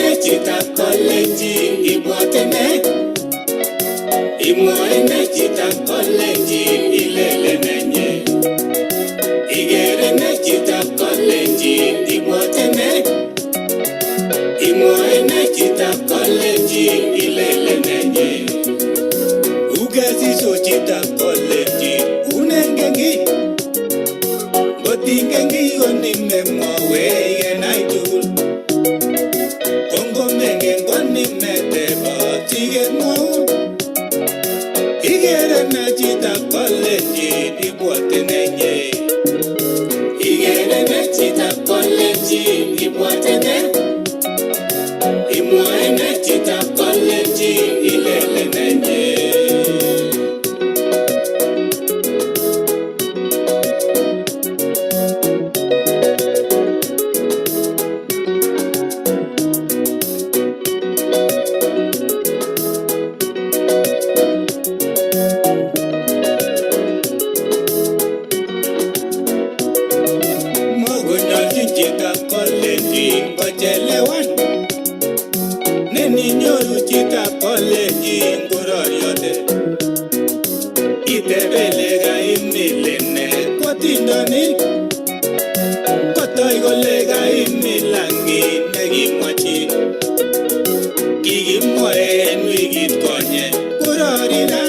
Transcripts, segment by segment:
ne Chitab Kalenjin ibwatene. Imwoe ne Chitab Kalenjin ilele nenye. Igere ne Chitab Kalenjin ibwatene. Imwoe ne Chitab Kalenjin ilele nenye. Ugezi so Chitab Kalenjin unengengi. Botingengi onime mwawe yenaidul. Kongo mengen konime teba tige mwaun. Igere na Chitab Kalenjin ibwatenenye. Igere na Chitab Kalenjin ibwatene. Imwoe na Chitab Kalenjin ilele nenye. Chitab Kalenjin kochelewan. Neni nyoru Chitab Kalenjin kororyote. Itebelega imilene kotindoni. Kotoi kolega imilangi nekimwachi. Kikimwae en wikit konye kororina.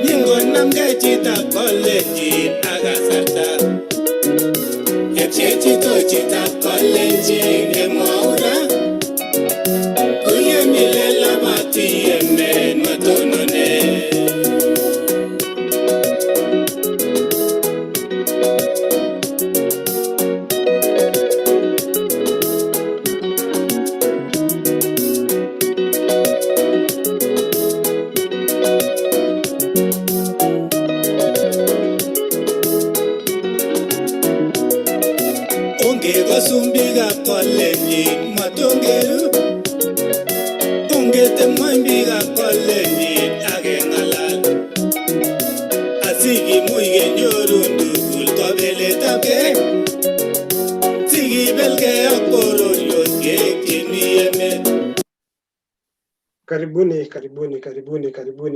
Ningonamge Chitab Kalenjin ak kasarta. Cheseto Chitab Kalenjin emwaura. Uye milela mati yemen matonone. Sumbiga Kalenjin matongeru. Ongete mwambiga Kalenjin agengalal. Asigi muige nyoru ndugul tobeletabke. Sigi belge akororyoske kiniyeme. Karibuni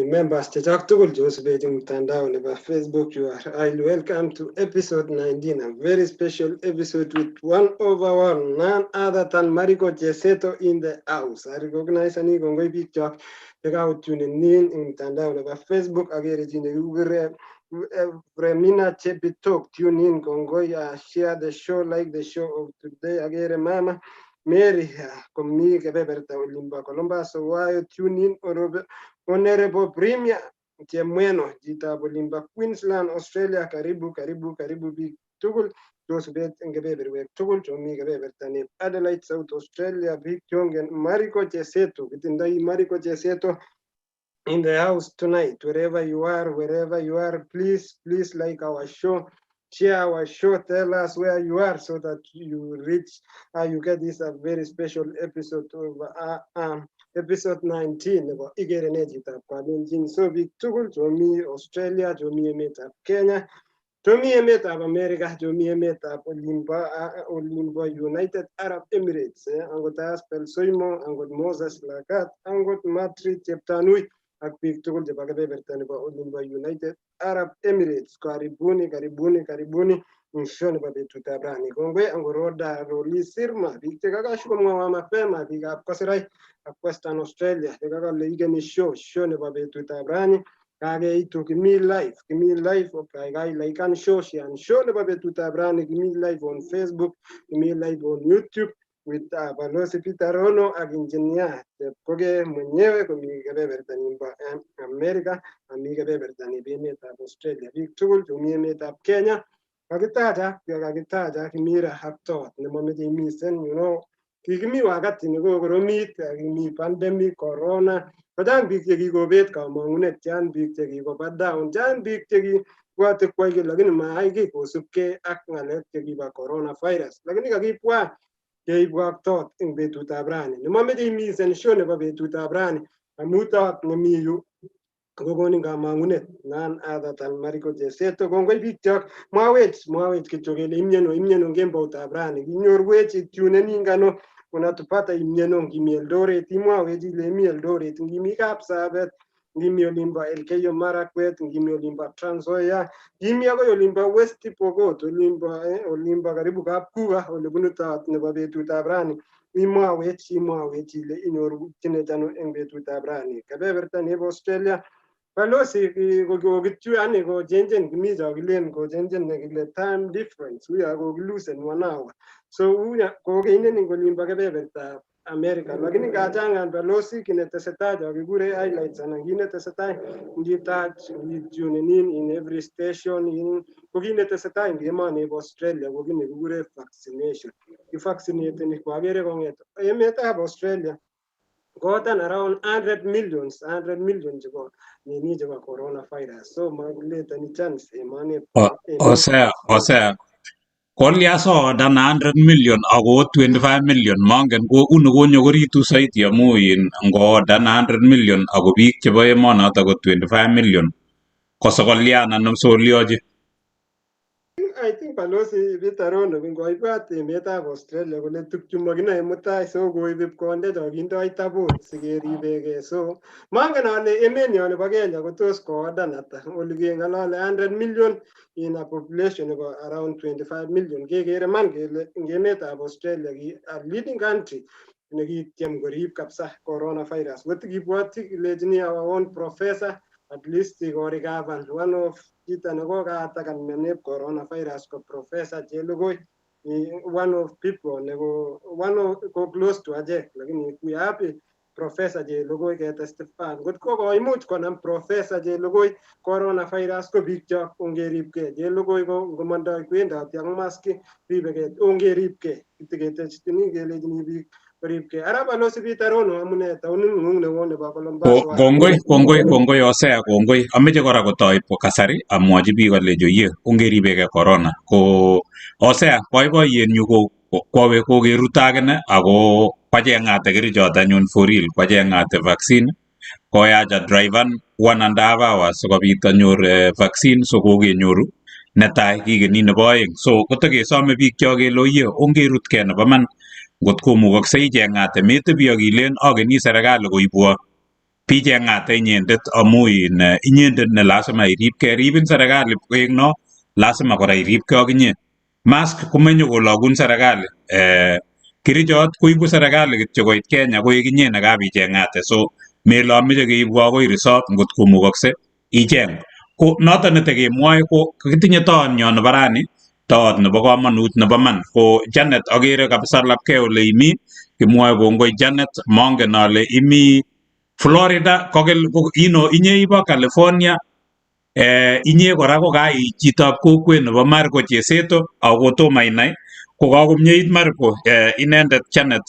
members chechak tugul chosubeti mtandao nebo Facebook. You are highly welcome to episode 19, a very special episode with one over one, none other than Marko Cheseto in the house. I recognize ani kongoi big chok chekau tune in mtandao nebo Facebook. Agere jine Igere Fremina Chepitok tune in kongoi, share the show, like the show of today. Agere mama Mary komi kebeberta Olimba Colomba, so why tune in Honorable Premier Chemweno Chitab Olimba Queensland Australia. Karibu big tugul josubet ngebeberwek tugul chomi kebeberta ne Adelaide South Australia. Big jongen Marko Cheseto kitindoi Marko Cheseto in the house tonight. Wherever you are, please like our show, share our show, tell us where you are so that you reach, you get this a very special episode of episode 19 about Igere ne Chitab Kalenjin. So big tugul jomi Australia, jomi emetab Kenya, jomi emetab America, jomi emetab Olimba United Arab Emirates, angot Aspel Soimo, angot Moses Lagat, angot Matri Cheptanui, ak biik tugul chebo kebeberta nebo Olimba United Arab Emirates. Karibuni show nebo betutab rani. Kongoi angoroda roli sirma biik chekakashu komwawa mapema biikab Kosirai ak Western Australia chekakale igeni show nebo betutab rani. Kakeitu kimi live kaikai laikan show nebo betutab rani. Kimi live on Facebook, kimi live on YouTube with Balozi Peter Rono ak engineer Koge mwenyewe komi kebeberta nimbo America, ami kebeberta nibo emetab Australia. Biik tugul chomi emetab Kenya kakitaja kimira haktot nemomeche imisen, you know, kikimi wakati nekokoromit, kimi pandemic, corona, kochang biik chekikobet kamang'unet, chang biik chekikoba down, chang biik chekibwate kwai kiy lakini maai kiy kosubkei ak ng'alek chekibo coronavirus. Lakini kakibwa keibwaktot eng betutab rani. Nemomeche imisen show nebo betutab rani amu tot nemi yu kokonin kamang'unet none other than Marko Cheseto. Kongoi biik chok, mwawech kityo kele imyeno kemboutab rani. Kinyorwech ituneni ngano unatupata imieno ngimi Eldoret, imwawech ile imi Eldoret, ngimi Kapsabet, ngimi olimbo Elgeyo Marakwet, ngimi olimbo Trans Nzoia, ngimi akoi olimbo West Pokot, olimbo karibu Kapkuga ole bunu taot nebo betutab rani. Imwawech ile inyorchinech ano eng betutab rani. Kebeberta nebo Australia balozi kokityu yani kochenjen kimi chokilen kochenjen nekile time difference uya kokilusen 1 hour so uya kokeinen ing olimbo kebebertab America lakini ngachangan balozi kinetesetai chokikure highlights anan kinetesetai ngitach ngitunenin in every station ko kinetesetai ing emoni bo Australia ko kit nekikure vaccination. Kivaccinateni kwakere kong'et emetab Australia gotten around 100 million chebo nini chebo coronavirus so makuletani chance emoni Osea kolyaso dan 100 million ako 25 million mangen ko uni konyo koritu saiti amu in ngo dan 100 million ako biik chebo emonoto ko 25 million kosokolyan anan solioji. I think balozi Vitarono ngoibwat emetab Australia kole tukchu makinoe mutai so koib konde chokindoi tabut sikeribegei so mangen ale emenyo nebo Kenya kotos koodan ata oli keng'alale 100 million in a population nebo around 25 million kekere man kele eng emetab Australia ki a leading country nekityem korib kabisa coronavirus kotikibwoti kilechini our own professor at least korikaban one of chito nekokatakan mianeb coronavirus ko professor Chelugui one of people ko close to ajek lakini kuyapi professor Chelugui ketestify ngot ko koimuch konam professor Chelugui coronavirus ko biikchok ongeribgei Chelugui ko ngomondoi kwendoti ak maski ribegei ongeribgei kitiketechini kelechini biik koribgei ara balozi Vitarono amune taunit ng'ung neo nebo Columbus Kongoi Osea kongoi ameche kora kotoi kasari amwochi biik alejo ye ongeribegei corona ko Osea boiboiyenyu ko kowe kokeruto akine ako kwacheng'ate kerichot anyun for real kwacheng'ate vaccine koyacha drivan 1.5 hours sikobit anyor vaccine so kokenyoru netai kikeni nebo oeng so kotekesome biik cho kele oye ongerutkei nebo man ngot komukoksei icheng'ate metebi akilen akeni serikali koibwo bicheng'ate inyendet amu inyendet ne lasima iribkei ribin serikali koek no lasima kora iribkei akinye mask komenye kologun serikali kerichot koibu serikali kityo koit Kenya koek inye nekabicheng'ate so mele ameche keibwo akoi resop ngot komukoksei icheng ko noto netekemwoe ko kitinye toonyo nebo rani toot nebo komonut nebo man ko Janet akere kabisa lapkei ole imi kimwoe kongoi Janet mongen ale imi Florida inye ibo California inye kora ko kai chitab kokwet nebo Marko Cheseto ako tomo inai ko kakomyeit Marko inendet Janet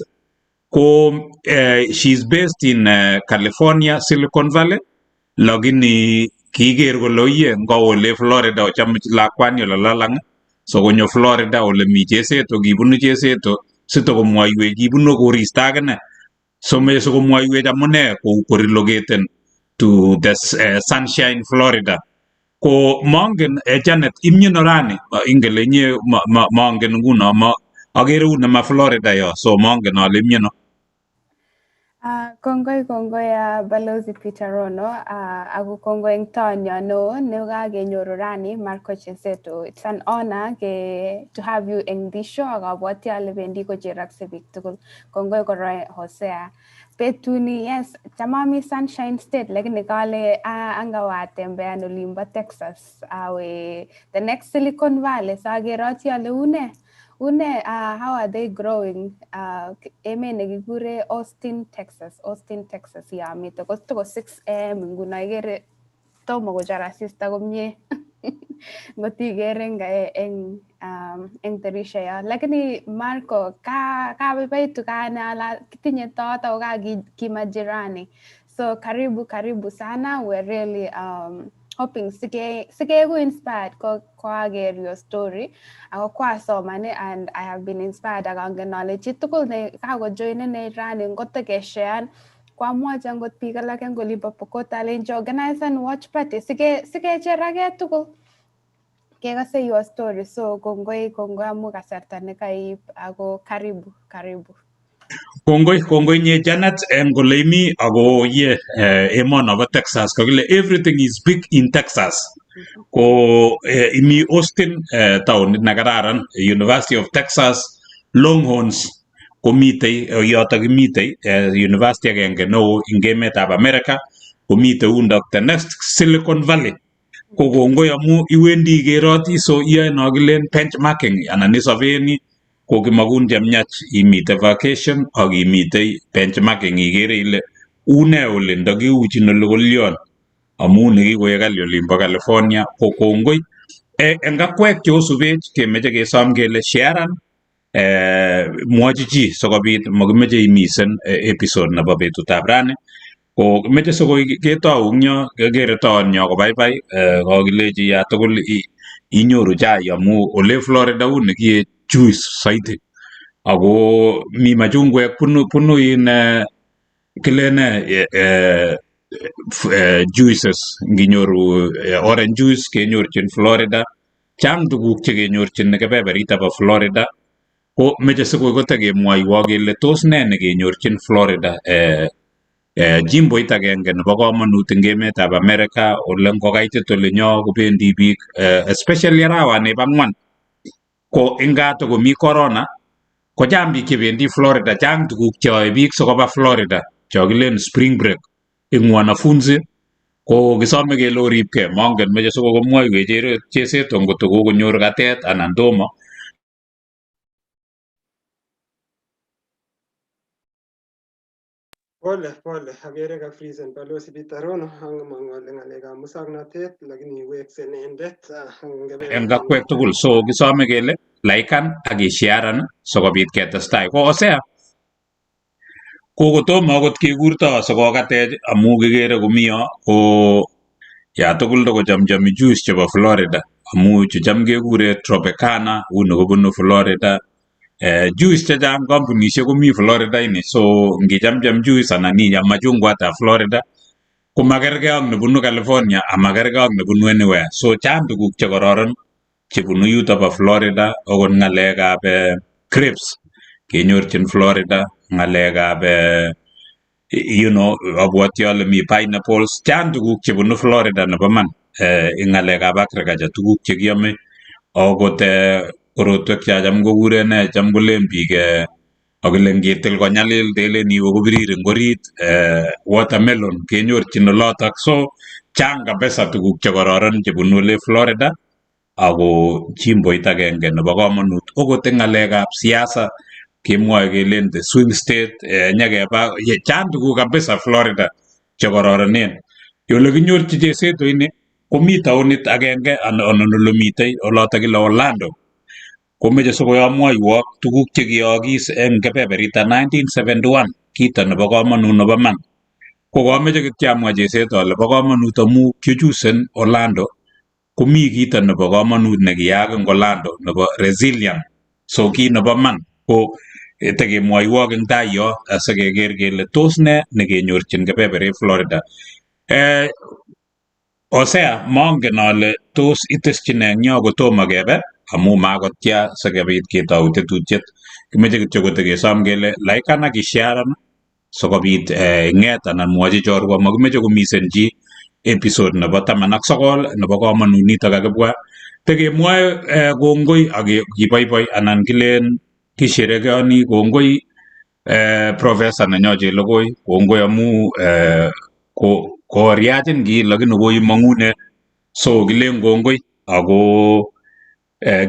ko she's based in California Silicon Valley lakini kiker kole oye ngawole Florida ocham lakwani ole lalang so konyo Florida ole mi Cheseto kibunu Cheseto sitokomwoiwech kibunu koristo akine so me sikomwoiwech amune koreloceten to the Sunshine Florida ko mongen Janet imyeno rani ingele inye mongen nguno akere une ma Florida yo so mongen ale imyeno. Kongoi balozi Vitarono ako kongoi eng tonyo neo nekakenyoru rani Marko Cheseto. It's an honor to have you eng this show akabwoti ale bendi kocherakse biik tugul. Kongoi kora Hosea. Betuni yes chamami Sunshine State lakini kale angawatembean olimbo Texas awe the next Silicon Valley sakeroti ale une how are they growing emet nekikure Austin Texas ya mito ko 6 am nguno ikere tomo kochar asista komie ngotikere eng terisha ya lakini Marko kabaibaitu kana kitinye tot ako kimajirani so karibu sana we're really hoping sikeku inspired ko ager your story ako kwasomane and I have been inspired akangen ale chitugul ne kakojoinen rani ngotekeshean kwamwacha ngot biik alak eng olimbo Pokot alenji organize watch party sikecher age tugul kekase your story so kongoi amu kasarta nekaib ako karibu Kongoi nye Janet en kole imi ako ye emoni bo Texas kakile everything is big in Texas. Ko imi Austin taonit ne kararan University of Texas Longhorns komitei yotok kimitei university agenge neo ing emetab America komitei undok the next Silicon Valley. Ko kongoi amu iwendi ikeroti so iyoe no kilen benchmarking anan isobeni ko kimakun chemyach imite vacation ak imite benchmarking ikere ile une ole ndakiuchin ole kolyon amu nekikoek kali olimbo California ko kongoi eng akwek cheosubech kemeche kesom kele sharean mwochi chi sikobit makimeche imisen episode nebo betutab rani ko kimeche sikoi ketou eng yo kekere taon yo kobaibai kakilechi ya tugul inyoru chai amu ole Florida uni kie juice saiti ako mi machungwek bunu in kilene juices nginyoru orange juice kenyorchin Florida chang tuguk chekenyorchin kebeberita bo Florida ko meche sikoi kotekemwoiwo kele tos ne nekenyorchin Florida jimboit agenge nebo komonut eng emetab America ole ngokaitit ole nyo kobendi biik especially arawani bo ang'wan ko ingato komi corona ko chang biik chebendi Florida chang tuguk cheyoe biik sikoba Florida chokilen spring break ing wanafunzi ko kisome kele oripkei mongen meche sikokomwoiwech Cheseto ngoto kokonyor katet anan tomo. Pole agere ka freezen Balozi Pitarono ang'among ale ng'alekab musoknotet lakini wekse inendet Eng akwek tugul so kisome kele laikan ak isharan sikobit ketestai ko osea kokotomo akot kekurto sikokatech amu kikere komiyo ko ya tugul tokochamchami juice chebo Florida amu checham kekure Tropicana uni kobunu Florida juice chechang kampunishek komi Florida ini so ngichamcham juice anan iam machungwatab Florida ko makergei ak nebunu California amakergei ak nebunu anywhere so chang tuguk chekororon chebunu yuto bo Florida akot ng'alekab grapes kenyorchin Florida ng'alekab abwoti ale mi pineapples chang tuguk chebunu Florida nebo man ing ng'alekab agriculture tuguk chekiame akot korotwek chacham kokure ne cham kolen biik akile ngitil konyalil telen iwe kobirir ing orit watermelon kenyorchin olotok so chang kabisa tuguk chekororon chebunu ole Florida ako jimboit agenge nebo komonut okot eng ng'alekab siasa kemwoe kelen the swing state nyakeba chang tuguk kabisa Florida chekororonen ole kinyorchi Cheseto ini komi taonit agenge anan ole mitei olotok kile Orlando komeche sikoi amwoiwo tuguk chekiyookis eng kebeberita 1971 kito nebo komonut nebo man ko kameche kityo amwa Cheseto ale bo komonut amu kichusen Orlando komi kito nebo komonut nekiyaak eng Orlando nebo resilient so ki nebo man ko tekemwoiwok eng tai yo asikeker kele tos ne nekenyorchin kebebere Florida osea mongen ale tos iteschin eng yo kotomo kebe amu makotya sikobit ketou tetutiet kimeche kityo kotekesom kele laikan ak isharan sikobit ng'et anan mwochi chorwa makimeche komisen chi episode nebo 19 nebo komonut nito kakibwa tekemwoe kongoi ak kiboiboi anan kilen kisherekeoni kongoi professor nenyo Chelogoi kongoi amu koriachin ki lakini koimang'une so kilen kongoi ako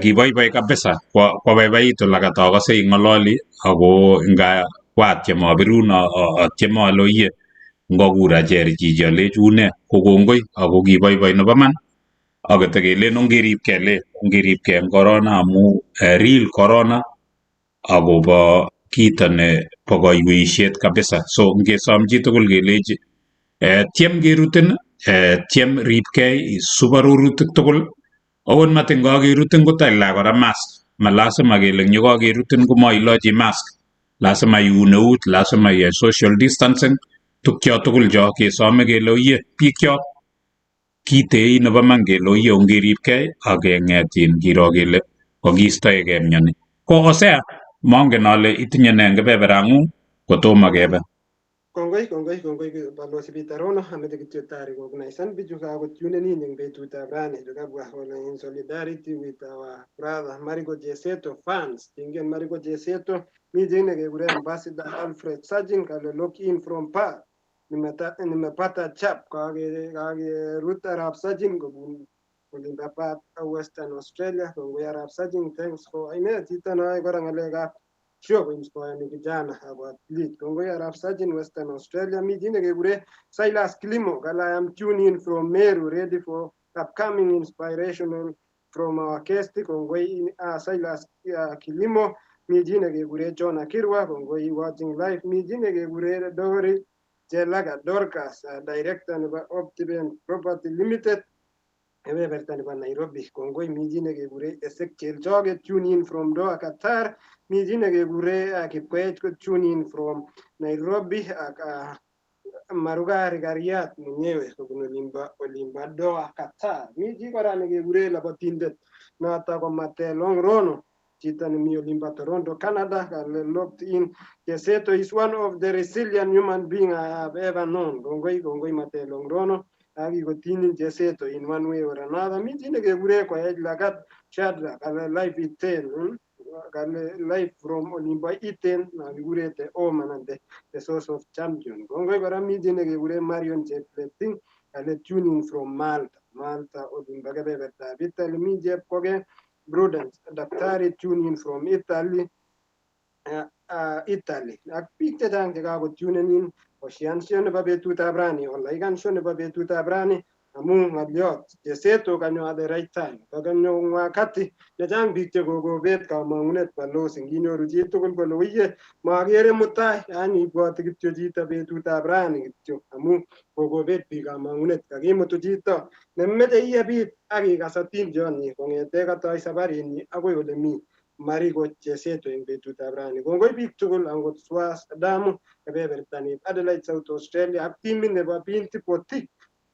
kiboiboi kabisa kwabaibaitu lakata akase ing'ololi ako nga kwatyem abirun atyeme ale oyie ngokur acher chichi alech une ko kongoi ako kiboiboi nebo man akotekelen ongeribkei eng corona amu real corona akobo kito nebo kaiweisiet kabisa so ngesom chitugul kelechi tyem kerutin tyem ribkei isub arorutik tugul akot matin kakerutin kotailach kora mask malasima kele nyekakerutin komailochi mask lasima iun eut lasima iyai social distancing tukcho tugul cho kesome kele oyie biikcho kitei nebo man kele oyie ongeribkei ak keng'etin kiro kele kakiistoegei myoni ko osea Mongen ale itinye ne eng kebeberang'ung kotomo kebe. Kongoi balozi Pitarono amete kityo tari organization bichu kakotune nini eng betutab rani tukabwa in solidarity with our brother Marko Cheseto fans. Tingen Marko Cheseto mi jine kekure ambassador Alfred Sajin kale lock in from Perth. Nimepata chap kage Arab Sajin kobun kulinda Perth Western Australia. Kongoi Arab Sajin, thanks for ine chito noe kora ngalekab sure kuinspire kijana about lead. Kongoi Arab Sajin Western Australia. Mi jine kekure Silas Kilimo. Kala I am tuning in from Meru, ready for upcoming inspirational from our guest. Kongoi Silas Kilimo. Mi jine kekure John Akirwa. Kongoi watching live. Mi jine kekure Dori Jelaga Dorcas, director nebo Optiven Property Limited. Kebeberta nebo Nairobi. Kongoi mi jine kekure Ezekiel Choge, tune in from Doha, Qatar. Mi jine kekure Kipkoech ko tune in from Nairobi ak Marugari Kariat mwenyewe kobun olimba Doha, Qatar. Mi ji kora nekekure labatindet noto ko Matelong Rono, chito nemi olimba Toronto, Canada, kale locked in. Cheseto is one of the resilient human being I have ever known. Kongoi Matelong Rono. Akikotinin Cheseto in one way or another. Mi jine kekure Koech Lagat Shadrack, kale life iten. Kale life from olimba iten na kikure the home and the source of champion. Kongoi kora mi jine kekure Marion Chepleting kale tuning from Malta. Malta olimba kebebertab Italy. Mi Chepkoge Prudence Daktari tuning from Italy. Italy. Ak biik chechang chekakotunen in koshiansio nebo betutab rani, olaikanshio nebo betutab rani amu ng'oliot Cheseto kanyo at the right time. Kakanyo wakati chechang biik chekokobet kamang'unet balozi nginyoru chitugul kole uiye makere mutai, yani ibwoti kityo chito betutab rani kityo amu kokobet biik kamang'unet. Kakimutu chito nemeche iyebit akikas atindionnyi kong'ete katoi safarinyi akoi ole mi Marko Cheseto eng betutab rani. Kongoi biik tugul angot Swas Damu kebebertanib Adelaide South Australia ak timit nebo Binti Potik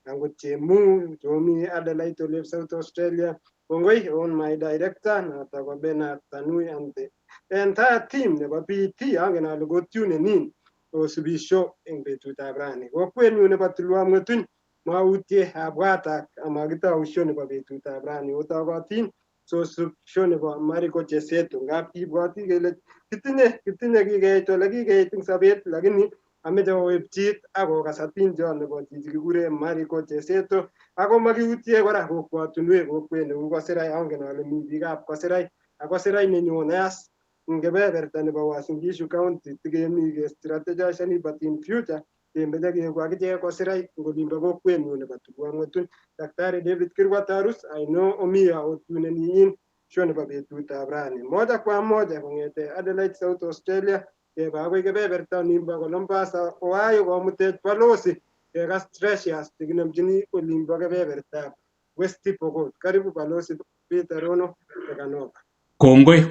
angot Chemu chomi Adelaide Olep South Australia. Kongoi on my director noto ko Bernard Tanui and the entire team nebo BT angen ale kotunen in osubisho eng betutab rani. Kokwenyu nebo Tulwa Mwetuny mautie abwat ak amakitou show nebo betutab rani. Otokotin so show nebo Marko Cheseto ngap kibwoti kele kitinye kikeit ole kikeit eng sobet lakini ameche kowepchit akokas atindion nebo chichi kikure Marko Cheseto ako makiutie kora kokwotunwek kokwet neu Kosirai. Angen ale mi biikab Kosirai ak Kosirai nenyone as eng kebeberta nebo Uasin Gishu County tikemi kestrategizeni but in future kemeche keeku akichek Kosirai eng olimbo kokwenyu nebo Tulwa Mwetuny. Daktari David Kirwatarus I know omiya otuneni in show nebo betutab rani moja kwa moja kong'ete Adelaide South Australia keba akoi kebeberta nimbo Columbus Ohio komutech balozi kekas treasures chekinemchini olimbo kebebertab West Pokot. Karibu balozi Peter Rono Tekanova. Kongoi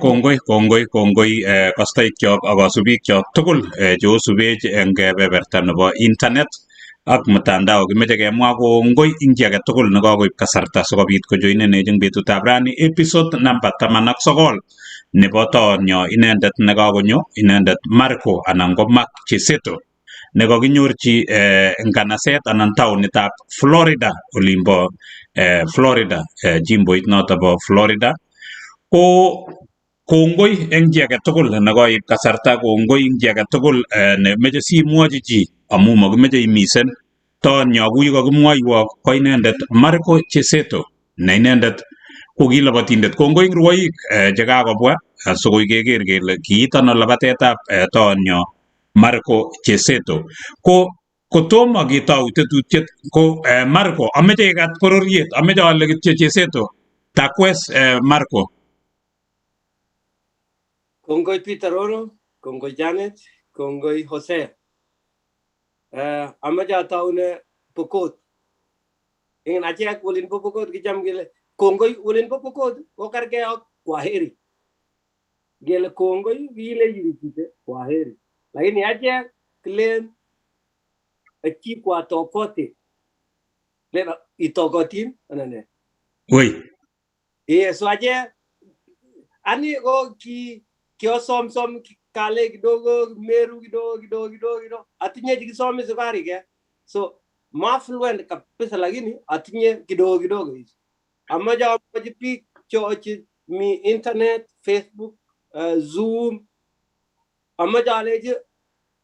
kastoikyok ak kasubikyok tugul cheosubech eng kebeberta nebo internet ak mtandao. Kimeche kemwa kongoi ing chi age tugul nekakoib kasarta sikobit kojoinenech eng betutab rani episode number 19 nebo taonyo inendet nekakonyo inendet Marko anan ko Mark Cheseto nekakinyorchi nganaset anan taonitab Florida olimbo Florida jimboit noto bo Florida. Ko kongoi eng chi age tugul nekoib kasarta, kongoi eng chi age tugul nemeche simwochi chi amu makimeche imisen. Taonyo kuyo kakimwoiwo ko inendet Marko Cheseto ne inendet ko ki labatindet. Kongoi eng rwoik chekakobwa sikoi keker kele kiit ano labatetab taonyo Marko Cheseto. Ko kotomo ketou tetutiet ko Marko ameche ikat bororiet, ameche ale kityo Cheseto takwes Marko. Kongoi Peter Oro, kongoi Janet, kongoi Jose. Amache ataune Pokot. Ingen achek ulin po Pokot kicham kele kongoi ulin po Pokot kokargei ak kwaheri. Kele kongoi kile yikite kwaheri. Lakini achek kilen achi kwa tokote. Lena itokotin anane. Woi. So achek ani ko ki kiosom kale kidogo Meru kidogo atinye jikisome sukari ke so ma fluent kabisa lakini atinye kidogo hizo amaja pik chochi mi internet Facebook Zoom amaja leje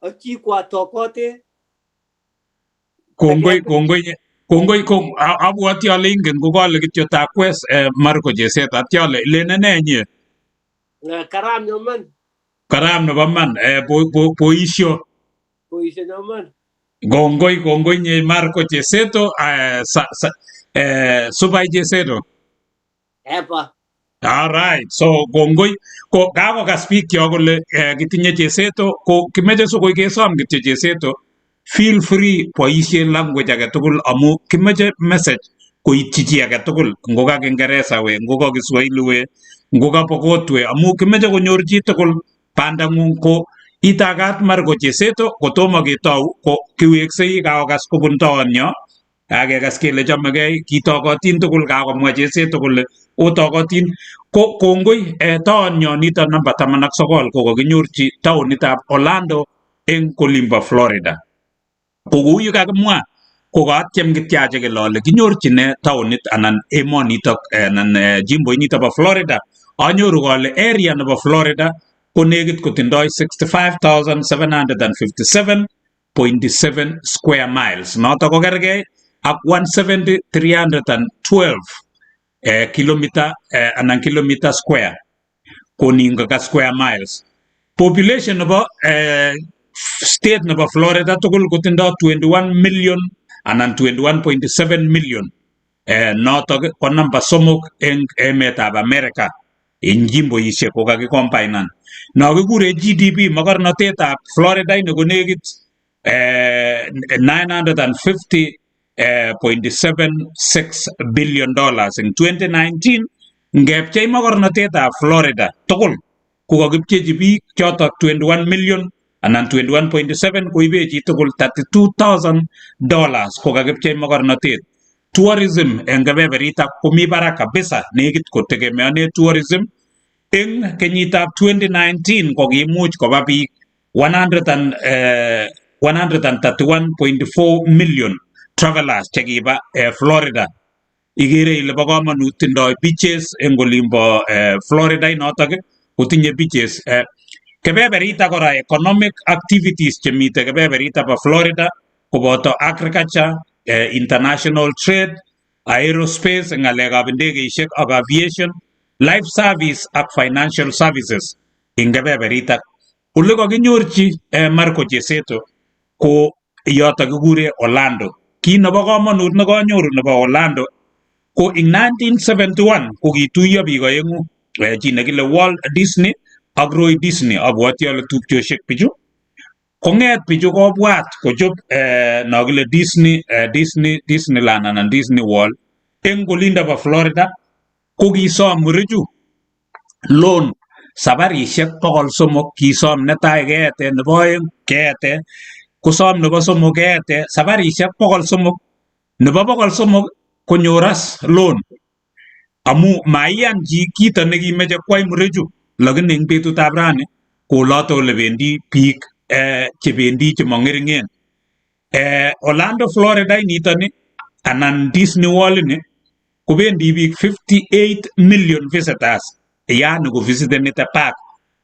achi kwa tokote kongoi abwati ale ingen kokole kityo takwes Marko Cheseto atya ale lene nenye karam nyoman karam nebo man boisio nyoman kongoi nye Marko Cheseto Subai Cheseto epa all right so kongoi ko kakokas biik kyok kole kitinye Cheseto ko kimeche sokoi kesom kityo Cheseto feel free boisie language age tugul amu kimeche message koityi chi age tugul ngoka Kiingereza we ngoka Kiswahili we ngoka Pokot we amu kimeche konyor chi tugul bandang'ung ko itagat Marko Cheseto kotomo ketou ko kiweksei kakokas kobun toonyo akekas kele chamegei kitokotin tugul kakomwa Cheseto kole otokotin ko kongoi toonyo nito namba 19 ko kakinyorchi taonitab Orlando eng kolimbo Florida ko kou yu kakimwa ko katyem kityache kele ale kinyorchine taonit anan emonitok anan jimboinito bo Florida anyoru kole area nebo Florida ko nekit kotindoi 65,757.7 square miles noto ko kergei ak 170,312 kilometer anan kilometer square koningo ka square miles population nebo state nebo Florida tugul kotindo 21 million anan 21.7 million notok ko namba somok eng emetab America eng jimboisiek ko kakikombinan no kikure GDP makornatetab Florida ini ko nekit 950.76 billion dollars eng 2019 ngepchei makornatetab Florida tugul ko kakipchechi biik chotok 21 million anan 21.7 koibe chi tugul $32,000 ko kakipchei makornatet tourism eng kebeberita komi barak kabisa nekit kotegemeane tourism eng kenyitab 2019 ko kiimuch koba biik 131.4 million travelers chekiba Florida igere ile bo komonut tindoi beaches eng olimbo Florida inotok kotinye beaches kebeberita kora economic activities chemite kebeberita bo Florida koboto agriculture international trade aerospace ng'alekab ndegeisiek ak aviation life service ak financial services ing kebeberita ole kakinyorchi Marko Cheseto ko yoto kikure Orlando kit nebo komonut nekanyoru nebo Orlando ko ing 1971 ko kituiyo biik oeng'u chi nekile Walt Disney ak Roy Disney abwoti ale tupchosiek bichu kong'et bichu kobwat kochop no kile Disneyland anan Disney World eng kolinda bo Florida ko kisom murichu loan sabarisiek 300 kisom netai keete nebo oeng keete kosom nebo somok keete sabarisiek 300 nebo 300 konyor as loan amu maiyan chi kito nekimeche kwai murichu lakini eng betutab rani koloto ole bendi biik chebendi chemong'ering'en Orlando Florida initoni anan Disney World ini kobendi biik 58 million visitors yani ko visitenite park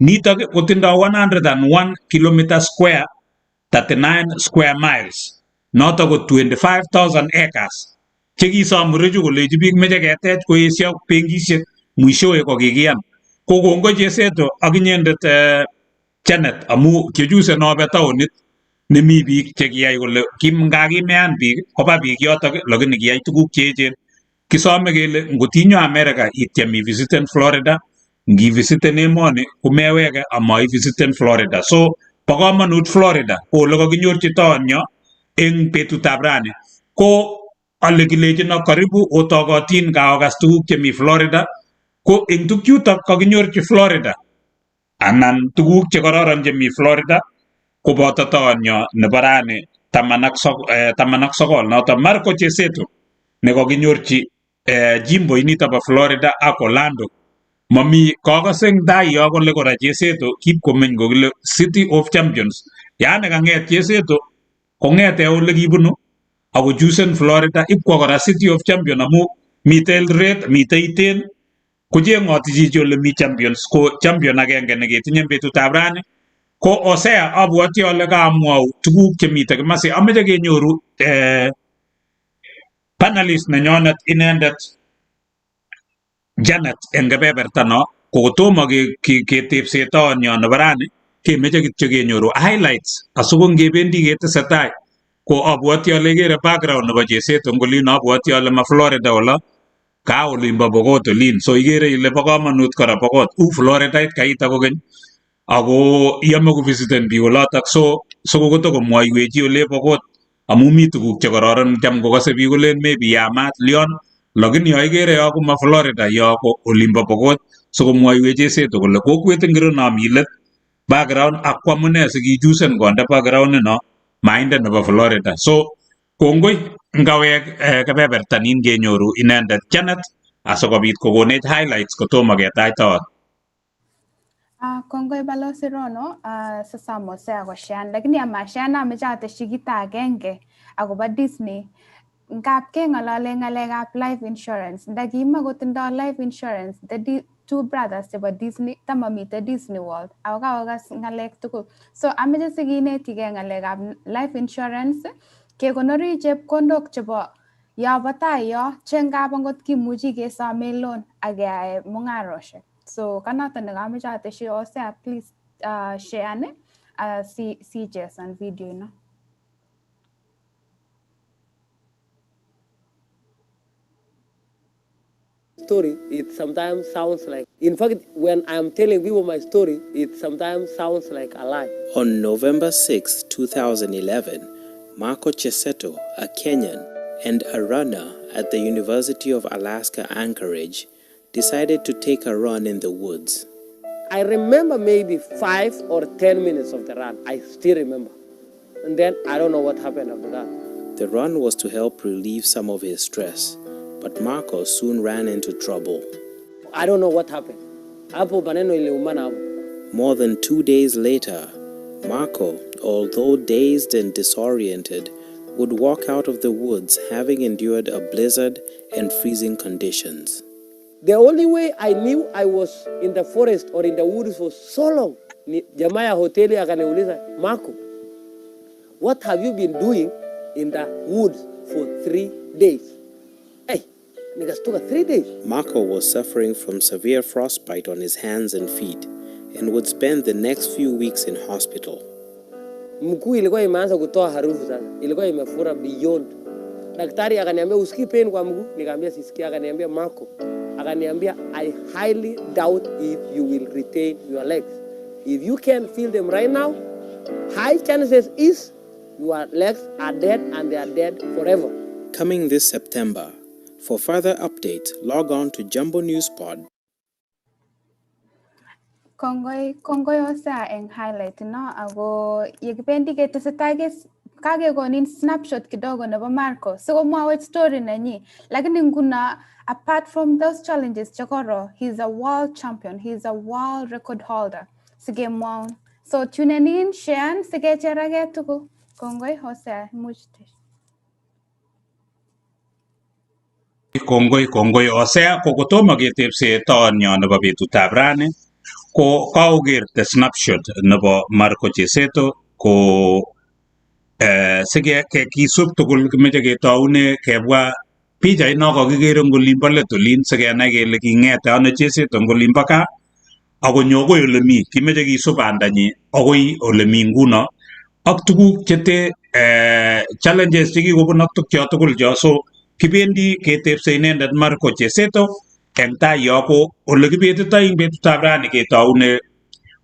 nitok kotindo 101 kilometer square 39 square miles notok ko 25,000 acres chekisom murichu koleji biik meche ketech koesio benkisiek mwishowe ko kikiyan ko kongoi Cheseto ak inyendet Janet amu kichuse nobe taonit nemi biik chekiyai kole kimean biik koba biik yotok lakini kiyai tuguk cheechen kisome kele ngotinyo America ityem ivisiten Florida ngivisiten emoni komeweke ama ivisiten Florida so bo komonut Florida ko ole kakinyorchi toonyo eng betutab rani ko ale kilechino karibu otokotin kaokas tuguk chemi Florida ko eng tukchutok kakinyorchi Florida anan tuguk chekororon chemi Florida koboto toonyo nebo rani 19 noto Marko Cheseto nekakinyorchi jimbo inito bo Florida ak Orlando mami kokoseng dai yo kole kora Cheseto kip komeny kokile City of Champions. Yani kang'et Cheseto kong'ete ole kibunu ako chusen Florida ipkwa kora City of Champion amu mitei Eldoret, mitei Iten, kocheng'oti chichi ole mi Champions ko champion agenge neketinye betutab rani. Ko Osea abwoti ale kaamwau tuguk chemitei kimasi. Ameche kenyoru panelist nenyonet inendet Janet eng kebeberta no kotomo ketepse taonyo nebo rani kemeche kityo kenyoru highlights asiko ngebendi ketesetai ko abwoti ale kere background nebo Cheseto ngolin abwoti ale ma Florida ola ka olimbo Pokot olin so ikere ile bo kamanut kora Pokot Floridait kaita kokeny ako yome kovisiten biik olotok so kotokomwoiwechi ole Pokot amu mi tuguk chekororon cham kokase biik kolen maybe yamat Leon lakini yo ikere yo ko ma Florida yo ko olimbo Pokot sikomwoiwech Cheseto kole kokwet ngiro no mi let background ak kwamune sikichusen konde background nino mainde nebo Florida so kongoi ngawek kebeberta nin kenyoru inendet Janet asikobit kokonech highlights kotomo ketach taon. Kongoi Balozi Rono, sasa Mosea koshean, lakini amashean ameche ateshi kito agenge akobo Disney. Ngap keng'olole ng'alekab life insurance, ndakima kotindoi life insurance, the two brothers chebo Disney, tamamite Disney World, ako kakokas ng'alek tugul. So ameche sikinetigei ng'alekab life insurance, kekonori chepkondok chebo yobo tai yo, che ngap angot kimuchi kesome loan ak keyae mung'aroshek. So kanoto nekameche ateshi Osea, please share ne si chesan video no. Story, it sometimes sounds like, in fact, when I'm telling people my story, it sometimes sounds like a lie. On November 6, 2011, Marko Cheseto, a Kenyan and a runner at the University of Alaska Anchorage, decided to take a run in the woods. I remember maybe 5 or 10 minutes of the run. I still remember. And then I don't know what happened after that. The run was to help relieve some of his stress, but Marko soon ran into trouble. I don't know what happened. More than 2 days later, Marko, although dazed and disoriented, would walk out of the woods having endured a blizzard and freezing conditions. The only way I knew I was in the forest or in the woods for so long, jamaa ya hoteli akaniuliza, Marko, what have you been doing in the woods for 3 days? Hey, nikastuka 3 days. Marko was suffering from severe frostbite on his hands and feet and would spend the next few weeks in hospital. Mkuu ilikuwa imeanza kutoa harufu sasa. Ilikuwa imefura beyond. Daktari akaniambia usikii pain kwa mguu, nikamwambia sisikii, akaniambia Marko. Akaniambia I highly doubt if you will retain your legs. If you can feel them right now, high chances is your legs are dead and they are dead forever. Coming this September. For further updates, log on to Jumbo News Pod. Kongoi Osea eng highlight no ako yekipendi ketesetai kakekonin snapshot kidogo nebo Marko sikomwawech story nenyi, lakini nguna apart from those challenges chekoro, he's a world champion, he's a world record holder sikemwaun. So tune in, share sikecherake tugul. Kongoi Osea, muchte. Kongoi Osea ko kotomo ketepse taonyo nebo betutab rani ko kaokerte snapshot nebo Marko Cheseto ko kisub tugul kimeche ketoune kebwa pichait no kakikere ngolimbo let olin sikenai kele king'ete ano Cheseto ngolimbo kaa akonyo akoi ole mi, kimeche kisub bandanyi akoi ole mi nguno ak tuguk chete challenges chekikobun ak tukyo tugul cho so kibendi ketepse inendet Marko Cheseto eng tai yo ko ole kibetitoi eng betutab rani ketoune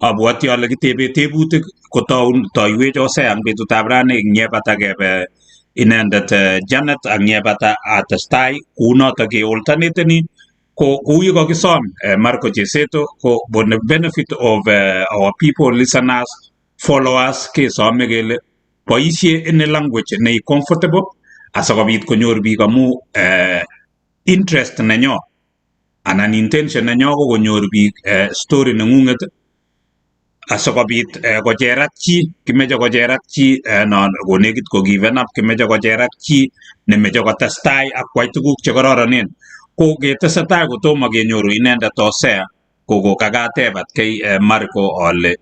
abwoti ale kitebe tebutik kotoiwech Osea eng betutab rani eng yebata kebe inendet Janet ak yebata atestai kounoto ke alternateni ko kou ye kakisom Marko Cheseto ko for the benefit of our people, listeners, followers kesome kele boisie in a language ne comfortable asikobit konyor biik amu interest nenyo anan intention nenyo ko konyor biik story nengunget asikobit kocherak chi kimeche kocherak chi non konekit ko given up kimeche kocherak chi nemeche kotestai ak kwai tuguk chekororonen ko ketesetai kotomo kenyoru inendet Hosea ko kakateb atkei Marko ale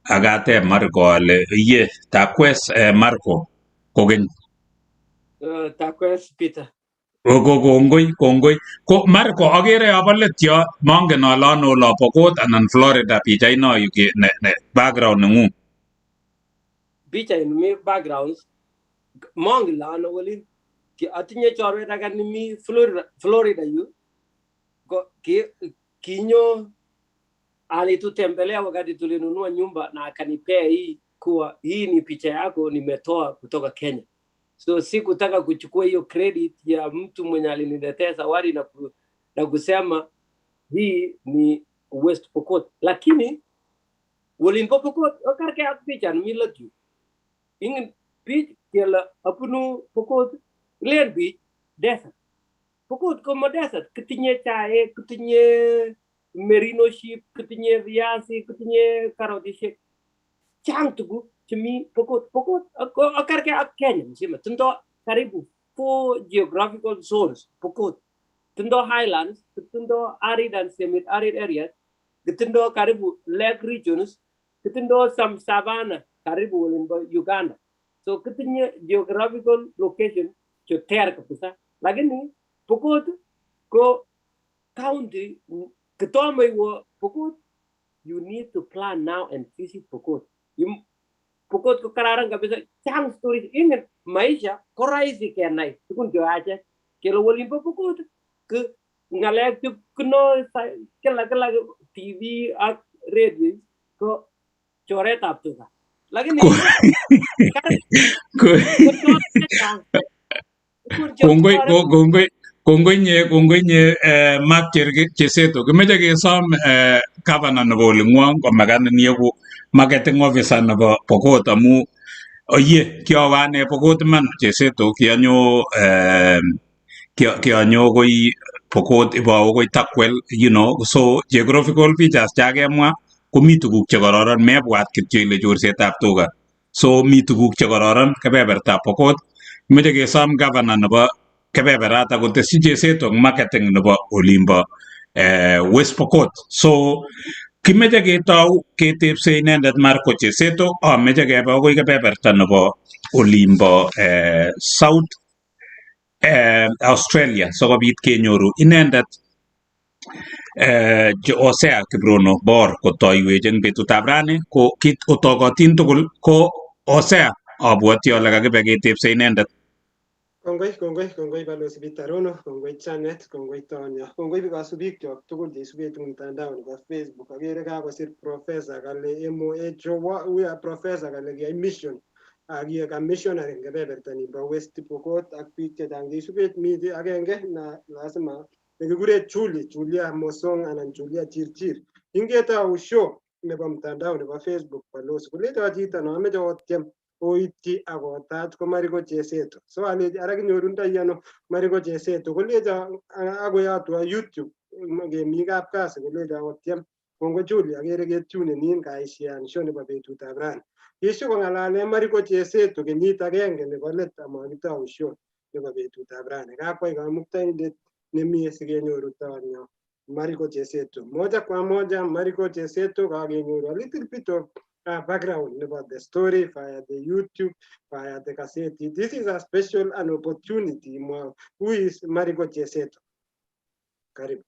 akateb Marko ale iye takwes Marko kokeny Takwes Peter. kongoi ko Marko agere yobo let yo mongen ale ano lo Pokot anan Florida pichaino yu ne background nengung Picha in me backgrounds mong la no walin ki atinye chorwe daga ni mi Florida yu ko kinyo alitutembelea wakati tulinunua nyumba na akanipea hii kuwa hii ni picha yako nimetoa kutoka Kenya. So sikutaka kuchukua hiyo credit ya mtu mwenye aliniletea zawadi na kusema hii ni West Pokot, lakini Wolin Pokot akarke picha ni latu ingin beach kela apunu Pokot land beach desert Pokot como desert ketinye chae ketinye merino sheep ketinye viazi ketinye karoti shake chang tugu chimi Pokot akarke Kenya msima tundo karibu 4 geographical zones Pokot tundo highlands tundo arid and semi arid areas tundo karibu lake regions tundo some savanna karibu in Uganda. So ketinye geographical location choter kabisa lakini Pokot ko county ketomo iwo Pokot you need to plan now and visit Pokot. Pokot ko kararan kabisa chang stories ingin maisha ko rahisi kenai tukun jo aja kelo Wolin Pokot ke ngalek tu kuno kala TV ak radio ko coret up tu lakini kongoi nye Mark Cheseto kimeche kesom governor nebo Olingwong komakanin yeku marketing officer nebo Pokot amu oye kiowe ane Pokot man Cheseto kianyo koi Pokot ibawo koi Takwel so geographical features chakemwa komi tuguk chekororon mebwat kityo ile chorsetab tuga so mi tuguk chekororon kebebertab Pokot meche kesom governor nebo kebeberata kotesyi Cheseto marketing nebo olimbo West Pokot so kimeche ketou ketepse inendet Marko Cheseto meche kebe akoi kebeberta nebo olimbo South Australia sikobit kenyoru inendet Hosea Kibrono Bor kotoiwech eng betutab rani ko kit otokotin tugul ko Hosea abwoti ale kakibe ketepse inendet. Kongoi balozi Bitarono, kongoi Janet, kongoi Tonya, kongoi bikasubik kyok tugul cheisubet eng mtandao nebo Facebook. Agere kakosir professor kale MOH uya professor kale kiyai mission akiye missionary eng kebeberta nebo West Pokot ak biik chechang cheisubet miti agenge na lazima nekikure Julia Mosong anan Julia Chirchir. Ingetou show nebo mtandao nebo Facebook balozi kuleto chito no ameche otiem oityi akotach ko Marko Cheseto. So aleji ara kinyorundoi ano Marko Cheseto kolecho akoyatwa YouTube kemi kapkasi kolecho otiem kongo Julia akere ketune nin kaishian show nebo betutab rani. Kisho kong'alale Marko Cheseto kenyit agenge nebo let amakitou show nebo betutab rani. Kakwai kamuktaindet nemie sikenyoru Tonya Marko Cheseto. Moja kwa moja Marko Cheseto kakenyoru a little bit of background about the story via the YouTube, via the cassette. This is a special an opportunity. Who is Marko Cheseto? Karibu.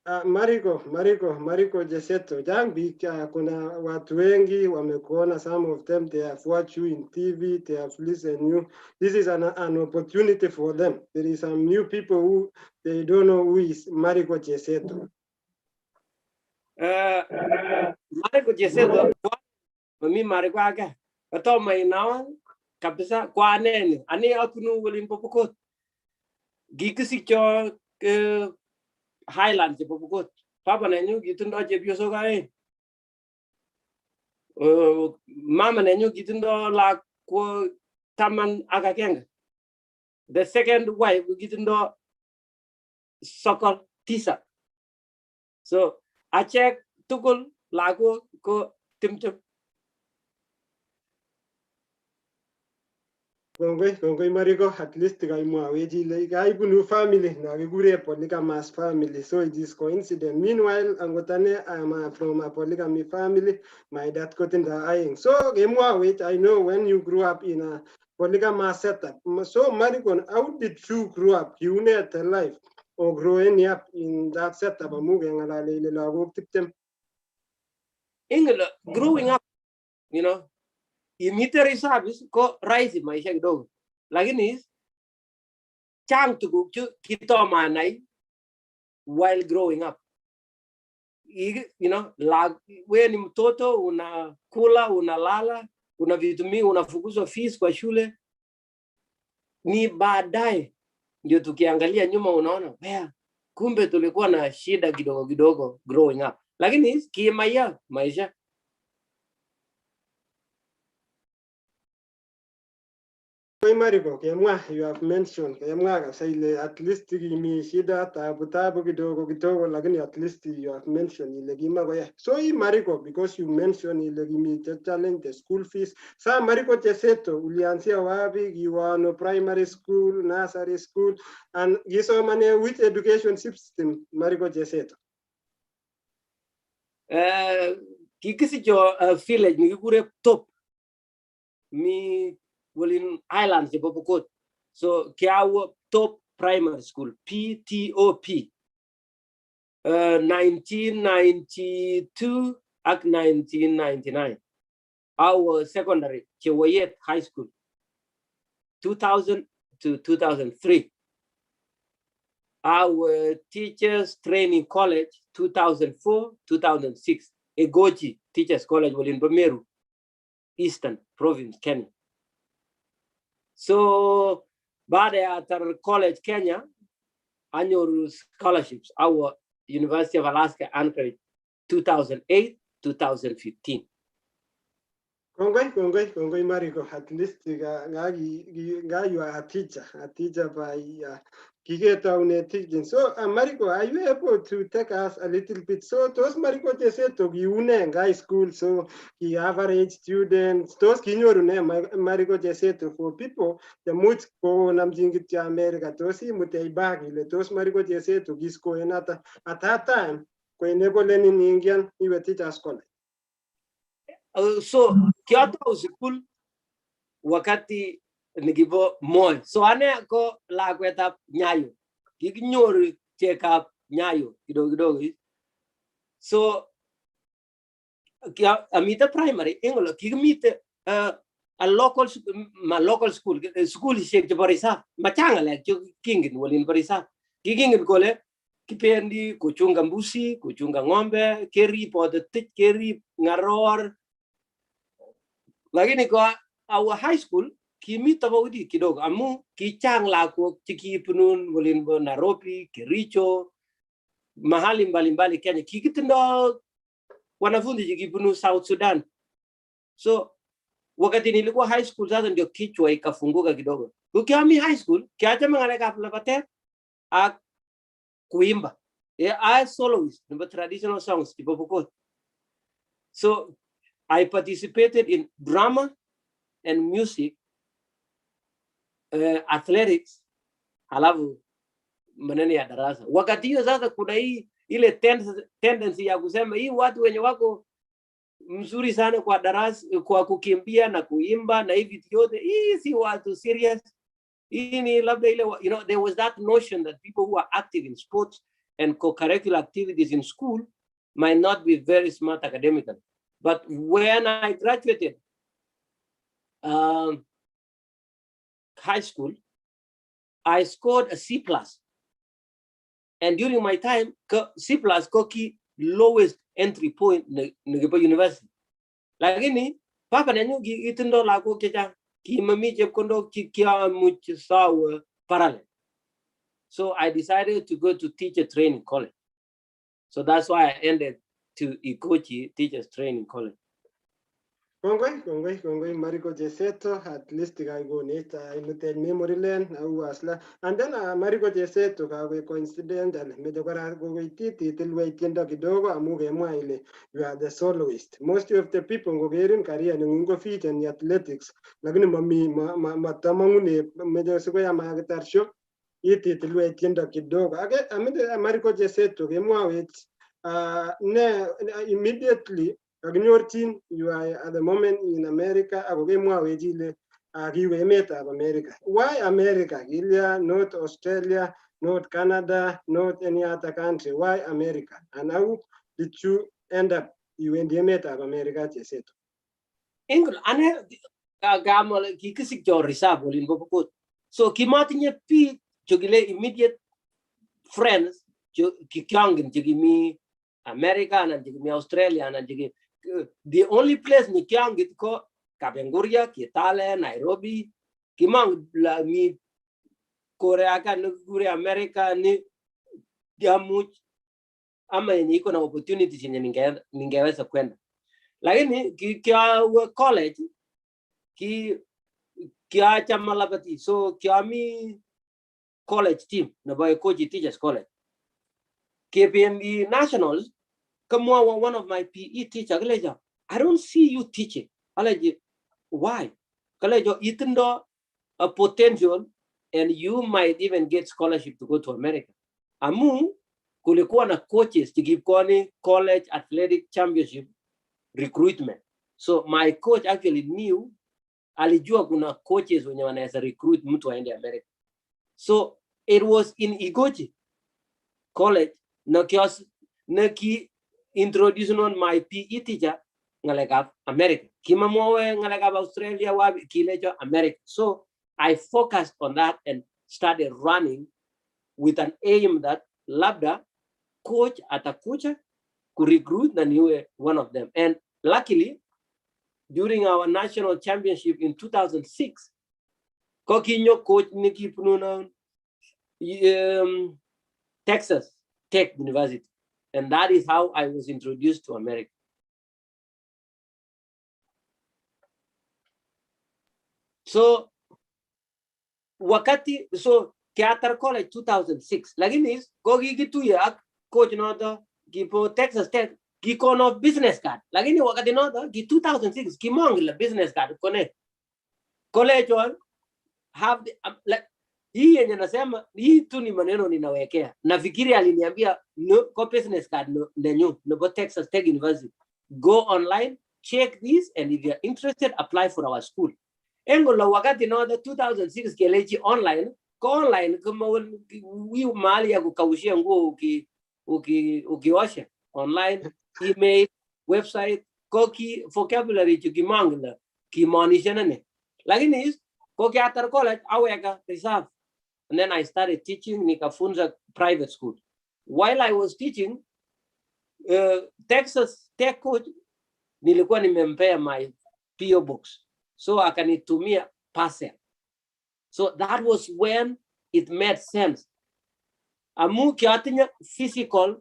Marko Cheseto. Jambi, kuna watu wengi wamekuona, some of them they have watched you in TV, they have listened you. This is an opportunity for them. There is some new people who they don't know who is Marko Cheseto. Marko Cheseto mimi Marko aka ato mainawa kabisa kwa nene ani akunu Wolin Pokot gikisicho Highlands je Pokot papa nenyu gitundo chepyoso kae mama nenyu gitundo la ko taman akakenge the second wife gitindo sokol tisa. So I check tukul lago ko timtim. Kongoi Mariko, at least weji bunu family na gure polygamous family, so it is coincident. Meanwhile, angotane I'm from a polygamy family. My dad got in the eyeing. So wait, I know when you grew up in a polygamous setup. So Mariko, how did you grow up? You net life or growing up in that setup? Growing up, you know, in military service ko rise maisha kidogo, lakini chang tuguk kito manai while growing up. You know, we ni mtoto unakula, unalala, una vitumii, unafukuzwa fees kwa shule, ni baadaye ndio tukiangalia nyuma unaona kumbe tulikuwa na shida kidogo kidogo growing up, lakini kimaisha maisha. Mariko, you have mentioned at least me shida tabu kidogo lakini at least you have mentioned so Mariko, because you mentioned challenge the school fees. Sa Mariko Cheseto ulianzia wapi? You are no primary school, nursery school, and which education system Mariko Cheseto? Kikisicho village nikikure top mi in islands Pokot. So Kiawa Top Primary School, PTOP. 1992 ak 1999. Our secondary, Chewayet High School, 2000 to 2003. Our Teachers Training College, 2004, 2006. Egoji Teachers College in Bomeru, Eastern Province, Kenya. So, baada ya college Kenya, annual scholarships, our University of Alaska Anchorage, 2008, 2015. Kongoi Mariko, at least you are a teacher by teaching. So Mariko, are you able to take us a little bit? So those Mariko Cheseto guy school, so the average students, those Mariko Cheseto for people, the much go namjing to America, those those Mariko Cheseto gisko at that time, when never learning Indian, you were teachers college. So Kyoto school wakati nigibo moy. So ane ko lagweta Nyayo. Kignyoru check up Nyayo kidogo. So amita primary ingolo kigmite a local school shek Barisa machanga like kingin walin Barisa. Kigingin kole kipendi kuchunga mbusi, kuchunga ng'ombe, keri potetik, keri ngaror. Lakini kwa our high school kimi tofauti kidogo, amu kichang lako punun walin Nairobi, Kericho, mahali mbalimbali Kenya. Kikitindo wanafunzi chikipunu South Sudan. So wakati nilikuwa high school sasa ndio kichwa ikafunguka kidogo. Ukiami high school kiacha mangaleka plapate a kuimba. I soloist, number traditional songs tipo Pokot. So I participated in drama and music, athletics, halafu maneno ya darasa. Wakati hiyo sasa kuna ile tendency ya kusema hii watu wenye wako mzuri sana kwa darasa, kwa kukimbia na kuimba na hivi vyote, hii si watu serious. Hii ni labda ile, you know, there was that notion that people who are active in sports and co-curricular activities in school might not be very smart academically. But when I graduated high school, I scored a C+. And during my time, C+ koki lowest entry point Nigeria University. Lakini papa nanyugi itindo lako keja ki mami jepkondo ki kia much sawa parallel. So I decided to go to teacher training college. So that's why I ended to Ikochi Teachers Training College. Kongoi, Marko Cheseto, at least I go net, I memory lane, and then Marko Cheseto, we coincidental, Medokara go titi, till we tienda kidogo, amuge mwile, you are the soloist. Most of the people go in career and go fit and athletics, lakini matamangune, Medosuya Magatar show, iti till we tienda kidogo. Again, Marko Cheseto, Gemwawit, immediately. You are at the moment in America, America. Why America? Not Australia, not Canada, not any other country. Why America? And how did you end up you in the America, Cheseto? England, ane gamal kikisik jo risab olin bopokot. So kimatinya pi jogile immediate friends kikyangin jigimi America and jigimi Australia and jigi the only place ni kyangit ko Kapenguria, Kitale, Nairobi, kimang la mi Korea ka nugure America ni jamuch ama ni iko na opportunities yenye ningeweza kwenda. Lakini kia college kia chama labati so kia mi college team na boy coach teachers college KPMB nationals come one of my PE teacher kaleja I don't see you teaching kaleja why kaleja itindo a potential and you might even get scholarship to go to America amu kulikuwa na coaches tikiponi college athletic championship recruitment. So my coach actually knew alijua kuna coaches wenye wanaweza recruit mtu aende America. So it was in Igere college na ki introduce on my PE teacher ngalekap America. Kima mwawe ngalekap Australia wabi kilejo America. So I focused on that and started running with an aim that labda coach atakucha could recruit and you were one of them. And luckily, during our national championship in 2006, Kokinyo coach Nikki Pununa Texas Tech University. And that is how I was introduced to America. So, wakati, so Theater College 2006, lakini is Kogi gitu ya coach nota kipo Texas Tech kikono business card. Lakini wakati nota ki 2006 kimongila business card kone college on have the, like hii yenye nasema hii tu ni maneno ninawekea. Nafikiri aliniambia no ko business card no nenyu no Texas Tech University. Go online, check this, and if you're interested, apply for our school. Engola wakati nota 2006 kelechi online kama wi mali ya kukaushia nguo ukiosha online, email, website, koki vocabulary chukimangla kimaanisha nane. Lakini is koki after college aweka reserve. And then I started teaching nikafunza private school. While I was teaching, Texas Tech coach nilikuwa nimempea my PO box. So akanitumia parcel. So that was when it made sense. Amu kiatinya physical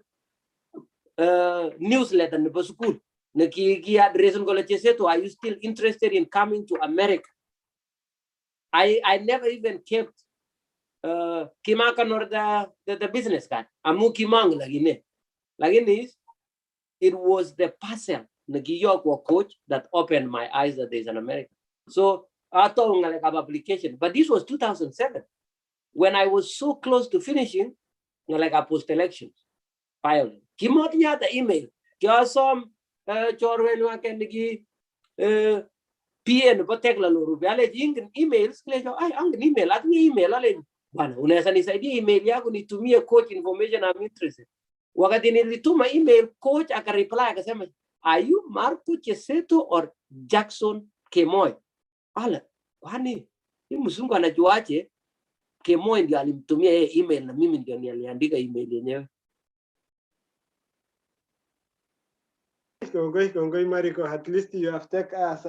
newsletter in the school. Naki address on Cheseto, are you still interested in coming to America? I never even kept kimaka nor the business card. Amu kimang lagine. Lagine is it was the parcel naki yoko coach that opened my eyes that there's an America. So I thought like application, but this was 2007 when I was so close to finishing like a post elections filing. Kimotinya the email. Kya som chorwenwa kendigi PN patekla luru biale jing emails klejo ay ang email at ni email ale bana unaweza nisaidia email yako nitumie coach information I'm interested. Wakati nilituma email coach akareply akasema are you Marko Cheseto or Jackson Kemoy? Ala kwani ni mzungu anajuaje Kemoy ndio alimtumia yeye email na mimi ndio niliandika email yenyewe. Kongoi, Marko. At least you have taken us.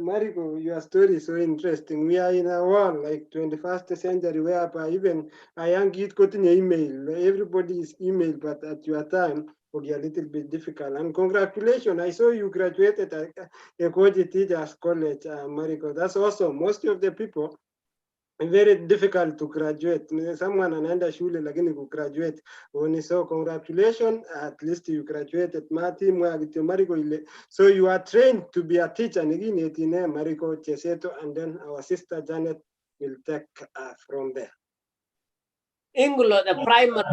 Marko, your story is so interesting. We are in a world like 21st century whereby even a young kid got an email. Everybody is email, but at your time, would be a little bit difficult. And congratulations, I saw you graduated at Ekoji Teachers College, Mariko. That's awesome. Most of the people, very difficult to graduate. Someone anaenda shule lakini ku graduate. So congratulations, at least you graduated. Mariko ile. So you are trained to be a teacher. Mariko Cheseto, and then our sister Janet will take from there. English, the primary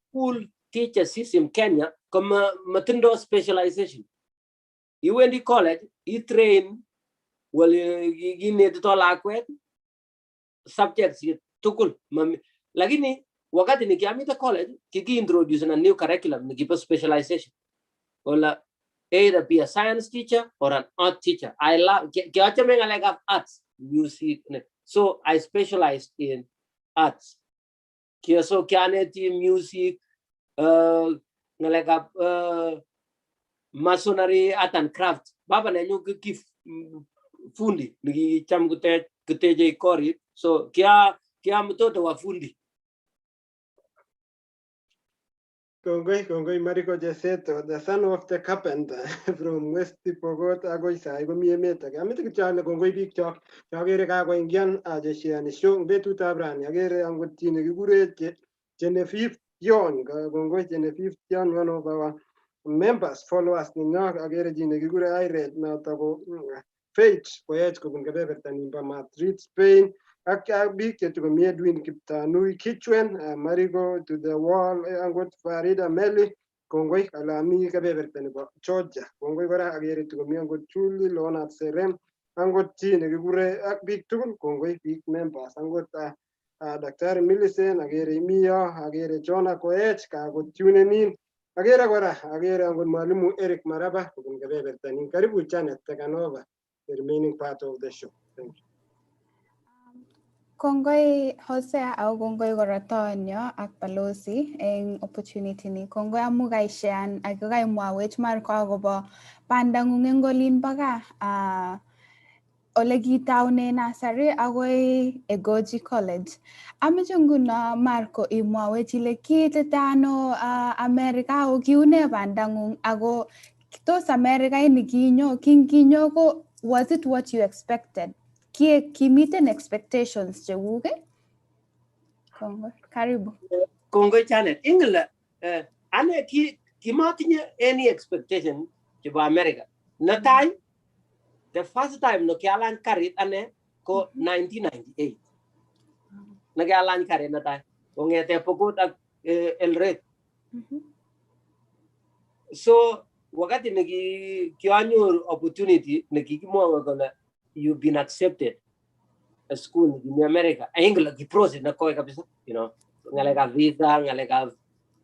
school teacher system Kenya, come matindo specialization. You went to college, you train, well, you need to like subjects you tukul. Lakini wakati nikiamita college, kiki introduce a new curriculum, nikipa specialization. Well, either be a science teacher or an art teacher. I love like arts, music. So I specialized in arts. So kianeti music, masonry, art and craft. Baba na nyo kif fundi nigi cham kuteje kori. So kia mtoto wa fundi. Kongoi Mariko Cheseto, the son of the carpenter from West Pokot Agoisa, Igomiemeta. Amita Kichana Kongoi Big Talk, Agere Kago Indian, Ajashian, Shong Betu Tabran, Agere Angutin, Gure, Genevieve Yon, Kongoi Genevieve Yon, one of our members, follow us in York, Agere Gure, I read Natago Faith, Poet Kukungabetan in Madrid, Spain. Big to go near doing Nui Kitchen, Marigo to the wall, and what Farida Melly, Kongway, Alami Kabeverton, Georgia, Kongway, Agere to go near good Chuli, Lona Serem, and what Teen, Gure, big tool, Kongway, big members, and what Dr. Millicent, Agere Mia, Agere Jonah Coech, Kago tuning in, Agere, and with Malumu Eric Maraba, Kukungabeverton in Karibu Janet, Takanova, the remaining part of the show. Thank you. Kongoi Hosea au kongoi koratonyo ak Balozi eng opportunity ni. Kongoi amu kaishean ak kaimwawech Marko akobo bandang'ung eng olin bo gaa ole kitaune nursery akoi Egoji College. Ameche nguno Marko imwawech ile kiitite ano America ako kiune bandang'ung ako tos America ini kinginyo ko was it what you expected? Kimiten expectations cheguk Kongoi, karibu. Kongoi Janet, England, ane kimatinye any expectation chebo America. Natai, the first time no kialan karit ane ko 1998. Nakialan karit natai. Kongete Pokot ak Eldoret. So wakati kianyor opportunity nakikimwa kola you've been accepted a school in America. England the process na koi kabisa, you know, ngalega visa, ngalega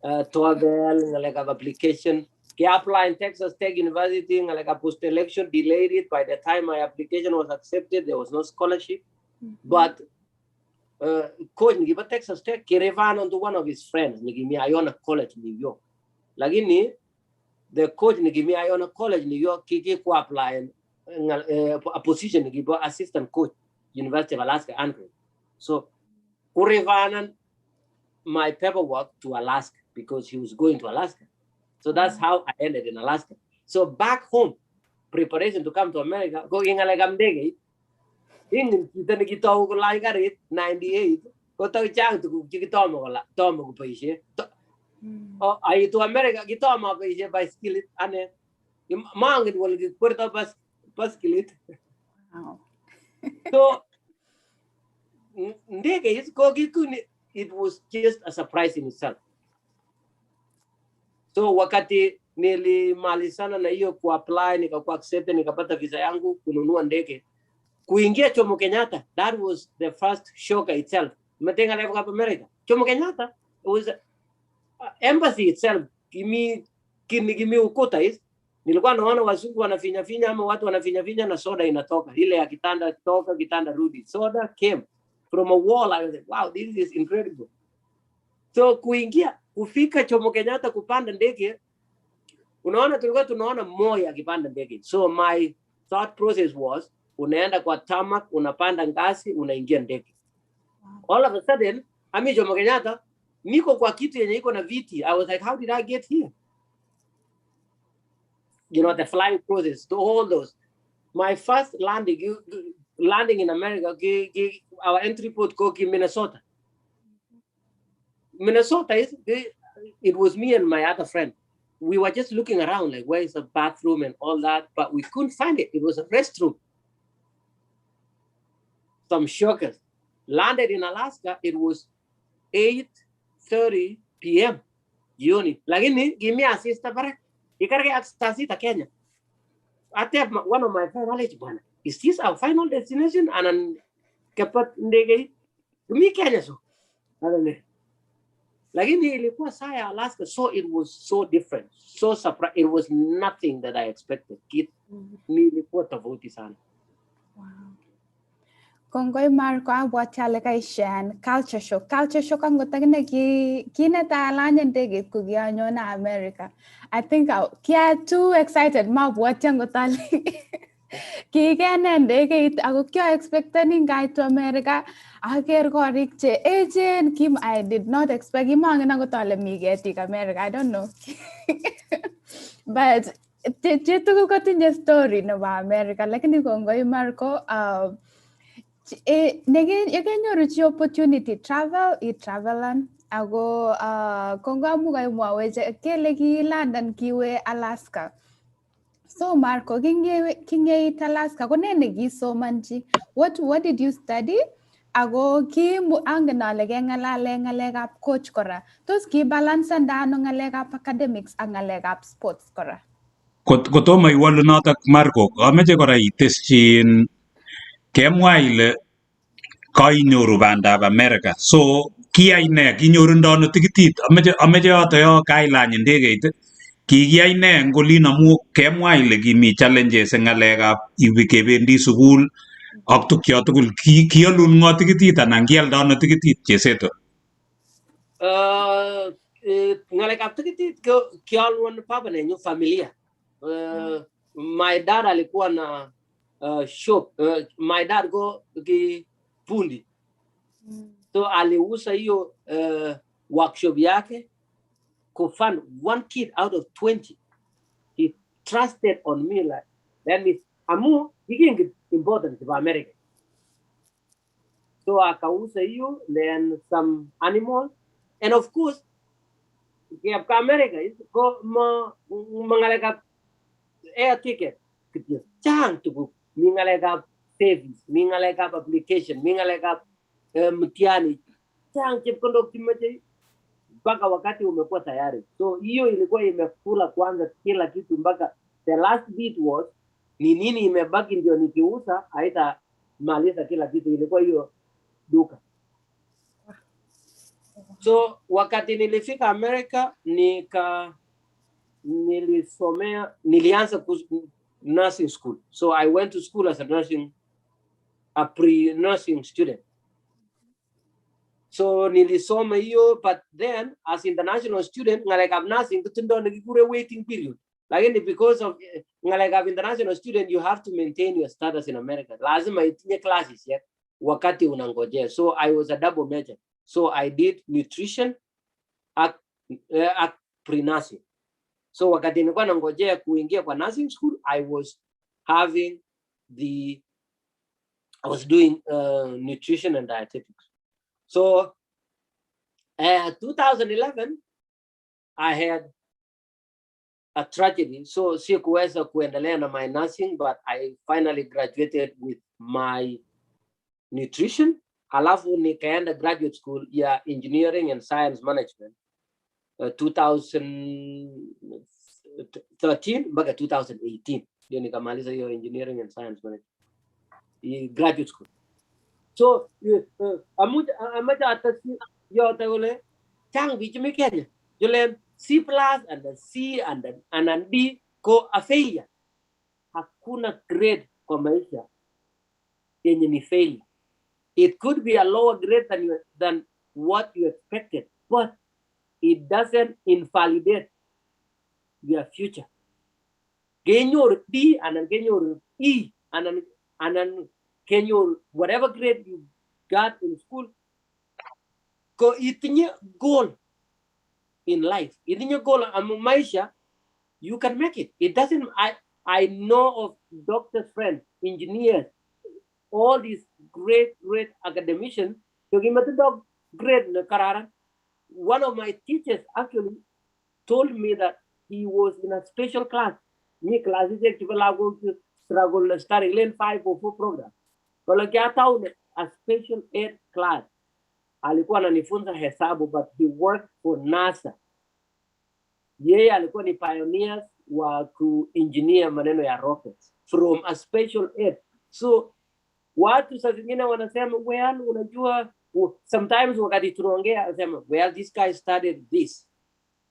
TOEFL, ngalega application. Ki apply in Texas Tech University, ngalega post election delayed it. By the time my application was accepted, there was no scholarship. But coach ngiba Texas Tech kirevan onto one of his friends nigimi Iona College New York. Lagini the coach nigimi Iona College New York kiki ku apply a position ngiba assistant coach University of Alaska Anchorage. So kurevanan my paperwork to Alaska because he was going to Alaska. So that's how I ended in Alaska. So back home, preparation to come to America, going alagamdege. In kita nikitaw ko lang karit 98 ko taw chang to kita mo wala to mo pa ishe oh ay to America kita mo pa ishe bicycle ane mangin wala ki puerto bicycle so ndege is ko it was just a surprise in itself. So wakati nilimalizana na hiyo ku apply nikakuwa accept nikapata visa yangu kununua ndege kuingia Jomo Kenyatta, that was the first shock itself. Matenga level of America. Jomo Kenyatta, it was embassy itself. Kimi ukota is. Nilikuwa naona wazungu wanafinya ama watu wanafinya na soda inatoka. Ile ya kitanda toka, kitanda rudi. Soda came from a wall. I was like, wow, this is incredible. So kuingia, kufika Jomo Kenyatta kupanda ndege, unaona tulikuwa tunaona moyo akipanda ndege. So my thought process was, unaenda kwa tamak, unapanda ngazi, unaingia ndege. All of a sudden, Jomo Kenyatta, niko kwa kitu yenye iko na viti. I was like, how did I get here? you know, the flying cruises, all those. My first landing in America, our entry port go to Minnesota. Minnesota it was me and my other friend. We were just looking around, like, where is the bathroom and all that, but we couldn't find it. It was a restroom. Some shockers. Landed in Alaska, it was 8:30 p.m. Jioni. Lakini give me a sister barak. Ikareke aksasita Kenya. I tell one of my friends, is this our final destination? And kapat ndege mi Kenya so. Lakini ilikuwa saya Alaska, so it was so different, so surprised. It was nothing that I expected. Nilikuwa tofauti sana. Wow. Kongoi Marko abwati ale kaishan culture shock angot akine kineta alanye ndege kukianyo na America. I think kia too excited mabwati angot ale kikene ndegeit ako kyo expectani ngaitu America aker korik che echen kim I did not expect imangen angot ale mi ketik America, I don't know. But tugul kotinye story nebo America, lakini kongoi Marko yekenyoru chi opportunity travelan ako kongo amukai mwaweche kele ki London kiwe Alaska. So Marko, kingeit Alaska ko ne nekisomanchi? What did you study? Ako angen ale kengalale ngalekab coach kora. Tos ki balance ndano ngalekab academics ak ngalekab sports kora? Kotomo iwalu notok Marko, ameche kora itesyin kemwa ile kainyoru bandab America. So kiyai ne kinyorundo ano tikitit? Ameche yoto yo kailany ndegeit. Kikiyai ne eng olin amu kemwa ile kimi challenges eng ngalekab kebendi sukul ak tukyo tugul. Kialun ngo tikitit anan kialdo ano tikitit Cheseto? Ngalekab tikitit kialun papa nenyu familia. My dad alikuwa na shop. My dad go ki fundi. So aliuza hiyo workshop yake kufund one kid out of 20. He trusted on me like that means amu hiki important to America. So akauza hiyo, then some animals, and of course yeah, America go mangaleka air ticket chang to mingaleka savings, mingaleka application, mingaleka mtihani chang chepkondo kimeje mpaka wakati umekuwa tayari. So hiyo ilikuwa imekula kwanza kila kitu mpaka the last bit was ni nini imebaki ndio nikiuza haita maliza kila kitu, ilikuwa hiyo duka. So wakati nilifika America nilianza nursing school. So I went to school as a pre-nursing student. So nilisoma hiyo, but then as international student ngalekab nursing kutundo nagikure waiting period. Lakini because of ngalekab international student you have to maintain your status in America. Lazima itinye classes yet wakati unangojea. So I was a double major. So I did nutrition at pre-nursing. So wakati nilikuwa nangojea kuingia kwa nursing school, I was doing nutrition and dietetics. So 2011, I had a tragedy. So sikuweza kuendelea na my nursing, but I finally graduated with my nutrition. Halafu nikaenda graduate school ya engineering and science management 2013 mpaka 2018. Ndio nikamaliza hiyo engineering and science management graduate school. So amaja atasi yote ule chang bichumi Kenya yule C+ and then C and then D ko a failure. Hakuna grade kwa maisha yenye ni failure. It could be a lower grade than what you expected, but it doesn't invalidate your future. Gain your D and then gain your E and then gain your whatever grade you got in school. Ko itinye goal in life. Itinye goal maisha you can make it. It doesn't, I know of doctors' friends, engineers, all these great academicians, great. One of my teachers actually told me that he was in a special class. Me class is struggle starting lane 504 program. Kalau a special ed class. Alikuwa ananifunza hesabu, but he worked for NASA. Yeye alikuwa ni pioneers wa ku-engineer maneno ya rockets from a special ed. So watu saa zingine wanasema, well, unajua, sometimes wakati tunaongea wanasema, well, this guy studied this.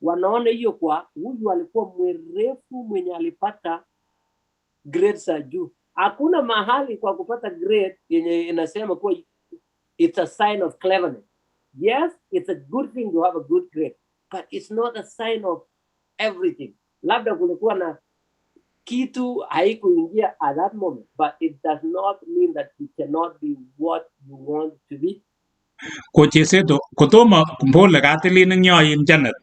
Wanaona hiyo kwa huyu alikuwa mwerefu mwenye alipata grade za juu. Hakuna mahali kwa kupata grade yenye inasema kuwa it's a sign of cleverness. Yes, it's a good thing to have a good grade, but it's not a sign of everything. Labda kulikuwa na kitu haikuingia at that moment, but it does not mean that you cannot be what you want to be. Ko Cheseto, kotomo mbole katilin eng yoin Janet.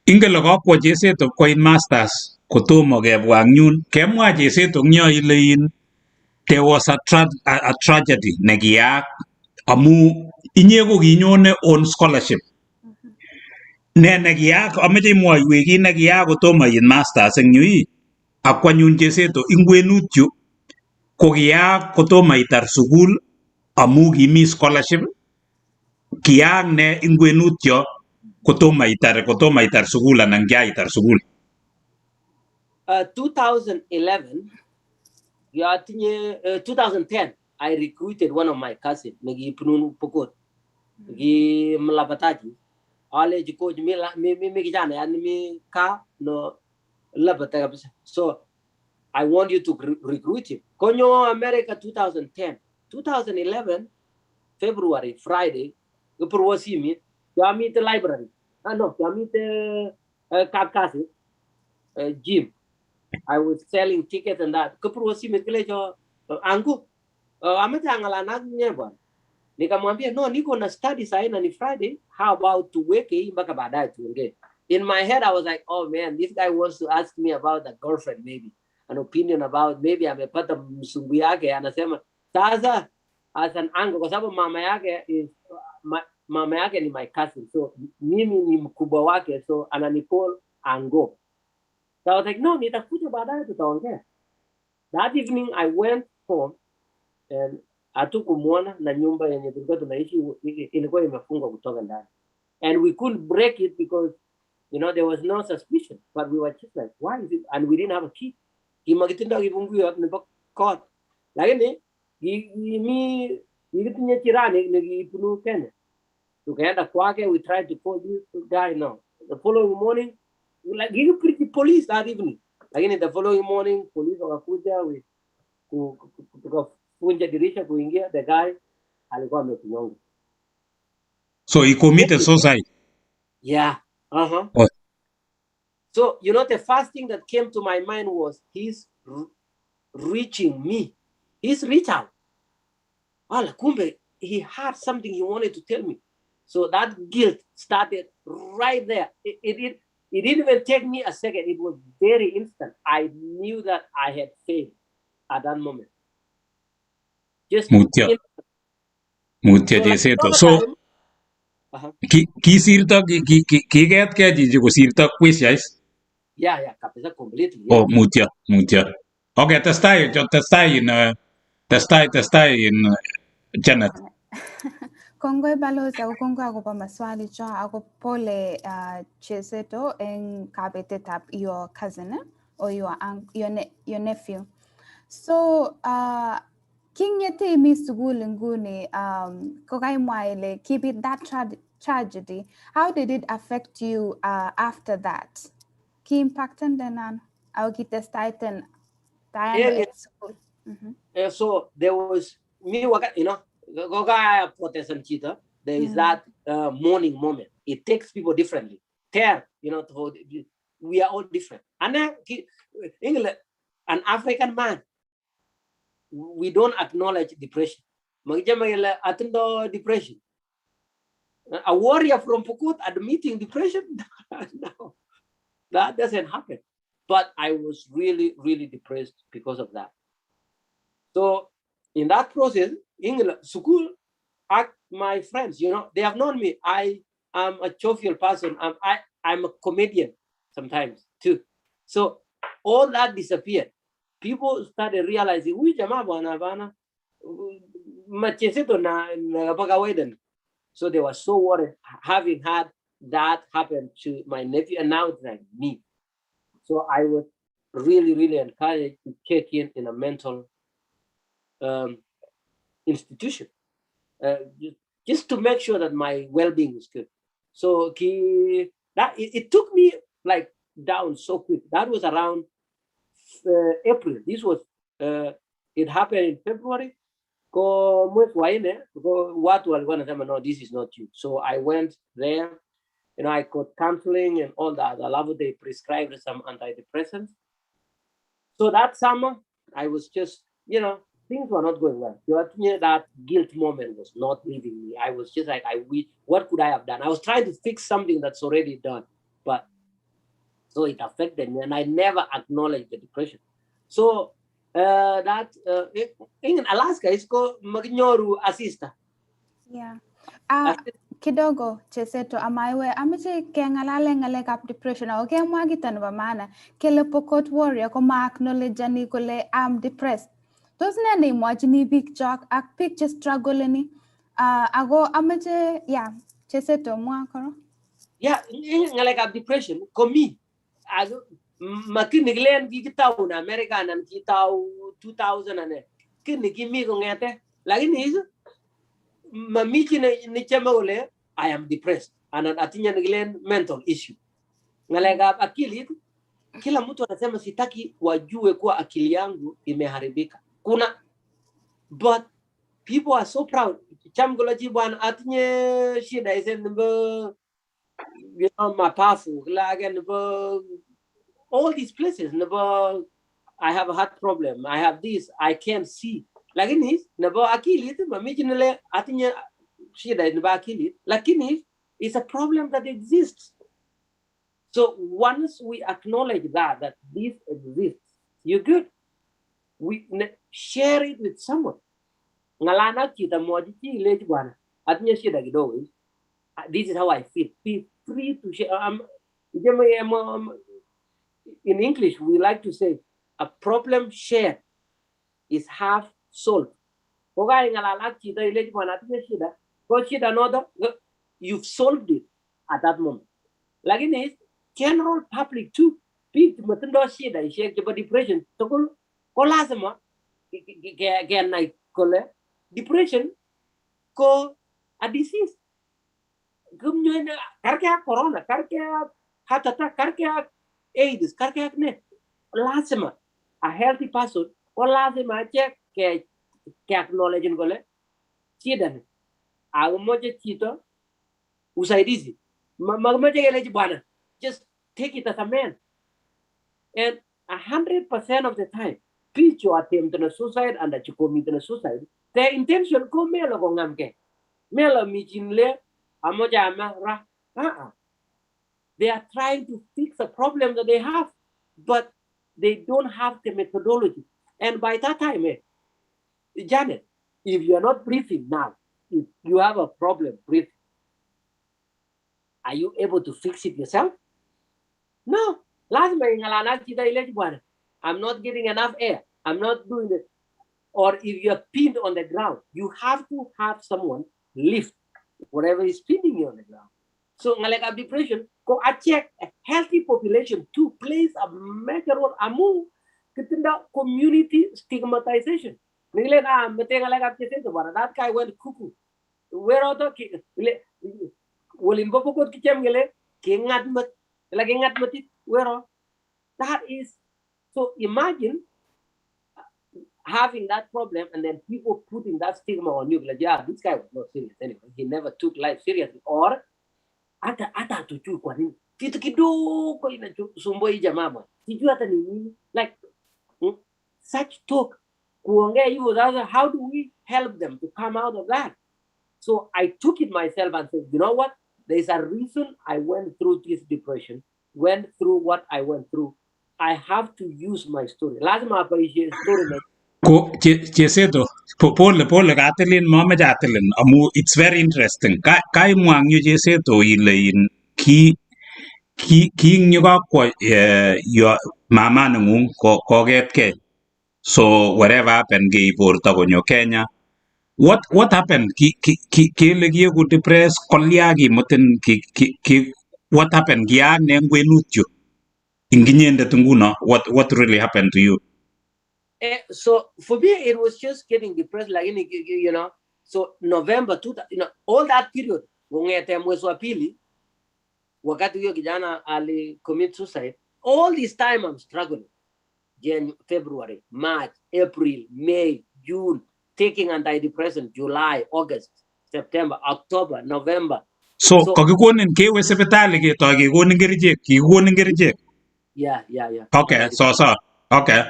Ingele kokwo Cheseto koin masters kotomo kebwa ang yun. Kemwa Cheseto eng yo ile in there was a tragedy nekiyaak amu inye ko kinyone on scholarship. Ne nekiyaak ameche imwoiwech kit nekiyaak kotomo in masters eng yu ii. Akwanyun Cheseto ingwenut yu ko kiyaak kotomo itar sukul amu kimi scholarship. Kiyaak ne ingwenut yo kotomo itar sukul anan kiaitar sukul. 2011, 2010, I recruited one of my cousins, nagi punun pokot, nagi malabataji. Ale jiko mi kijana yani mi ka no labata. So I want you to recruit him. Konyo America 2010, 2011 February Friday. Upurwasi mi, kami the library. No, kami the kakasi gym. I was selling tickets and that. Kupurwasi mi kile jo angu. Ametangala na nyeba. Nikamwambia no, niko na study saina ni Friday. How about to wake mpaka baadaye tuongee. In my head I was like, oh man, this guy wants to ask me about a girlfriend, maybe an opinion about maybe amepata msungu yake, anasema sasa as an angle kwa sababu mama yake is mama yake ni my cousin, so mimi ni mkubwa wake, so ananipol ango. So I was like, no, nitakuja baadaye tutaongea. That evening I went home and hatukumwona na nyumba yenye tulikuwa tunaishi ilikuwa imefungwa kutoka ndani. And we couldn't break it because, you know, there was no suspicion, but we were just like, why is it? And we didn't have a key. Kimagitinda kifunguyo nipo caught. Lakini mi nikitinye jirani nikipunu Kenya. Tukaenda kwake, we tried to call this guy now. The following morning, we like you pretty police that evening. Lakini the following morning, police wakakuja, we tukafunja dirisha kuingia, the guy alikuwa ametunyonga. So he committed suicide. Yeah. Uh-huh. Oh. So, you know, the first thing that came to my mind was he's reaching me. He's reached out. Kumbe, he had something he wanted to tell me. So that guilt started right there. It didn't even take me a second. It was very instant. I knew that I had failed at that moment. Just Mutia Cheseto. So kisirto kigetkei chichi kosirto quiz. Yeah, kabisa completely. Yeah. Oh, mutia. Okay, testai in Janet. Kongoi balozi ako kongoi akobo maswali cho ako pole Cheseto en kabetetab your cousin or your nephew. So kingete imi sukul nguni kokaimwa ile keep it that tragedy. How did it affect you after that? Ki impacten denan au kitestaiten tayo at school. So there was me, you know, Goga Protestant Cheetah, there is that morning moment. It takes people differently. You know, we are all different. And an African man, we don't acknowledge depression. Depression. A warrior from Pukut admitting depression? No, that doesn't happen. but I was really, really depressed because of that. So in that process, England, school, my friends, they have known me. I am a jovial person. I'm a comedian sometimes too. So all that disappeared. People started realizing, we jamaa bana Cheseto na pagaweden. So they were so worried, having had that happen to my nephew, and now it's like me. So I was really, really encouraged to check in a mental institution, just to make sure that my well-being is good. So it took me like down so quick. That was around April. This was it happened in February. Ko what was going to tell me, no, this is not you. So I went there. I got counseling and all that. They prescribed some antidepressants. So that summer, I was just, things were not going well. That guilt moment was not leaving me. I was just like, what could I have done? I was trying to fix something that's already done. But so it affected me, and I never acknowledged the depression. So in Alaska, it's called Magnyoru Assista. Yeah. Kidogo Cheseto amaiwe amiche kengalale ngalekap depression o kemwagitan ba mana kele pokot warrior ko ma acknowledge ani kole I'm depressed. Tos ne imagine big jock ak picture struggle ni ago amiche Cheseto mwa koro. Yeah, ngalekap depression ko mi ago makini glen gi kitau na America nan kitau 2000 ane kini kimi ko ngete lakini hizo mamichi ni chama ule I am depressed and atinya glen mental issue ngalekap akili kila mtu anasema sitaki wajue kuwa akili yangu imeharibika but people are so proud chamgoloji bwana atinye shida isen mapafu lagen all these places I have a heart problem, I have this, I can't see lakini akili mamijinele atinye shida nabo akili lakini it's a problem that exists. So once we acknowledge that this exists, you're good. We share it with someone. Ngalana kita moji lej bwana. Atinya shida kidogo. This is how I feel. Be free to share. In English, we like to say a problem shared is half solved. Oga ngalana kita lej bwana atinya shida. Go shida another. You've solved it at that moment. Lakini general public too. Big matendo shida ishek jaba depression. Tokol lazima get na kole depression ko a disease. Gumnyo karke corona, karke heart attack, karke AIDS, karke ne. Lazima a healthy person ko lazima check ke acknowledge kole shida ni. Agumoje chito usaidizi. Magmoje geleji bwana. Just take it as a man. And 100% of the time, people attempt to suicide and that you commit suicide. Their intention ko melo ko ngamke. Melo mijinle amoja amara. They are trying to fix a problem that they have, but they don't have the methodology. And by that time, Janet, if you are not breathing now, if you have a problem breathing, are you able to fix it yourself? No. I'm not getting enough air. I'm not doing it. Or if you're pinned on the ground, you have to have someone lift whatever is pinning you on the ground. So depression, go check a healthy population too plays a major role among community stigmatization. That guy went cuckoo. Where are the that is so imagine having that problem and then people putting that stigma on you like this guy was not serious anyway, he never took life seriously or ata tuju kwa nini kitu kidogo inasumbua hii jamaa bwana sijui hata ni nini like such talk kuongea hivyo sasa how do we help them to come out of that? So I took it myself and said, you know what, there's a reason I went through this depression, went through what I went through. I have to use my story. Lazima appreciate story. Ko Cheseto, pole katilin mama jatilin amu it's very interesting. Kai mwang yu Cheseto ile in ki nyuga kwa your mama nung ko get ke. So whatever happened ge borta konyo Kenya. What happened? Ki legi ku depress kolyagi mutin ki what happened? Giag ne ngwenutyo. Inginyende tunguna what really happened to you? So for me, it was just getting depressed, like you know. So November 2000, all that period, ngete mwezi wa pili, wakati huyo kijana ali commit suicide. All this time I'm struggling. January, February, March, April, May, June, taking antidepressant, July, August, September, October, November. So kakikonin kewe sipitali ketoi kekonin kerichek. Yeah. Okay, okay.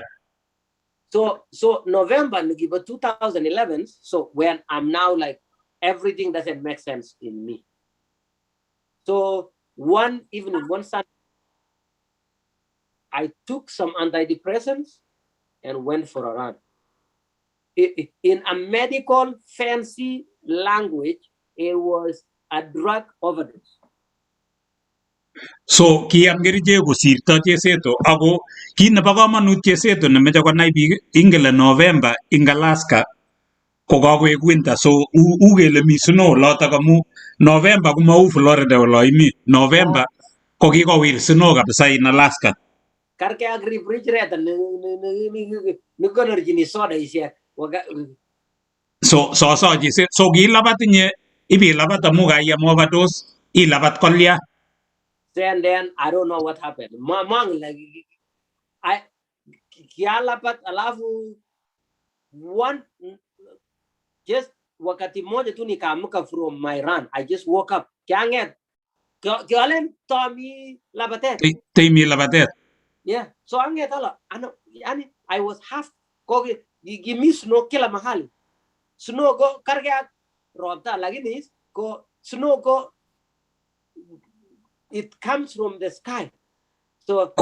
So November 2011. So when I'm now like everything doesn't make sense in me. So one evening, one Sunday, I took some antidepressants and went for a run. In a medical fancy language, it was a drug overdose. So kiam kerichek kosirto Cheseto ako kit nebo komonut Cheseto nemeche konai biik ingele November ing Alaska ko kakoek winter so kele mi snow lotok amu November komau Florida olo imi November ko kikowir snow kabisa in Alaska. Karke ak refrigerator ni konorchini soda isiek. So Cheseto so kilabat inye ibilabat amu kaiyam overdose ilabat kolya. And then I don't know what happened. Mom, like I kialapat alafu one just wakati moja tu nikaamka from my run. I just woke up. Kianget. Kialen Tommy labatet. Timi labatet. Yeah. So anget ala. I was half kogi give me snow kila mahali. Snow go karga robta lagi ko snow go it comes from the sky. So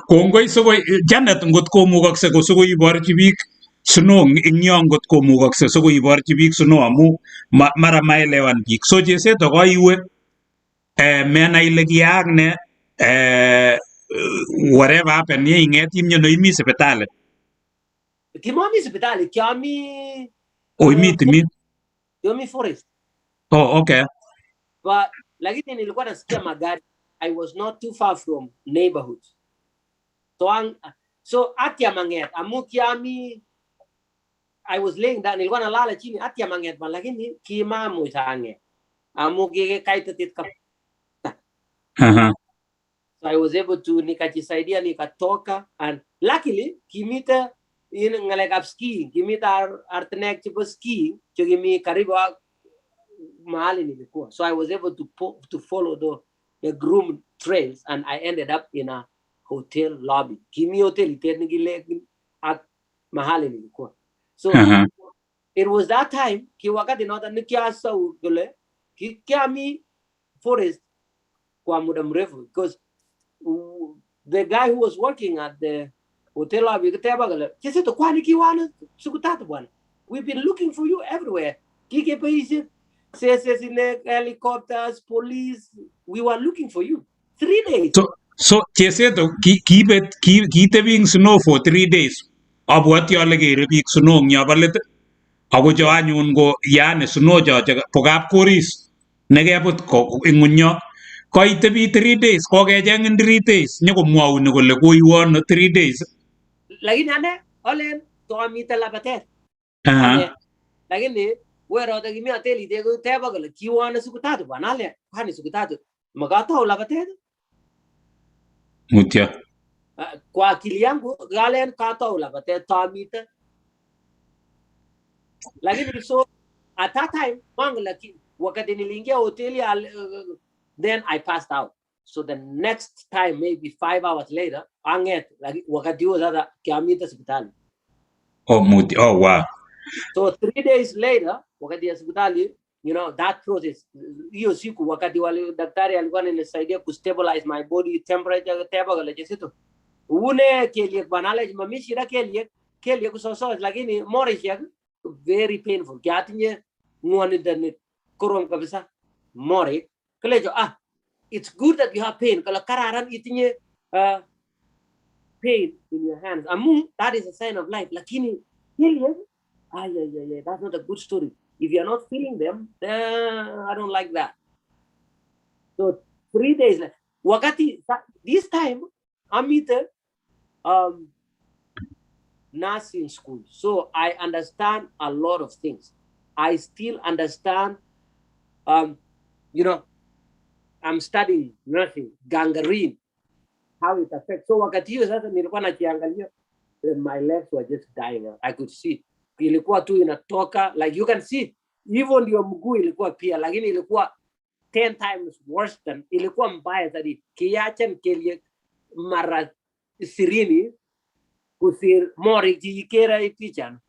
kongoi sokoi Janet ngot komukokse ko sokoi iborchi biik snow ing yo ngot komukokse sokoi iborchi biik snow amu mara maelewan biik. So Cheseto koiwe menai ile kiyaak ne whatever happened ye ing'et imyono imi sipitali. Kimami sipitali, kiami Yomi forest. Oh, okay. But lakini nilikuwa nasikia magari. I was not too far from neighborhoods. So atia manget amu kiami I was laying down nilikuwa nalala chini atia manget man lakini kimamu sange amu kike kaitatit ka. So I was able to nikajisaidia nikatoka and luckily kimita in ngalek skiing kimita artnek chipo skiing chogimi karibu mahali nilikuwa. So I was able to follow the groomed trails and I ended up in a hotel lobby. Kimi hotel itenigile at mahali nilikuwa. So it was that time ki wakati nota nikiasa ugule kiami forest kwa muda mrefu because the guy who was working at the hotel lobby kitaba Cheseto kwani kiwana sukutatu bwana. We've been looking for you everywhere. Kike paisi says in helicopters, police. We were looking for you 3 days. So Cheseto kitebing snow for 3 days. Abwati ale kere biik snow nyabalet ako jo anyun go yani snow jo po kapkoris nekebut ko ingunyo koitebi 3 days kokecheng in 3 days nyokomwaun kole koiwon 3 days. Lakini ane olen toamite labatet. Lakini wero de gimi ateli de go teba gala kiwana sukutatu banale kwani sukutatu magata o labatet mutya kwa akili yangu galen kata o labatet tamita. Lakini so at that time mangla wakati nilingia hoteli then I passed out. So the next time maybe 5 hours later anget like wakati huo sasa kiamita hospitali. Oh wow. So 3 days later wakati ya hospitali that process hiyo siku wakati wale daktari alikuwa ananisaidia ku stabilize my body temperature teba gala Cheseto Une keliek banale mamishira keliek so lakini morisha very painful. Kiatinye ngwani dani korom kabisa mori. Kalejo it's good that you have pain. Kalau kararan itinye pain in your hands. Amu, that is a sign of life. Lakini keliek, that's not a good story. If you're not feeling them, then I don't like that. So 3 days. Wakati this time, I'm either nursing school, so I understand a lot of things. I still understand. I'm studying nursing, gangrene, how it affects. So wakati hiyo sasa nilikuwa nakiangalia, my legs were just dying. I could see. Ilikuwa tu inatoka, like you can see, hivyo ndio mguu ilikuwa pia, lakini ilikuwa 10 times worse than, ilikuwa mbaya zaidi. Kiachen keliek mara 20 kusir mori jikera itichan.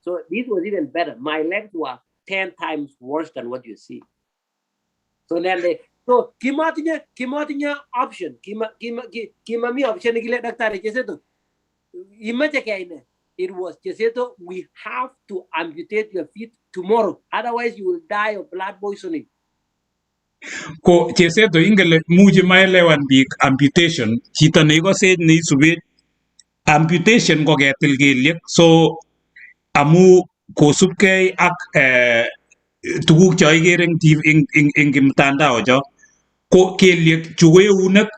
So this was even better. My legs were 10 times worse than what you see. So then so kimatinya option, kimami option gile daktari Cheseto. Imagine kaine. It was Cheseto, we have to amputate your feet tomorrow. Otherwise you will die of blood poisoning. Ko Cheseto ingele muji maelewan biik amputation chito neikose neisubet amputation ko ketil keliek so amu kosubkei ak tuguk cho ikere eng mtandao cho ko keliek chu ko eunek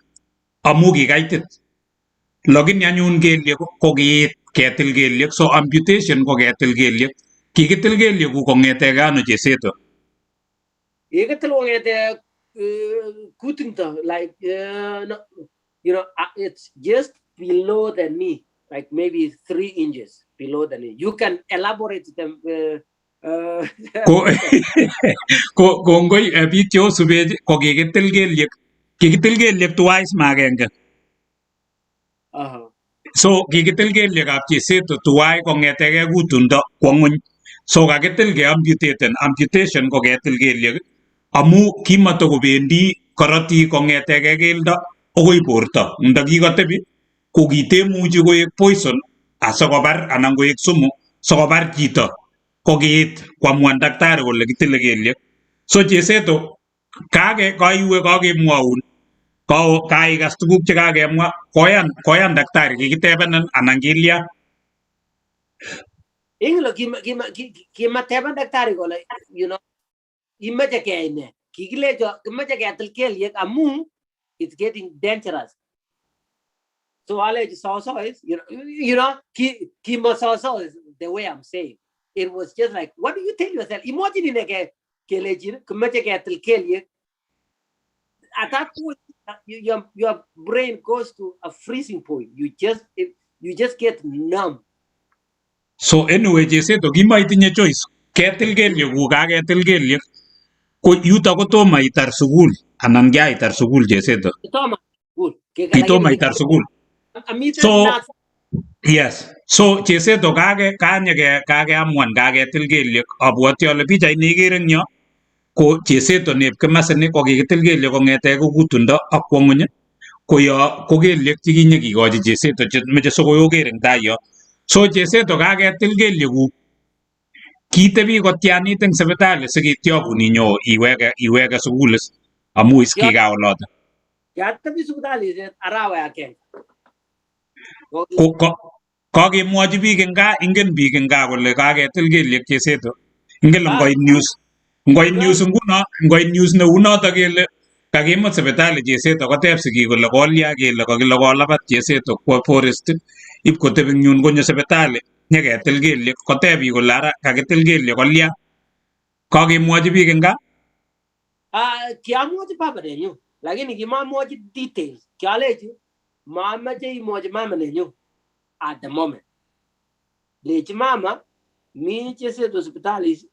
amu kikaitit lakini anyun keliek ko kiit ketil keliek so amputation ko ketil keliek kikitil keliek ku kong'eteke ano Cheseto? Kikitil kong'ete kutinto, like it's just below the knee, like maybe 3 inches below the knee. You can elaborate them. Kongoi biik cheosubech ko kikitil keliek twice magenge. So kikitil keliekab Cheseto tuwai kong'eteke kutundo kwo ng'ony. So kakitil amputation ko ketil keliek amu kimatokobendi korotik kong'eteke keldo akoi borto. Ndakikotebi ko kitemuchi koek poison asikobar anan koek sumu sikobar chito ko kiit koamuan daktari kole kitile keliek. So Cheseto kaiwe kakemwaun kaikas tuguk chekakemwa koyan daktari kikitebenin anan kilya? Inglo kimateban daktari kole imache keine kikilecho kimache ketil keliek amu it's getting dangerous. So aleji so is so is the way I'm saying. It was just like, what do you tell yourself? Imagine in keleji kimache ketil keliek. At that point, your brain goes to a freezing point. You just get numb. So anyway, Cheseto kimaitinye choice. Ketil keliek ku kaketil keliek. Ko yuto kotomo itar sukul anan kiaitar sukul Cheseto? Kitomo itar sukul. So yes. So Cheseto kakeamuan kaketil keliek. Abwoti ale pichait neikere eng yo ko Cheseto nep kimasin ko kikitil keliek kong'ete kutundo ak kwo ng'ony. Ko yo ko keliek chekinye kikochi Cheseto chemeche sikoyoker eng tai yo. So Cheseto kaketil keliekuk kitebi kotianit eng sipitali sikityogun inyo iweke sukul amu iskikaa oloto. Kiatebi sipitali arawa agenge. Kakemwochi biik eng gaa, ingen biik eng gaa kole kaketil keliek Cheseto. Ingele ngoit news neunoto kele kakimut sipitali Cheseto koteb sigik kole kolya kele kakile kolabat Cheseto kwo forest ipkotebi eng yun konyo sipitali nyeketil keliek koteb biik kole ara kakitil keliek kolya. Kakemwochi biik eng gaa? Kiamwochi baba nenyu, lakini kimamwochi details. Kialechi mamache imwochi mama nenyu at the moment. Lechi mama mi Cheseto sipitali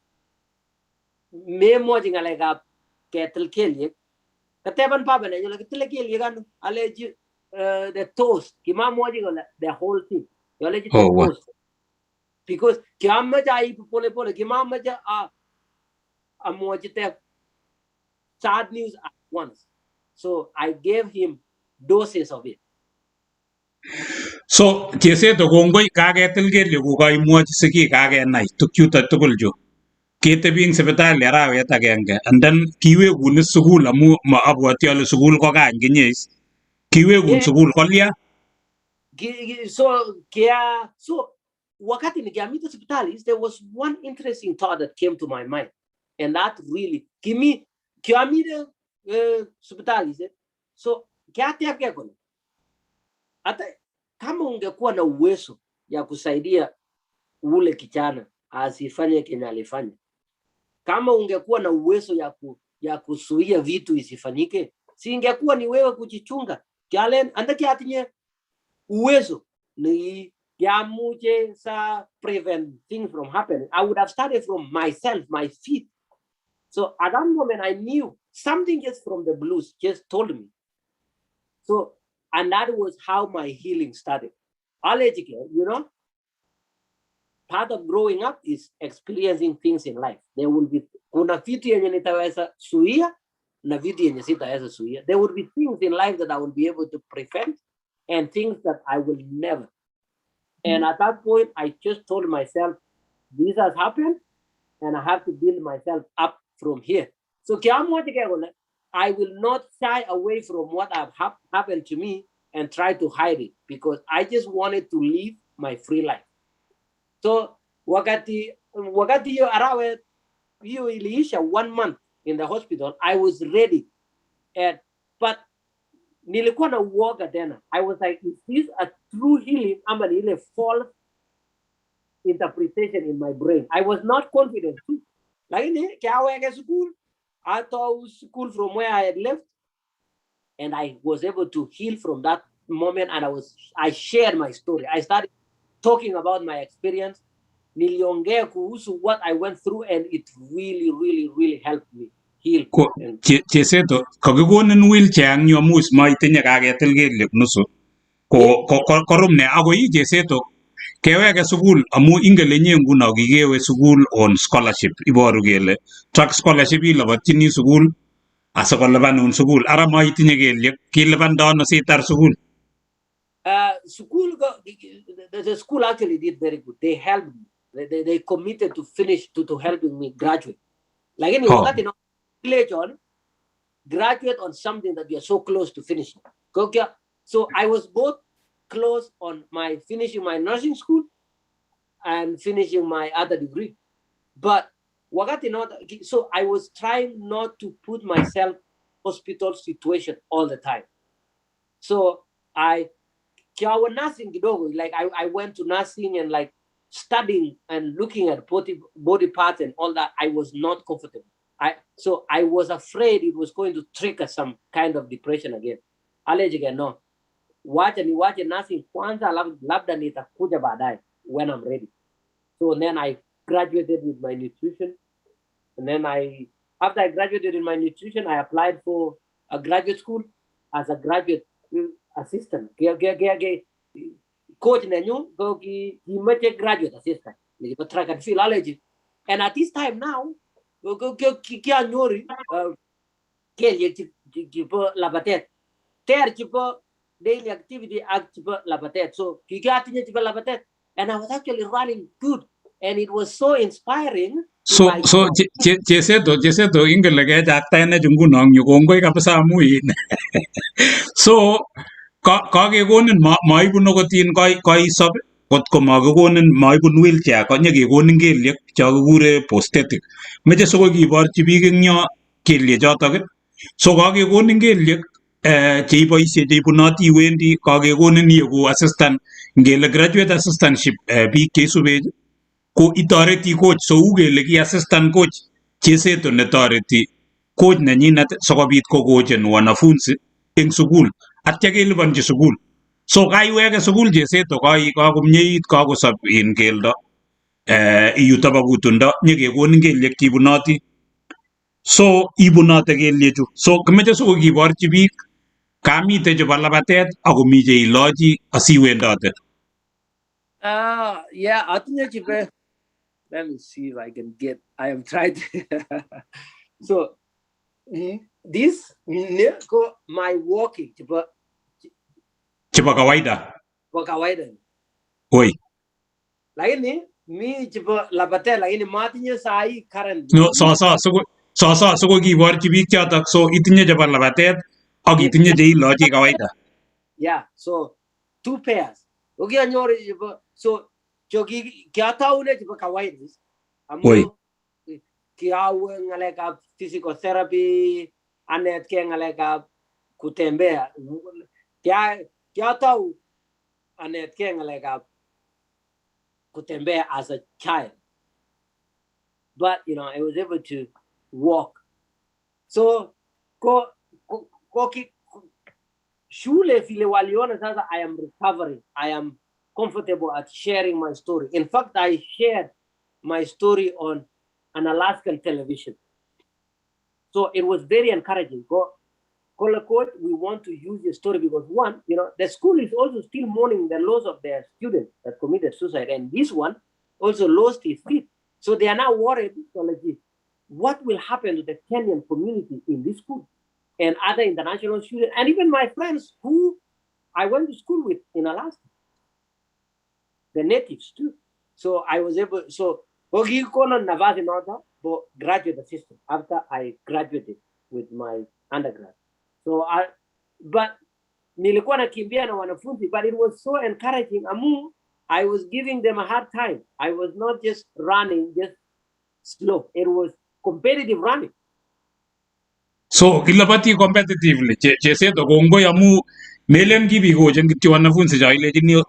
memwochi ng'alekab ketil keliek. Kateban baba nenyu le kitile keliek ano? Alechi the toast. Kimamwochi kole the whole thing. Kialechi the toast. Because kiamache aibu pole pole, kimamache amwochi te sad news at once. So I gave him doses of it. So Cheseto kongoi kaketil kelyek ko kaimwochi sigik kakenai tukchutok tugul chu. Ketebi eng sipitali arawet agenge and then kiwekun sukul amu abwoti ale sukul ko kany kinyes. Kiwekun Yeah. sukul kolya? So wakati nikiamita hospitali, there was one interesting thought that came to my mind, and that really kiamita hospitali. So kiatiapia kono. Hata kama ungekuwa na uwezo ya kusaidia ule kijana asifanye kenye alifanya, kama ungekuwa na uwezo ya kuzuia vitu isifanyike, si ingekuwa ni wewe kujichunga. Kialen anda kiatinye uwezo ni kiamuje sa prevent things from happening. I would have started from myself, my feet. So at that moment I knew something just from the blues just told me. So, and that was how my healing started. You know, part of growing up is experiencing things in life. There will be kuna vitu yenye nitaweza suia na vitu yenye sitaweza suia. There will be things in life that I will be able to prevent and things that I will never. And at that point, I just told myself, this has happened and I have to build myself up from here. So I will not shy away from what have happened to me and try to hide it because I just wanted to live my free life. So wakati yo arawe hiyo iliisha 1 month in the hospital, I was ready. But nilikuwa na uoga tena. I was like, is this a true healing ama ni ile false interpretation in my brain? I was not confident too. Lakini kiaweke school, I thought school from where I had left, and I was able to heal from that moment. And I shared my story. I started talking about my experience. Niliongea kuhusu what I went through, and it really, really, really helped me heal. Cheseto, kakikonin wheelchair ang yu amu maitinye kaketil kelyek nusu. Korum ne ako ii Cheseto keweke sukul amu ingele inye nguno kikewe sukul on scholarship, iboru kele track scholarship ilabatyini sukul asikolipanun sukul. Ara maitinye kelyek, kilipanda ano sitar sukul? The school actually did very good. They helped me. They committed to finish to helping me graduate. Like any wakati no graduate on something that you're so close to finishing. So I was both close on my finishing my nursing school and finishing my other degree. But wakati not, so I was trying not to put myself hospital situation all the time. So I nursing like I went to nursing and like studying and looking at body parts and all that. I was not comfortable. So I was afraid it was going to trigger some kind of depression again. No. Wacha nursing kwanza labda nitakuja baadaye when I'm ready. So then I graduated with my nutrition. And then after I graduated in my nutrition, I applied for a graduate school as a graduate assistant. Coach nanyu he made a graduate assistant. Track and field allergy. And at this time now, labatet. Daily activity labatet. So labatet. And I was actually running good. And it was so inspiring. So Cheseto ingele kechaktaene nguno yu kongoi kabisa amu so kakekonin maibun okotin koisop kot ko makikonin maibun wheelchair konyekekonin kelyek cho kikure prosthetic meche siko kiborchi biik eng yo kelyechotok so kakekonin kelyek cheiboisie cheibunoti iwendi kakekonin ieku assistant ngele graduate assistantship biik cheisubech ko itoreti coach so u kele ki assistant coach Cheseto netoreti coach nenyinet sikobit kokochen wanafunzi eng sukul atya kelipanji sukul. So kaiweke sukul Cheseto kakomyeit kakosop in keldo iyuto pakutundo nyekekonin kelyek chibunoti. So ibunote kelyechu. So kimeche siko kiborchi biik kamite chebo labatet akomi cheilochi asiwendote. Yeah, atinye chipe. Let me see if I can get. I am trying to. So this my walking Chebo kawaida. kwa kawaida. Oi. Lakini mi chipo labate lakini matinye sai current. No, so kiborchi biik chotok so itinye chebo labatet ak itinye che ilochi kawaida. Yeah, so 2 pairs. Ukianyoru chipo so choki kiataune chipo kawaida. Oi. Amu kiawe ngalekab physical therapy, anet ke ngalekab kutembea. Kiatau anet ke ngalekab kutembea as a child. But you know, I was able to walk. So shule vile waliona sasa I am recovering. I am comfortable at sharing my story. In fact, I shared my story on an Alaskan television. So it was very encouraging. Coach, we want to use your story because one, you know, the school is also still mourning the loss of their student that committed suicide. And this one also lost his feet. So they are now worried, what will happen to the Kenyan community in this school and other international students, and even my friends who I went to school with in Alaska, the natives too. So I was able, so graduate assistant after I graduated with my undergrad. So but nilikuwa nakimbia na wanafunzi, but it was so encouraging. I was giving them a hard time. I was not just running, just slow. It was competitive running. So kilapati competitively. Cheseto kongoi amu melen kibikochen kityo wanafunzi cha ilechini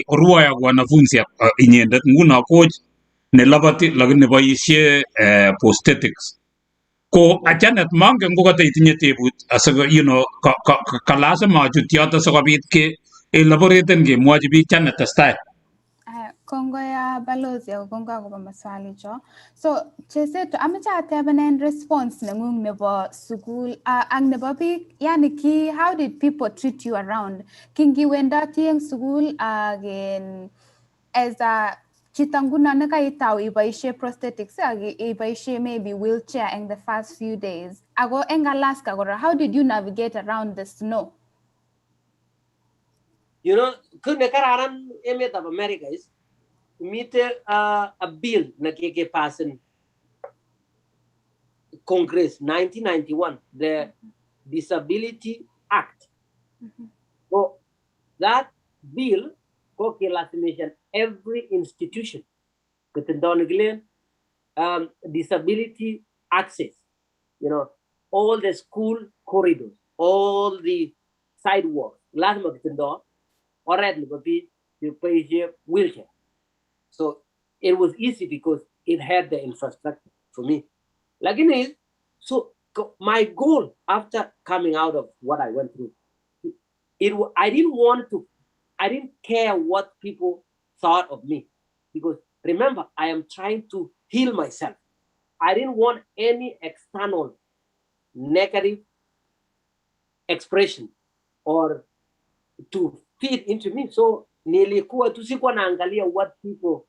orwai ak wanafunzi inyendet nguno coach nelapati lakini boisie prosthetics. Ko achanet mangen ko kata itinye tebut asiko you know kalazima achut yoto sikobit ke elaboreten kemwochi biik chanetestai. Kongo ya balozi ya kongo akoba maswali cho. So Cheseto amache atebenen response nengung nebo sukul ang nebo biik yani ki how did people treat you around kingiwendoti eng sukul again as a chito nguno nekaitau iboisie prosthetics ak iboisie maybe wheelchair in the first few days ako eng Alaska kora how did you navigate around the snow? You know, kune kararan emet of America is meet a bill na keke pass in Congress 1991, the Disability Act. So that bill co-classification every institution disability access, you know, all the school corridors, all the sidewalks, already you pay wheelchair. So it was easy because it had the infrastructure for me. Like so my goal after coming out of what I went through, I didn't care what people thought of me, because remember, I am trying to heal myself. I didn't want any external negative expression or to feed into me. So nilikuwa tusikuwa naangalia what people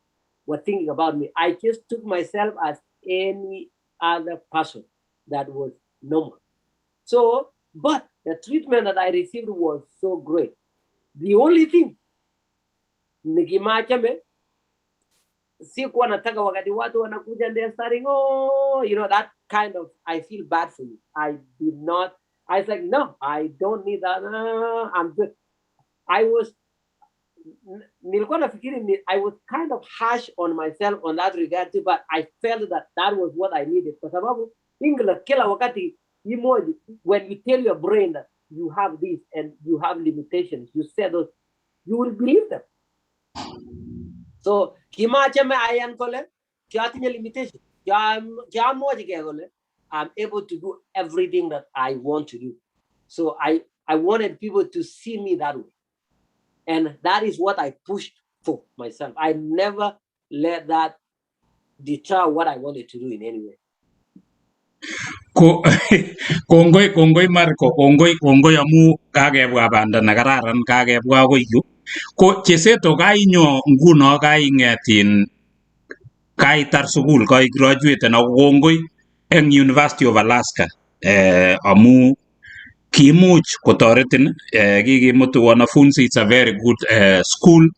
were thinking about me. I just took myself as any other person that was normal. So, but the treatment that I received was so great. The only thing, nikimachame, sikuwa nataka wakati watu wanakuja and they're starting, oh, you know, that kind of, I feel bad for you. I was like, no, I don't need that. I'm good. I was kind of harsh on myself on that regard too, but I felt that that was what I needed. Kwa sababu kila wakati when you tell your brain that you have this and you have limitations, you say those, you will believe them. So kimachame ayan kole kiatinya limitation. I'm able to do everything that I want to do. So I wanted people to see me that way. And that is what I pushed for myself. I never let that deter what I wanted to do in any way. Kongoi Marko, kongoi amu kakebwa banda na kararan kakebwa akoi yu. Ko Cheseto kainyo nguno kaing'etin kaitar sukul graduate na kongoi eng University of Alaska amu kimuch kotoretin kikimutu wanafunzi. It's a very good school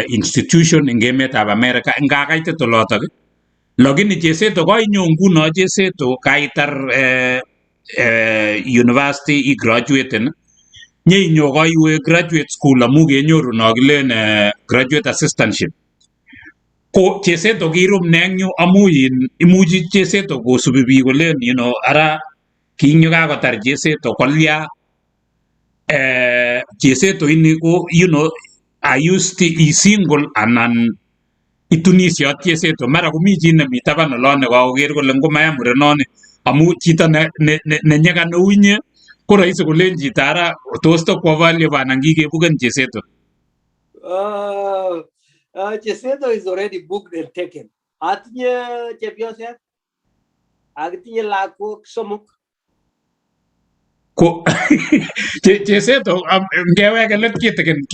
institution eng emetab America nga kaitit olotok. Lakini Cheseto koinyo nguno Cheseto kaitar university igraduaten nyeinyo koiwe graduate school amu kenyoru no kilen graduate assistantship. Ko Cheseto kirum nengyu amu imuchi Cheseto kosubi biik kolen ara kinyo kakotar Cheseto kolya Cheseto ini ko I used i single anan itunisiot Cheseto mara komi chi nemi taban olon nekakoker kole ngomaya murenoni amu chito ne nyekan neu inye ko rahisi kolen chito ara tos tokwo value anan kikebuken Cheseto. Cheseto is already booked and taken. Atinye chepyoset akitinye lagok somok. Ko Cheseto ngeweke let kitikin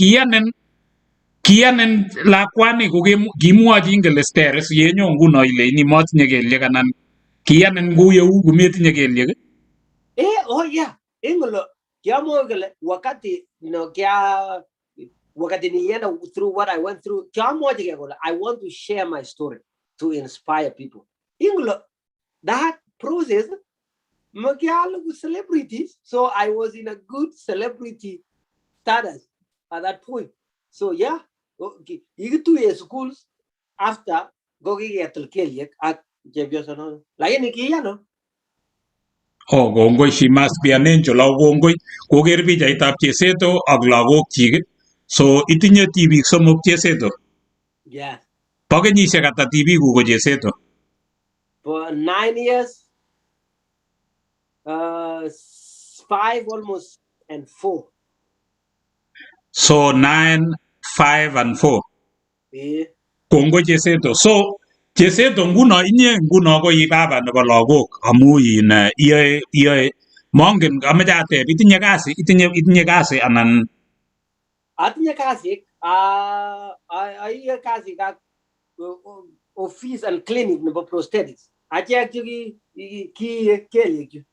kiyanin lakwani ko kimwochi ngele stairs yenyo nguno ile ini motinye kelyek anan kiyanin kou yeu kometinye kelyek. Oh yeah, ingolo kiamwa kele wakati wakati nilienda through what I went through kiamwa kele I want to share my story to inspire people. Ingolo that process with celebrities, so I was in a good celebrity status at that point. So yeah, you 2 years schools after going at Kelyek at Jebiosono. Like any Kiano. Oh, kongoi, she must be an angel. Oh, kongoi, koker pichaitab Cheseto ak lagok chik. So itinye tibik somok Cheseto. Yeah. Po kenyisiek ata tibik ko Cheseto? For 9 years, 5 almost and 4. So 9, 5 and 4. Yeah. Kongoi Cheseto. So Cheseto nguno inye nguno ko i baba nebo lagok amu iyoe mongen ameche ateb itinye kasi anan Atinye kasi aiye kasi ka office and clinic nebo prosthetics. Achek ki kelyek.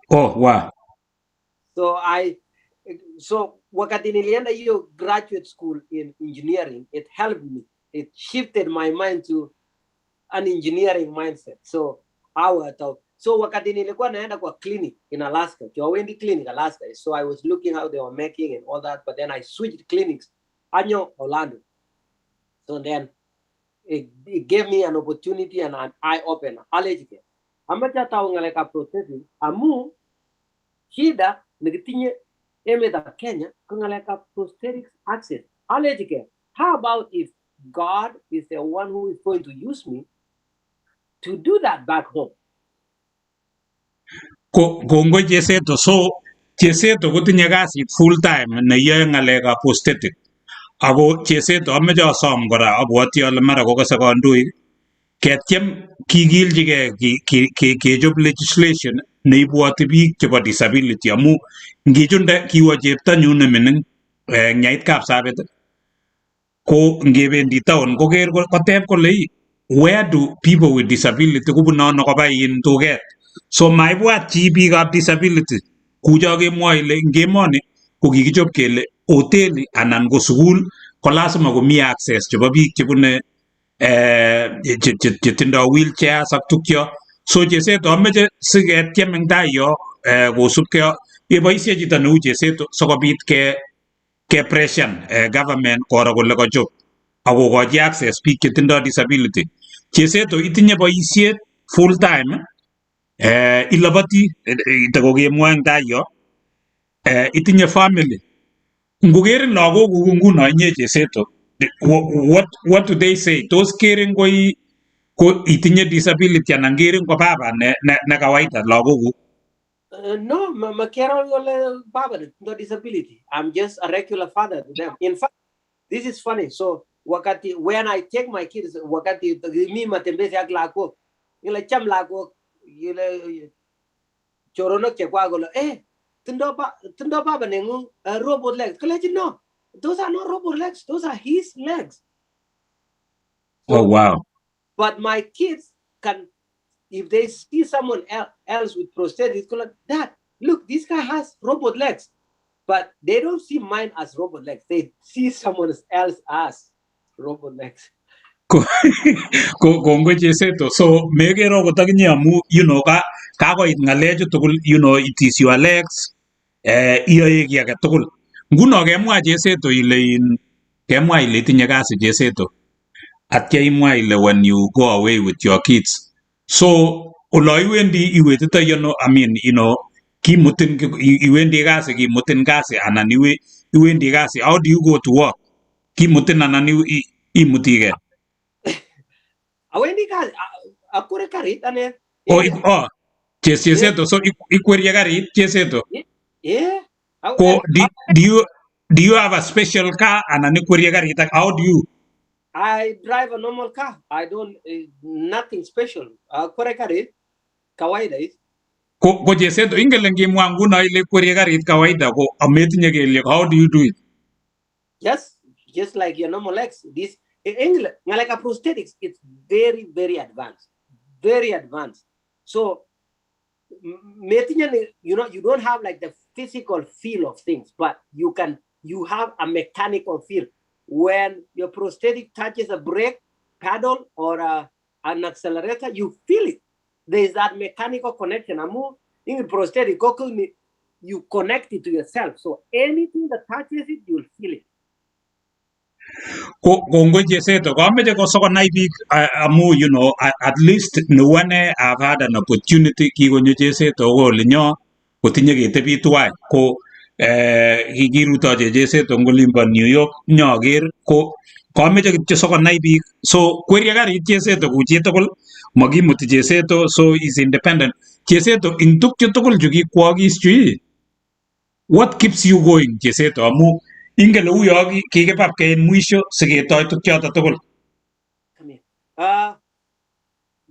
Oh wow. So wakati nilienda hiyo graduate school in engineering, it helped me. It shifted my mind to an engineering mindset. So wakati nilikuwa naenda kwa clinic in Alaska, Wendy Clinic Alaska. So I was looking how they were making and all that, but then I switched clinics, Anyo Orlando. So then it gave me an opportunity and an eye opener. Allergic. Amacha taongaleka prosthetic amu shida nikitinye emeta Kenya kungaleka prosthetics access. Allergic. How about if God is the one who is going to use me to do that back home? Kongoi Cheseto. So Cheseto kotinye kasit full time neyoe ngalekab prosthetic. Ako Cheseto ameche asom kora abwoti ale mara kokase kandoik ketyem kikiljigei kechop legislation neibwoti biik chebo disability amu ngichunde kiwo cheptonyu nemining nyait Kapsabet ko ngebendi town koker koteb kole where do people with disability kobunono koba in tuget. So maibwat chi biikab disability kucho kemwoe ile eng emoni ko kikichop kele hoteli anan ko sukul ko lazima komi access chebo biik chebune chetindoi wheelchairs ak tukyo. So Cheseto ameche siketyem eng tai yo kosubkei keboisie chito neu Cheseto sikobit ke pression government koro kole kachop akokochi access biik chetindoi disability. Cheseto itinye boisiet full time ilabati takokemwa eng tai yo itinye family. Ngokerin lagok nguno inye Cheseto, what do they say? Tos kerin ko itinye disability anan kerin ko baba ne kawaida lagok? No, baba no disability. I'm just a regular father to them. In fact, this is funny. So when I take my kids, wakati mi matembezi ak lagok, ile cham lagok, ile choronok chekwa golo, tindo baba nengu robot legs. Kaleji no, those are not robot legs. Those are his legs. So, oh wow! But my kids can, if they see someone else with prosthetics, go like, Dad, look, this guy has robot legs, but they don't see mine as robot legs. They see someone else as robot legs. Kongoi Cheseto. So megero kotakinye amu kakoit ngalechu tugul it is your legs iyoe ki age tugul. Nguno kemwa Cheseto kemwa ile itinye kasi Cheseto. Atya imwa ile when you go away with your kids. So olo iwetitoi ano, I mean, kimutin iwendi kasi kimutin kasi anan iwendi kasi, how do you go to work? Kimutin anan imutige? Awendi kasi, akure karit ane. Cheseto, so ikwerie karit Cheseto. Yeah. Ko do you have a special car anan ikwerie karit? How do you? I drive a normal car. I don't nothing special. Akure karit kawaida is. Ko Cheseto ingele ngimwa nguno ile ikwerie karit kawaida ko ametinye kelyek, how do you do it? Just like your normal legs. This in England, like a prosthetics, it's very, very advanced. Very advanced. So you don't have like the physical feel of things, but you have a mechanical feel. When your prosthetic touches a brake pedal or an accelerator, you feel it. There's that mechanical connection. In prosthetic, you connect it to yourself. So anything that touches it, you'll feel it. Kongoi Cheseto, kameche kosokonai biik amu at least newane I've had an opportunity kikonyo Cheseto ko olinyo kotinye ketebi tuwai ko kikirutoche Cheseto eng olimbo New York nyoker ko kameche kityo sokonai biik, so kwerie karit Cheseto kou chitugul, makimuti Cheseto, so is independent. Cheseto ing tukchu tugul chu kikwokis chu what keeps you going Cheseto amu ingele uyo kikipapke en mwisho siketoi tukchoto tugul.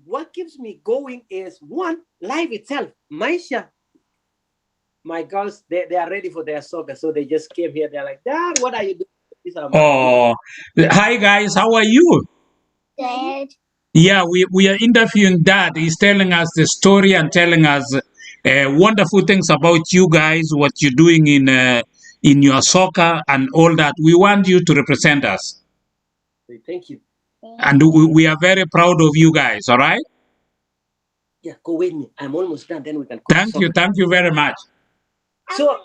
What keeps me going is one, life itself. Maisha. My girls, they are ready for their soccer, so they just came here. They're like, Dad, what are you doing? Oh, hi guys, how are you? Dad. Yeah, we are interviewing Dad. He's telling us the story and telling us wonderful things about you guys, what you're doing in your soccer and all that. We want you to represent us. Thank you. And we are very proud of you guys, all right? Yeah, go with me. I'm almost done. Then we can. Thank you very much. So,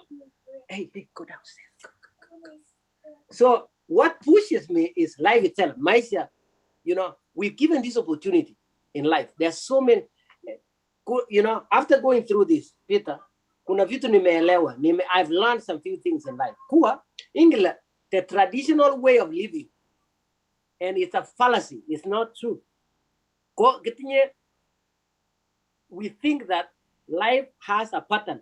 hey, go downstairs. Go. So, what pushes me is life itself. Maisha, we've given this opportunity in life. There's so many, after going through this, Peter, kuna vitu nimeelewa. I've learned some few things in life. Kuwa, England, the traditional way of living, and it's a fallacy. It's not true. We think that life has a pattern.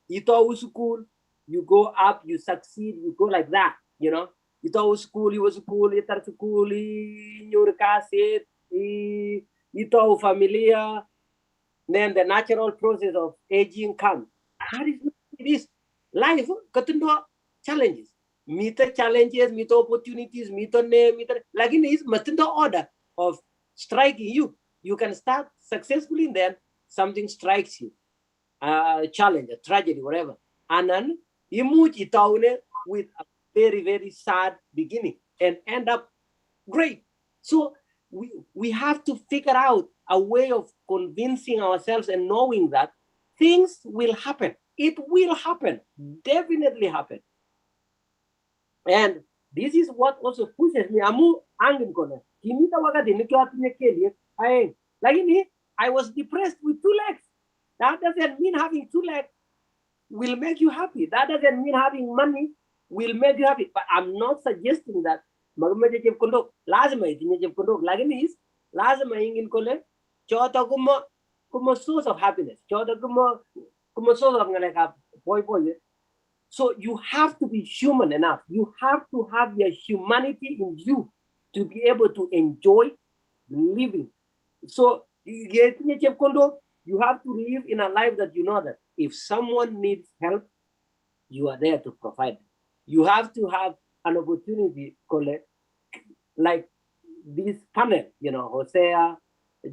You thought school, you go up, you succeed, you go like that, You thought school, you was school, you start school, you cassette, you thought familiar, then the natural process of aging comes. That is not it is. Life, challenges. Meet the challenges, meet the opportunities, meet the name, like in this, order of striking you. You can start successfully, and then something strikes you. A challenge, a tragedy, whatever. And then you move it with a very, very sad beginning and end up great. So we have to figure out a way of convincing ourselves and knowing that things will happen. It will happen, definitely happen. And this is what also pushes me. I was depressed with 2 legs. That doesn't mean having 2 legs will make you happy. That doesn't mean having money will make you happy. But I'm not suggesting that lazima itinye chepkondok, lakini is lazima ingin kole choto kuma source of happiness, choto kuma source of ngalekab boy. So you have to be human enough. You have to have your humanity in you to be able to enjoy living. So you have to live in a life that you know that if someone needs help, you are there to provide. You have to have an opportunity, like this panel, Hosea,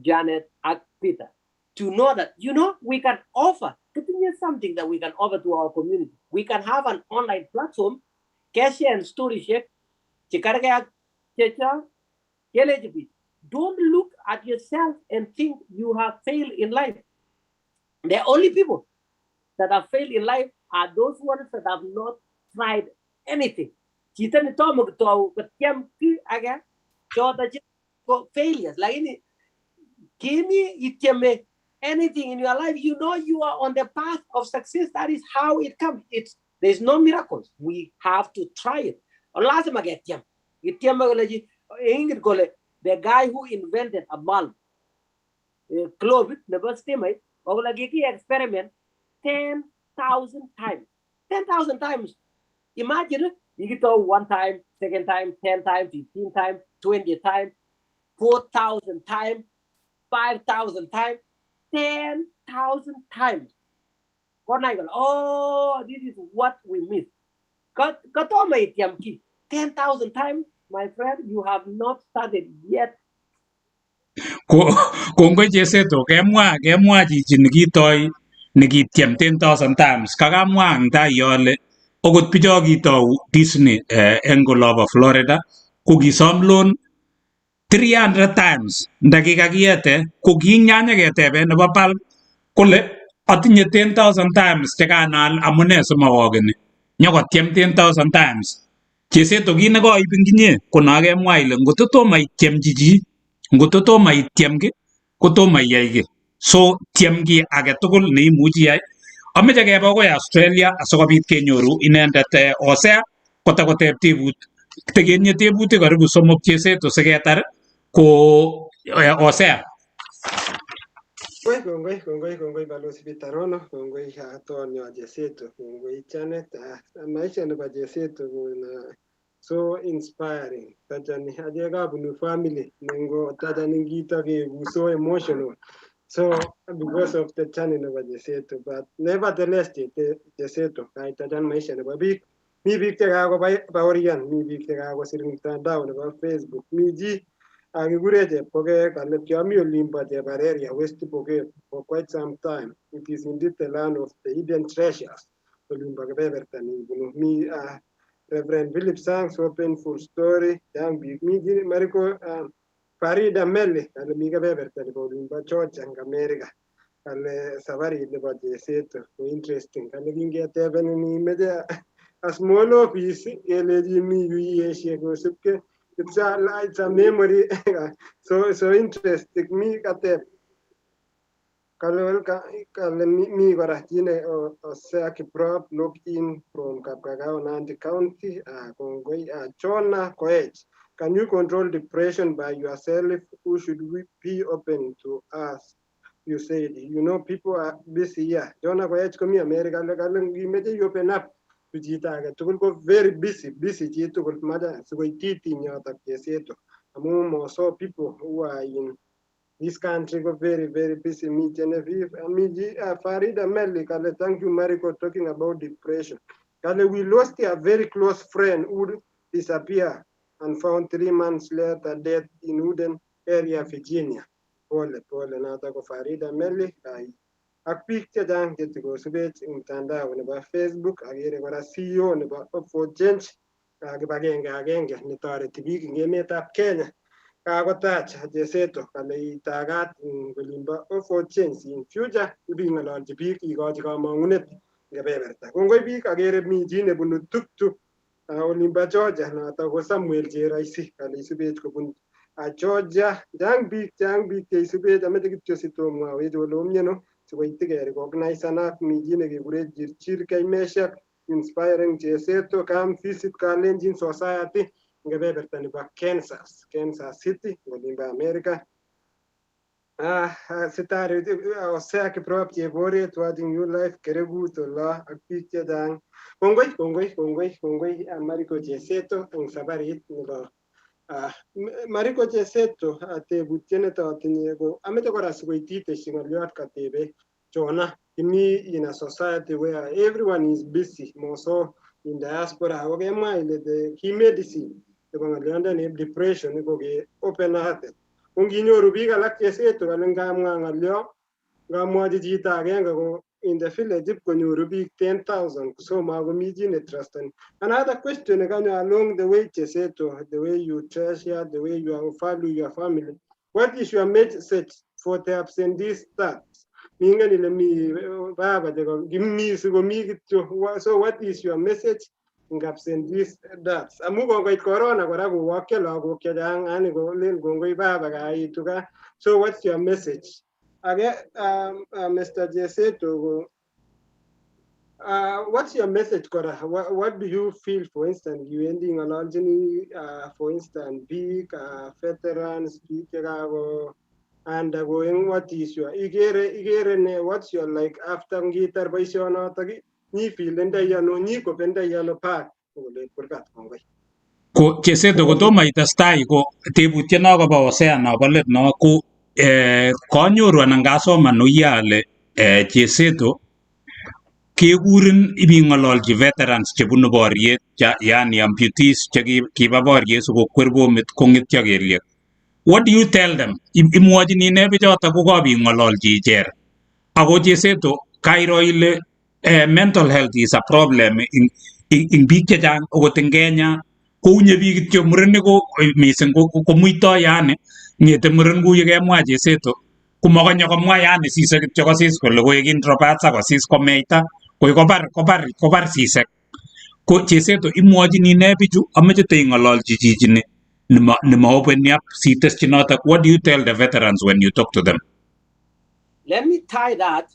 Janet, and Peter, to know that, we can offer. genius something that we can offer to our community. We can have an online platform, cash and story share. Don't look at yourself and think you have failed in life. The only people that have failed in life are those ones that have not tried anything. Kita ni to mag to katiam ki aga chota failures. Like ini kini itiame anything in your life, you know you are on the path of success. That is how it comes. There's no miracles. We have to try it. Lazim agetiam. Itiam magalaji ingrid kole the guy who invented a bulb. Globe never stimate. Ogulagi experiment 10,000 times. 10,000 times. Imagine you get to one time, second time, 10 times, 15 times, 20 times, 4,000 times, 5,000 times, 10,000 times. Oh, this is what we miss. 10,000 times, my friend, you have not started yet. Kongoi Cheseto, kemwa chichi nikitiem 10,000 times. Kakamwa ang tayo ale, okot picho kitou Disney eng olobo Florida, ko kisom loan 300 times. Ndakikakiyete, ko kinyanya ketebe nebo pal, kole atinye 10,000 times chekanal amune simawakeni. Nyokotiem 10,000 times. Cheseto kit nekoib inginye, ko nakemwa ile ngototomo itiem chichi, ngototomo itiem ki, kotomo iyai ki. So tiem ki age tugul neimuchi iyai. Ameche kebe akoi Australia asikobit kenyoru inendet Hosea kotakoteb tebut. Tekenye tebutik karibu 3 Cheseto siketar ko Hosea. Kongoi Balozi Pitarono, kongoi Antonio Cheseto, kongoi Janet. Maisha nebo Cheseto kuna so inspiring. Tajani ajega bunu family nengo tajani ngita ke so emotional. So because of the channel of Cheseto, but nevertheless Cheseto kai tajan maisha nebo big. Mi big tega ko baorian, mi big tega ko siring tandao nebo Facebook. Mi ji Agigureje Poke Kaletiami Olimba de Bareria, West Poke for quite some time. It is indeed the land of the hidden treasures. Olimba Bevertani, me, Reverend Philip Sangs, open full story, young big me, Marko, Farida Melli, and Miga Bevertani, Olimba Church and America. And Savari about Cheseto, interesting. And you can get even in media a small office, a lady me, she goes. It's a memory. so interesting. Me kate me garajine or Saki prop look in from Kapkagao Nandi County, Kongoi, Chona Koech. Can you control depression by yourself? Who should we be open to us? You said, you know, people are busy here. Chona Koech come America, we made you open up. To go very busy to go mother so we teaching out of Cheseto. Among so people who are in this country go very busy. Me Genevieve Amiji Farida Melli, thank you Marko talking about depression. We lost a very close friend who disappeared and found 3 months later dead in Woodland area, Virginia. Pole nata ko Farida Melli. Ak picture dan get go subet mtandao nebo Facebook agere kora CEO nebo for change kibagenge agenge netoreti biik eng emetab Kenya kakotach Cheseto kale itagat kolimbo for change in future ibing'ololji biik ikochi kamang'unet kebeberta. Kongoi biik agere mi chi nebunu tuktuk olimbo Georgia noto ko Samuel Cheraisi kale isubet kobun Georgia. Chang biik cheisubet ameche kityo sitomwawech ole omyeno sikoite recognize anak mijine kekure Chirchir Kaimeshak inspiring Cheseto come visit Kalenjin society ngebeberta nebo Kansas City olimbo America. Sitari Hosea Kiprop cheboret watching new life keregut ola ak biik chechang. Kongoi Marko Cheseto eng sabarit nebo Marko Cheseto atebutiet netotinye ko ameche kora sikoititeshi ng'oliot katebe Chona kimi in a society where everyone is busy, more so in diaspora. Wakemwa ile the key medicine nebo ng'oliondoni depression ko ke open hearted. Unginyoru biik alak Cheseto kale ngamwa ng'olio ngamwochi chito agenge ko in the village if konyoru big 10,000 so magomiji ne trust. Another question along the way, Cheseto, the way you treasure, the way you value your family. What is your message for the absentee staff? So what is your message in absentee staff? So what's your message? Again, Mr. Cheseto, what's your message, Kora? What do you feel, for instance, you ending a largely, for instance, big veterans, big and going, what is your Igere, what's your like after guitar by Shona Tagi, ni feel and Dayano, Nico Pendayano Park, ko Cheseto ko tomo itestai ko tebutiet no kobo Hosea no bo let no ko konyoru anan kasoman uya ale Cheseto kekurin ibing'ololchi veterans chebunu boriet yani amputees chekiba boriet sikokwer bomit kong'etyo kelyek. What do you tell them? Imwochini ne bichoto ko kabing'ololchi ichek. Ako Cheseto kairo ile mental health is a problem in biik chechang okot in Kenya kounye biik kityo murenik ko mising ko muito yani ngete muren kou yekemwa Cheseto komakonye komwa yani sisek kityo kosis kole koek introvert akosis komeita koi kobar sisek. Ko Cheseto imwochini ne bichu ameche teing'ololchi chichini nima openi up siteschi notok. What do you tell the veterans when you talk to them? Let me tie that.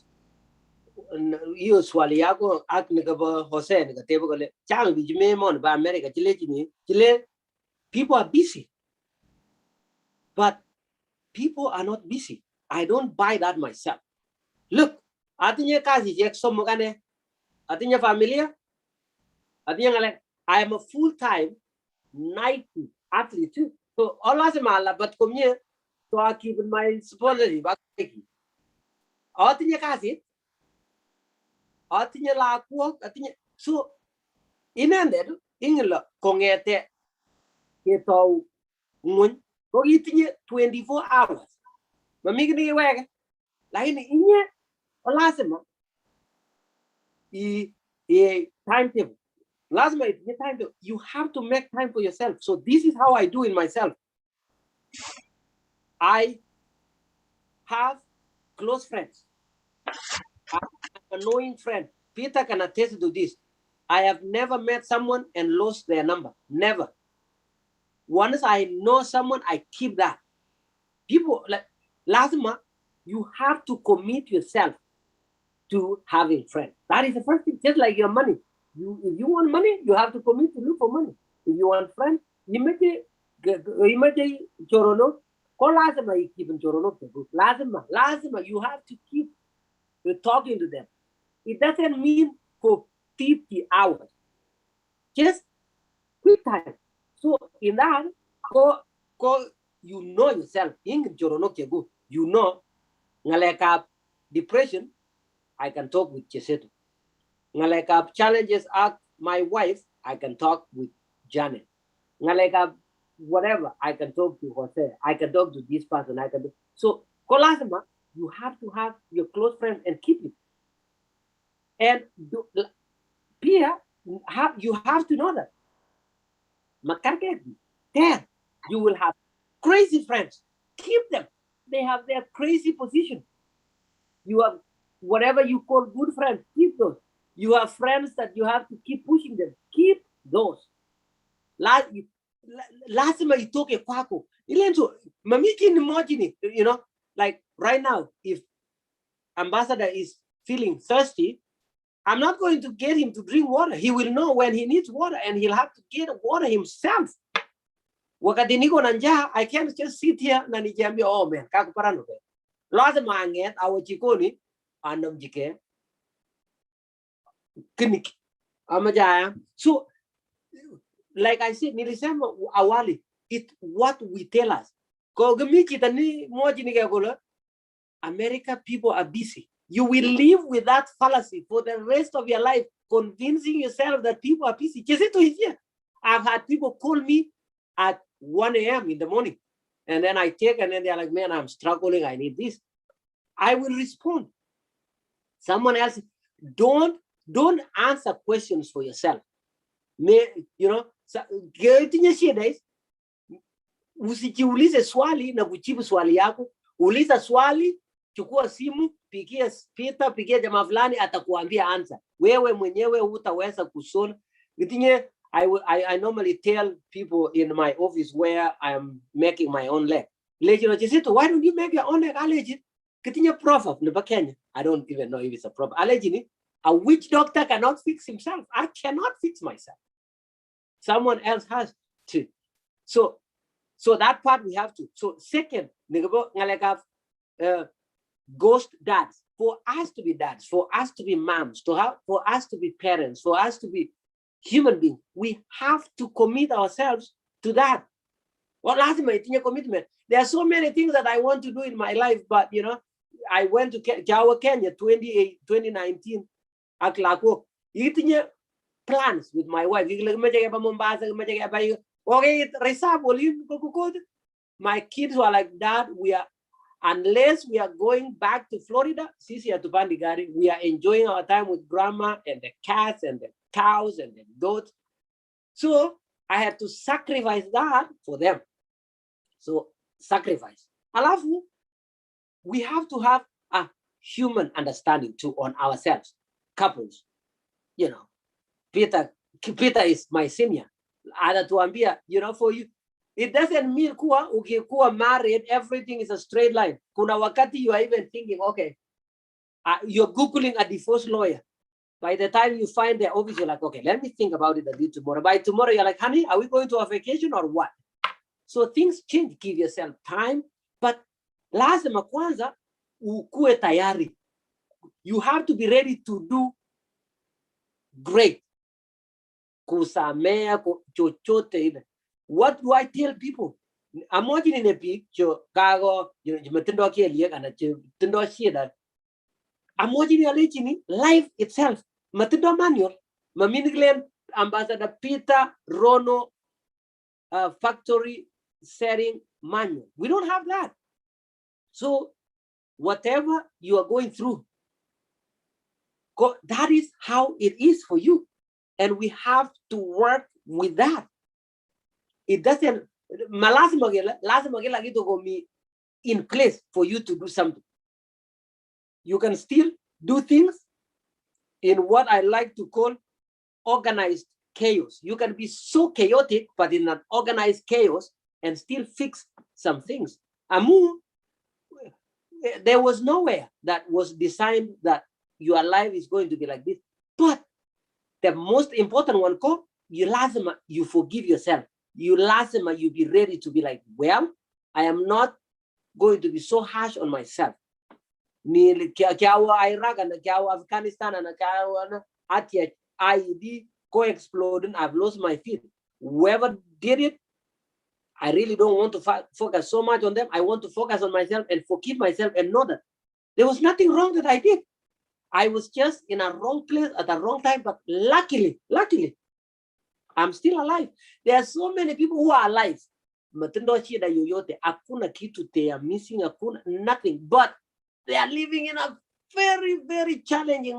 You swali yako ak nikaba Jose nikatebo kole chang bijime mon ba America chile people are busy, but people are not busy. I don't buy that myself. Look, atinya kazi jek somo kane, atinya familia, atinya ngale. I am a full-time Nike athlete too. So all of them are, but come here, so I keep in my sponsorship. Atinya kazi. Atinya la kuok, atinya so inended ingla kongete keto ngun ko itinya 24 hours mamigni wega lakini inye lazima timetable lazima itinya timetable. You have to make time for yourself. So this is how I do it myself. I have close friends. I have an annoying friend. Peter can attest to this. I have never met someone and lost their number. Never. Once I know someone, I keep that. People like Lazima, you have to commit yourself to having friends. That is the first thing. Just like your money. If you want money, you have to commit to look for money. If you want friends, you make it chorono. Ko lazima you keep in chorono. Lazima, you have to keep talking to them. It doesn't mean for 50 hours. Just quick time. So in that, you know yourself. You know, ngaleka depression, I can talk with Cheseto. Ngaleka challenges at my wife, I can talk with Janet. Ngaleka whatever, I can talk to Jose. I can talk to this person. So, kolasema, you have to have your close friends and keep it. And Pia, you have to know that. There, you will have crazy friends. Keep them. They have their crazy position. You have whatever you call good friends. Keep those. You have friends that you have to keep pushing them. Keep those. Lazima itoke kwako. Ilenzo, mamiki ni mojini, you know, like right now, if ambassador is feeling thirsty, I'm not going to get him to drink water. He will know when he needs water and he'll have to get water himself. Wakati niko na njaa, I can't just sit here na nijiambia, oh man, kakuparano ke. Lazima anget awo jikoni, anam jike, kinik, amajaya. So, like I said, nilisema awali, it's what we tell us. America people are busy. You will live with that fallacy for the rest of your life, convincing yourself that people are busy. Cheseto is here. I've had people call me at 1 a.m. in the morning. And then I take, and then they're like, man, I'm struggling. I need this. I will respond. Someone else, don't answer questions for yourself. You know, usijiulize swali na kujibu swali yako. Uliza swali, chukua simu, pigia Peter, pigia jamaa fulani, atakuambia answer. Wewe mwenyewe hutaweza kusolve. I normally tell people in my office where I'm making my own leg. Cheseto, why don't you make your own leg? Proverb in Kenya. I don't even know if it's a proverb. A witch doctor cannot fix himself. I cannot fix myself. Someone else has to. So that part we have to. So second, ghost dads. For us to be dads, for us to be moms, for us to be parents, for us to be human beings, we have to commit ourselves to that. Well, last commitment. There are so many things that I want to do in my life, but you know, I went to Kenya 2019. Plans with my wife. My kids were like, Dad, unless we are going back to Florida, we are enjoying our time with grandma and the cats and the cows and the goats. So I had to sacrifice that for them. So sacrifice. Alafu, we have to have a human understanding too on ourselves, couples. You know, Peter is my senior. Anatuambia, you know, for you, it doesn't mean ukikuwa married, everything is a straight line. Kuna wakati you are even thinking, okay, you're Googling a divorce lawyer. By the time you find their office, you're like, okay, let me think about it a bit tomorrow. By tomorrow, you're like, honey, are we going to a vacation or what? So things change. Give yourself time. But lazima kwanza ukue tayari. You have to be ready to do great. Kusamea, chochote. What do I tell people? I'm watching in a picture, kago, matindo kieliek ana tindo shida. I'm watching life itself. Matindo manual. Maminiglen Ambassador Peter Rono factory setting manual. We don't have that. So whatever you are going through, that is how it is for you. And we have to work with that. It doesn't, in place for you to do something. You can still do things in what I like to call organized chaos. You can be so chaotic, but in an organized chaos and still fix some things. Amu, there was nowhere that was designed that your life is going to be like this. But the most important one, you forgive yourself. You be ready to be like, well, I am not going to be so harsh on myself. Iraq and Afghanistan and IED co-exploding, I've lost my feet. Whoever did it, I really don't want to focus so much on them. I want to focus on myself and forgive myself and know that there was nothing wrong that I did. I was just in a wrong place at the wrong time, but luckily, I'm still alive. There are so many people who are alive. Akuna kitu they are missing, akuna nothing, but they are living in a very, very challenging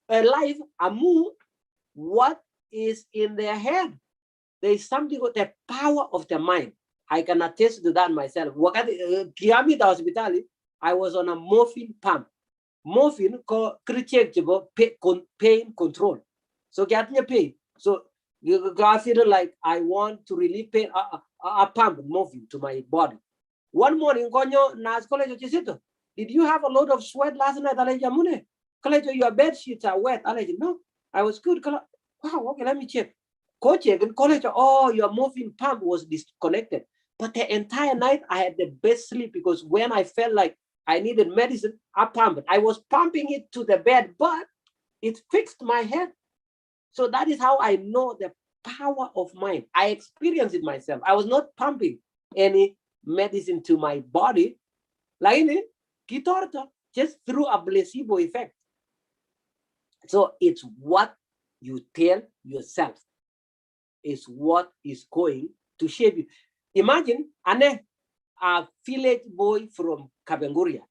life. Amu, what is in their head? There is something with the power of the mind. I can attest to that myself. Kiami da hospitali, I was on a morphine pump. Morphine called pain control. So get me pain. So you feel like I want to relieve pain. A pump morphine to my body. One morning, Cheseto, did you have a lot of sweat last night? Your bed sheets are wet. No, I was good. Wow, okay, let me check. Oh, your morphine pump was disconnected. But the entire night I had the best sleep because when I felt like I needed medicine, I pumped it. I was pumping it to the bed, but it fixed my head. So that is how I know the power of mind. I experienced it myself. I was not pumping any medicine to my body, just through a placebo effect. So it's what you tell yourself is what is going to shape you. Imagine a village boy from Kabenguria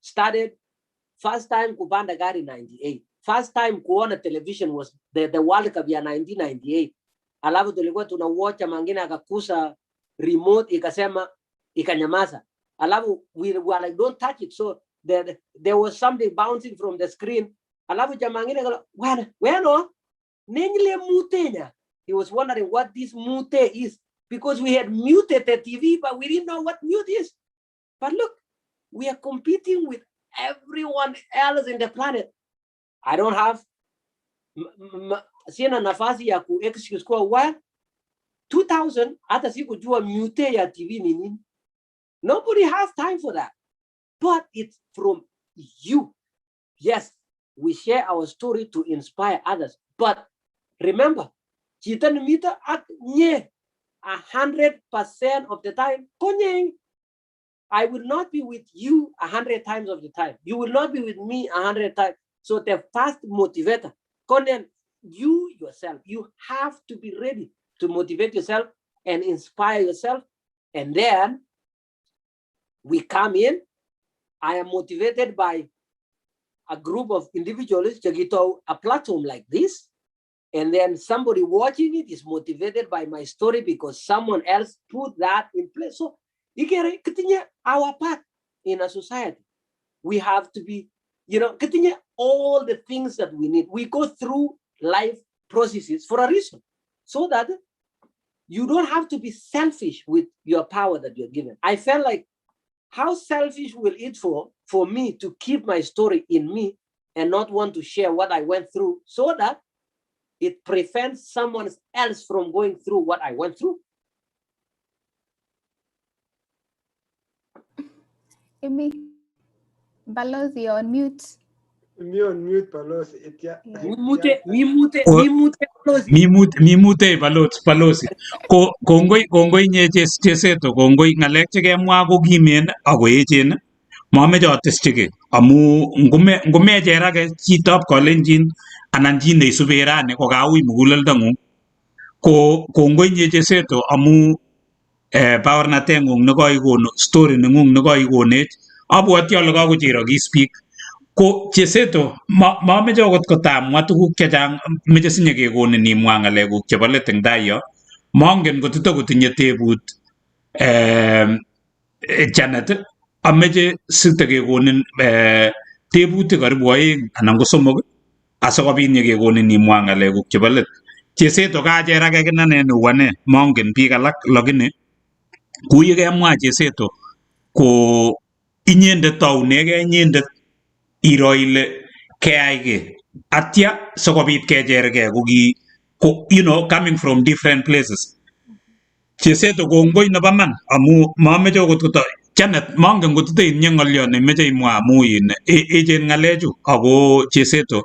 started First time kupanda gari 98. First time kuona television was the World Cup ya 1998. Alafu tulikuwa tunawatch mangine akakusa remote ikasema ikanyamaza. Alafu we were like don't touch it, so there was something bouncing from the screen. Alafu jamangine kala bueno nengle mutenya. He was wondering what this mute is because we had muted the TV but we didn't know what mute is. But look, we are competing with everyone else in the planet. I don't have sina nafasi ya ku excuse kwa what 2000 hata sikujua mute ya TV ni nini. Nobody has time for that. But it's from you. Yes, we share our story to inspire others. But remember, kita nimita at nye 100% of the time. Konyeng, I will not be with you 100 times of the time. You will not be with me 100 times. So the first motivator, Conan, you yourself, you have to be ready to motivate yourself and inspire yourself. And then we come in. I am motivated by a group of individuals to get a platform like this. And then somebody watching it is motivated by my story because someone else put that in place. So Igere, continue our part in a society. We have to be, continue all the things that we need. We go through life processes for a reason, so that you don't have to be selfish with your power that you're given. I felt like, how selfish will it for me to keep my story in me and not want to share what I went through so that it prevents someone else from going through what I went through? Amy, Balozi, you're on mute. Me on mute, Balozi. Mimute Balozi. Kongoi nye Cheseto, kongoi ngalek chekemwa ko kimen ako echen. Mameche ateschike amu ngumecherake chitab Kalenjin anan chi neisube rani ko kaui muguleldang'ung. Ko kongoi nye Cheseto amu baornateng'ung nekaikonu, story neng'ung nekaikonech. Abwoti ale kakocherokis biik. Ko Cheseto, mameche akot kotamwa tuguk chechang, meche sinye kekonin imwa ng'alekuk chebo let eng tai yo. Mangen kotitakotinye tebut Janet, ameche sitekekonin tebutik karibu 2 anan ko 3 asikobit nyekekonin imwa ng'alekuk chebo let. Cheseto kacherake kinane neu ane, mangen biik alak, lakini kou yekemwa Cheseto ko inyendet taunegei inyendet iro ile keyaige atya sikobit kechergei coming from different places. Cheseto kongoi nebo man amu mameche okot Janet, mangen kotite inye ng'olyo nemeche imwa amu echen ng'alechu ako Cheseto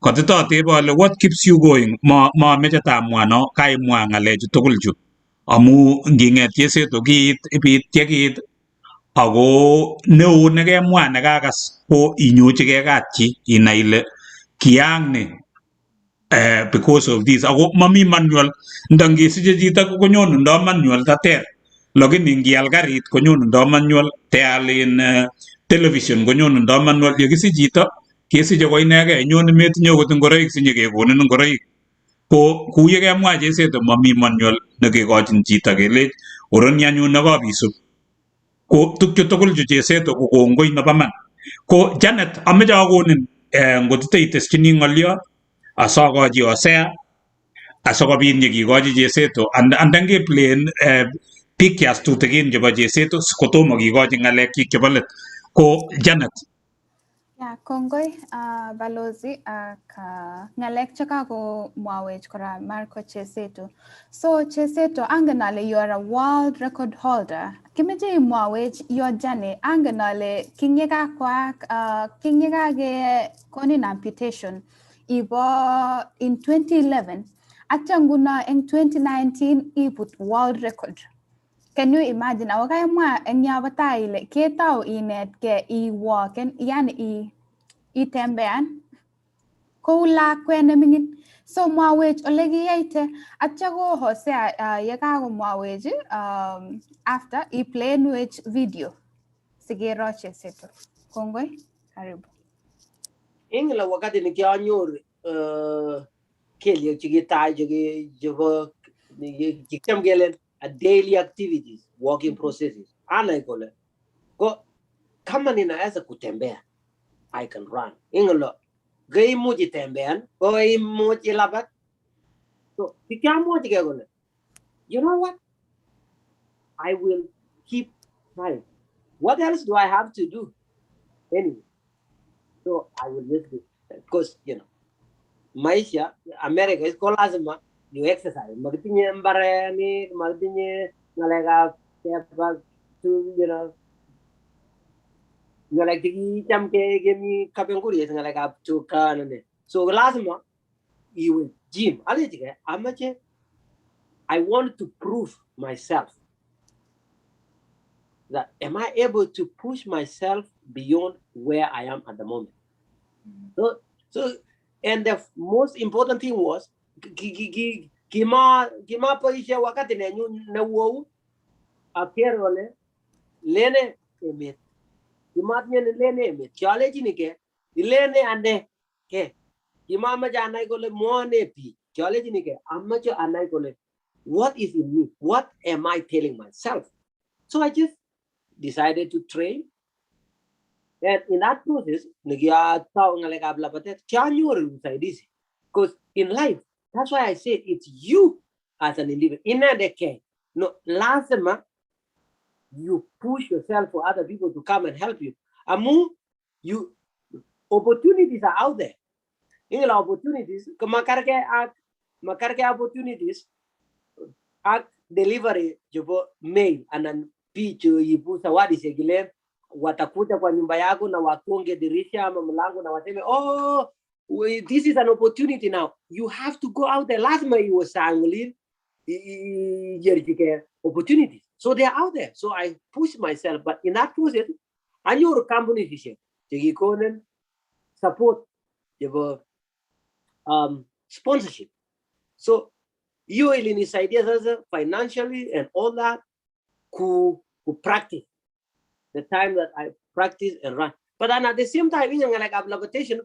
kotitatebe ale what keeps you going, mameche tamwa no, kaimwa ng'alechu tugul chu amu nging'et Cheseto kiit ibit ako neo nekemwa nekakas ko inyochigei katchi inai ile kiyang ni because of this. Ako mami manual, ndangesiche chito konyonundo manual tater, lakini ngial karit konyonundo manual, teal in television konyonundo manual. Yekisich chito kesiche ko inegei, nyone metinye okot ngoroik sinyekekonin ngoroik. Ko kou yekemwa Cheseto mami manual nekekochin chito kelech oroni anyun nekabisub. Ko tukchu tugul chu Cheseto ko kongoi nebo man. Ko Janet, ameche akonin ngotite iteschini ng'olyo asakochi osea asikobit nyekikochi Cheseto andangeplayen pictures tutigin chebo Cheseto kotomo kikochi ng'alekchik chebo let. Ko Janet. Yeah, kongoi Balozi ak ngalek chekako mwawech kora Marko Cheseto. So Cheseto, angen ale you are a world record holder. Kimeche imwawech your journey, angen ale kinyekake konin amputation ibo in 2011 atya nguno eng 2019 ibut world record. Can you imagine? Awakaimwa eng yabata ile ketau inetke iwalken, yani itembean kou lakwet neming'in. So mwawech ole kiyaite atya ko Hosea yekakomwawech after iplayinwech video sikero Cheseto. Kongoi, karibu. ingla wakati nikianyor keli chigita jigo jikam gelen daily activities working processes ana ikole ko kama ninaweza kutembea I can run ingla gai moji tembean ko gai moji labat so kikamo jigole you know what I will keep trying. What else do I have to do anyway? So I will just do because maisha America is called asthma. You exercise. Magtinye mbarani, magtinye ngalega to like the chamke gemi kapenguri ngalega to kanane. So lasma you will gym. Alejike amache I want to prove myself that am I able to push myself beyond where I am at the moment. So and the most important thing was kima paisha wakati na wo apierole lene emet kima nye lene emet challenge ni ke lene ande ke kima ma janai gole moane pi challenge ni ke amma cho anai gole what is in me, what am I telling myself? So I just decided to train. And in that process, because in life, that's why I say it's you as an individual. In that case, no, last time you push yourself for other people to come and help you. Amu, you opportunities are out there. In opportunities, makarke opportunities, at delivery, jobo mail and then pitch you sawadi segile. Watakuja kwa nyumba yako na wakonge dirisha ama mlango na waseme oh this is an opportunity now you have to go out there last month you were saying opportunities so they are out there so I push myself but in that process I knew the company vision to support sponsorship so you in this idea financially and all that who practice the time that I practice and run. But then at the same time, like ablation,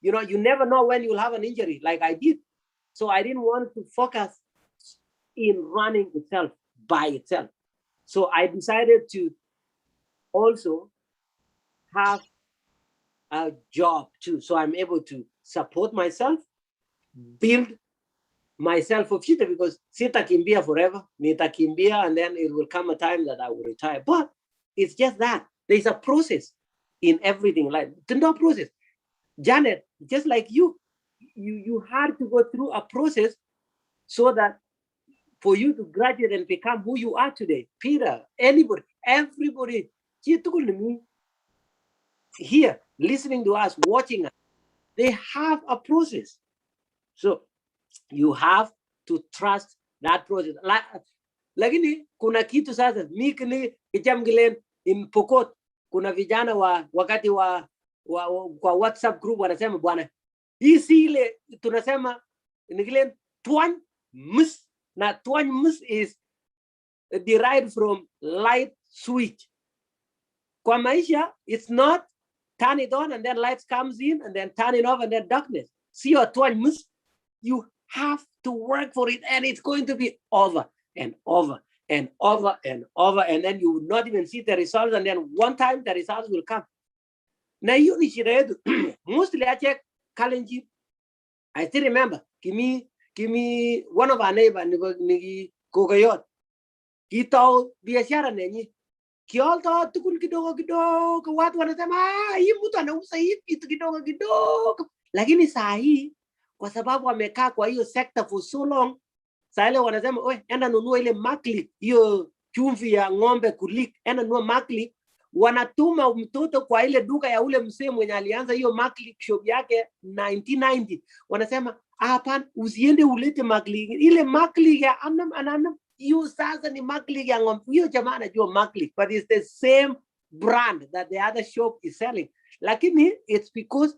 you never know when you'll have an injury like I did. So I didn't want to focus in running itself by itself. So I decided to also have a job too. So I'm able to support myself, build myself for future because sitakimbia forever, nitakimbia, and then it will come a time that I will retire. But it's just that there's a process in everything. Like the process, Janet, just like you had to go through a process so that for you to graduate and become who you are today. Peter, anybody, everybody, here, listening to us, watching us, they have a process. So you have to trust that process. Lakini kuna kitu sasa mikli kijamgilen in Pokot kuna vijana wakati kwa WhatsApp group wanasema bwana hii si ile tunasema nigilen twany mus na twany mus is derived from light switch kwa maisha it's not turn it on and then light comes in and then turn it off and then darkness see your twany mus you have to work for it and it's going to be over and over and over and over and then you will not even see the results and then one time the results will come. Now you need mostly I check Kalenjin. I still remember kimi one of our neighbor nigi Kogayot. Kita biashara nenyi. Kialta tukul kidogo watu wanasema hii mtu anauza hivi kidogo. Lakini saa hii kwa sababu wamekaa kwa hiyo sector for so long sasa ile wanasema oe enda nunua ile makli hiyo chumvi ya ng'ombe kulik enda nunua makli wanatuma mtoto kwa ile duka ya ule msee mwenye alianza hiyo makli shop yake 1990 wanasema hapana usiende ulete makli ile makli ya anam hiyo sasa ni makli ya ng'ombe hiyo jamaa anajua makli but it's the same brand that the other shop is selling lakini it's because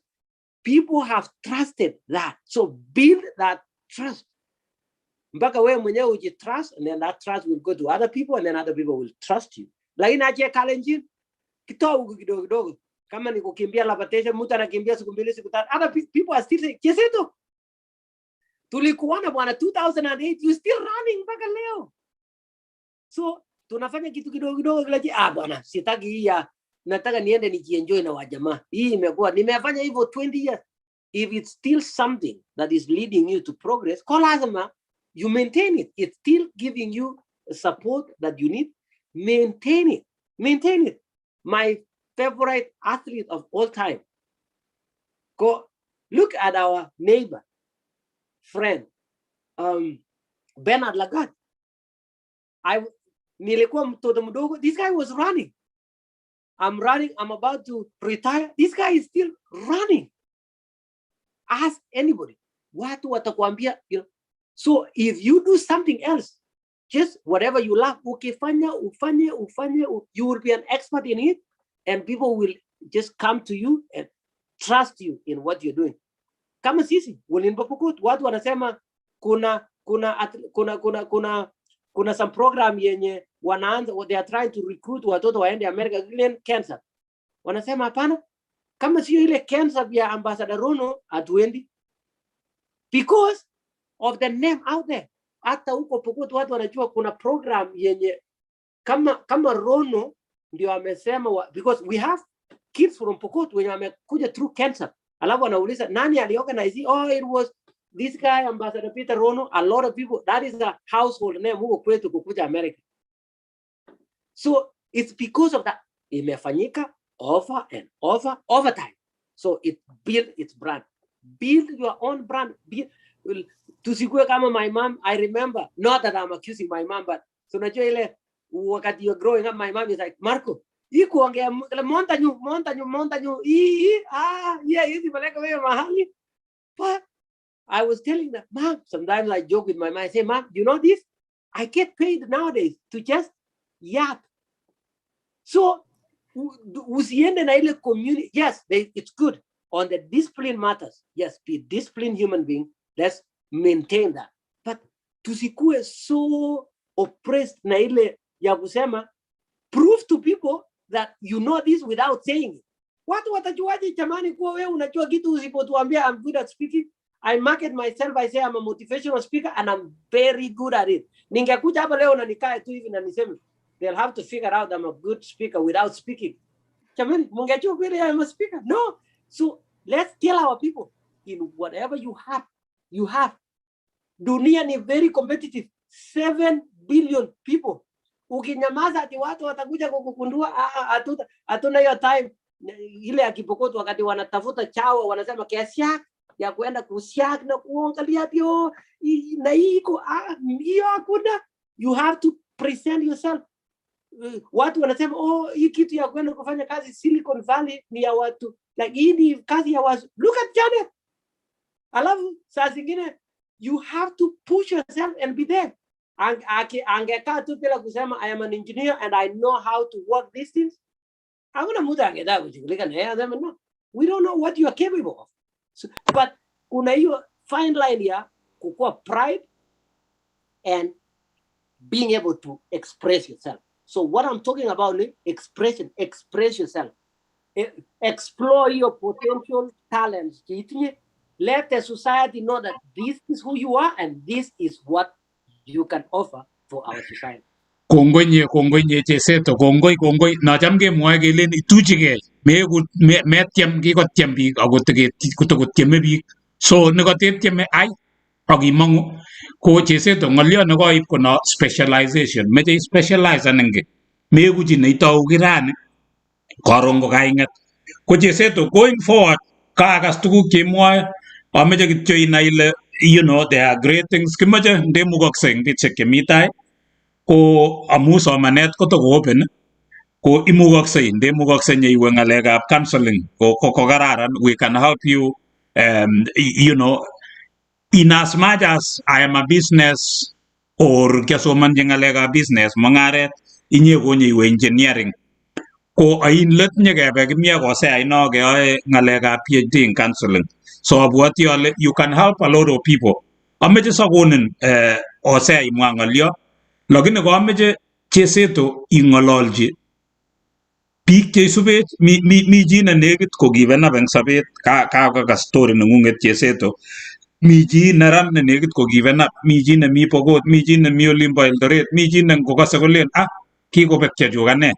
people have trusted that so build that trust mpaka wewe mwenyewe ujitrust and then that trust will go to other people and then other people will trust you lakini aje Kalenjin kidogo kama ni kukimbia labatation, mtu anakimbia siku mbili siku tatu. Other people are still saying, Cheseto, tulikuona bwana 2008, you still running mpaka leo. So tunafanya kitu kidogo kidogo kila bwana sitaki hii ya nataka niende nijienjoy na wajamaa. Hii imekuwa nimefanya hivyo 20 years. If it's still something that is leading you to progress, call Azama, you maintain it. It's still giving you support that you need. Maintain it. Maintain it. My favorite athlete of all time. Go look at our neighbor, friend, Bernard Lagat. Nilikuwa mtoto mdogo. This guy was running. I'm running. I'm about to retire. This guy is still running. Ask anybody. Watu watakwambia. So if you do something else, just whatever you love, ukifanya, you will be an expert in it, and people will just come to you and trust you in what you're doing. Kama sisi, Pokot, watu wanasema kuna some program yenye wanaanza, they are trying to recruit watoto waende America clean cancer. Wanasema hapana, kama sio ile cancer ya Ambassador Rono hatuendi, because of the name out there. Hata huko Pokot watu wanajua kuna program yenye kama Rono ndio amesema, because we have kids from Pokot wenye wamekuja through cancer. Alafu wanauliza nani aliorganize? Oh, it was this guy, Ambassador Peter Rono. A lot of people, that is a household name who kwetu kukuja America. So it's because of that. Imefanyika over and over time. So it built its brand. Build your own brand. Tusikue kama my mom. I remember, not that I'm accusing my mom, but so najua ile wakati you're growing up, my mom is like, Marko, ikuongea monta nyu yeah, hizi maleka wewe mahali. But I was telling them, Mom, sometimes I joke with my mom. I say, Mom, you know this? I get paid nowadays to just yap. So, usiende na ile community. Yes, it's good. On the discipline matters. Yes, be a disciplined human being. Let's maintain that. But tusikue so oppressed na ile ya kusema, prove to people that you know this without saying it. Watu watajuaje jamani kuwa wewe unajua kitu usipotuambia I'm good at speaking? I market myself, I say I'm a motivational speaker and I'm very good at it. Ningekuja hapa leo na nikae tu hivi na niseme, they'll have to figure out I'm a good speaker without speaking. Jamani, mungejua kweli I'm a speaker? No. So let's tell our people, in whatever you have. Dunia ni very competitive. 7 billion people. Ukinyamaza ati watu watakuja kukukundua, hatuna hiyo time. Ile ya Kipokot wakati wanatafuta chawa wanasema kiasi ya kuenda kusiak na kuangalia pio na iko hiyo hakuna. You have to present yourself. Watu wanasema hii kitu ya kwenda kufanya kazi Silicon Valley ni ya watu, like hii ni kazi ya watu. Look at Janet. Alafu saa zingine you have to push yourself and be there. Angekaa tu bila kusema I am an engineer and I know how to work these things. Hakuna mtu angedaa kushughulika na yeye. No, we don't know what you are capable of. So, but kuna hiyo fine line ya kukua pride and being able to express yourself. So what I'm talking about is expression. Express yourself. Explore your potential talents. Let the society know that this is who you are and this is what you can offer for our society. Kongoi Cheseto, kongoi na chamge mwae kelen ituchige metiem kikotiem biik akotikotieme biik, so nekotetieme ai akimangu ko Cheseto ngolyo nekoib kono specialization, meche specialize nenge meku chi neitau kirani karon ko kainget. Ko Cheseto, going forward, kaakas tuguk chemwoe, ameche kityo inai ile there are great things kimache ndemukokse eng betusiek chemi tai, ko amu somanet kotoko open, ko imukokse nyeiwe ngalekab counseling ko kararan. We can help you in as much as I am a business or kiasomanji ngalekab business mungaret, inye ko nyeiwe engineering, ko ain let nyekebe kimie kose aino keyoe ngalekab PhD in counseling. So abwati ale you can help a lot of people. Ameche sakonin ose imwa ngalyo, lakini ko ameche Cheseto ingololji Biik cheisubech mi chi ne nekit ko kibenap eng sobet ka story nengunget Cheseto. Mi chi neran ne nekit ko kibenap, mi chi nemi Pokot, mi chi nemi Olimbo Eldoret, mi chi ne ngokose kolen kikobek chechuk ane.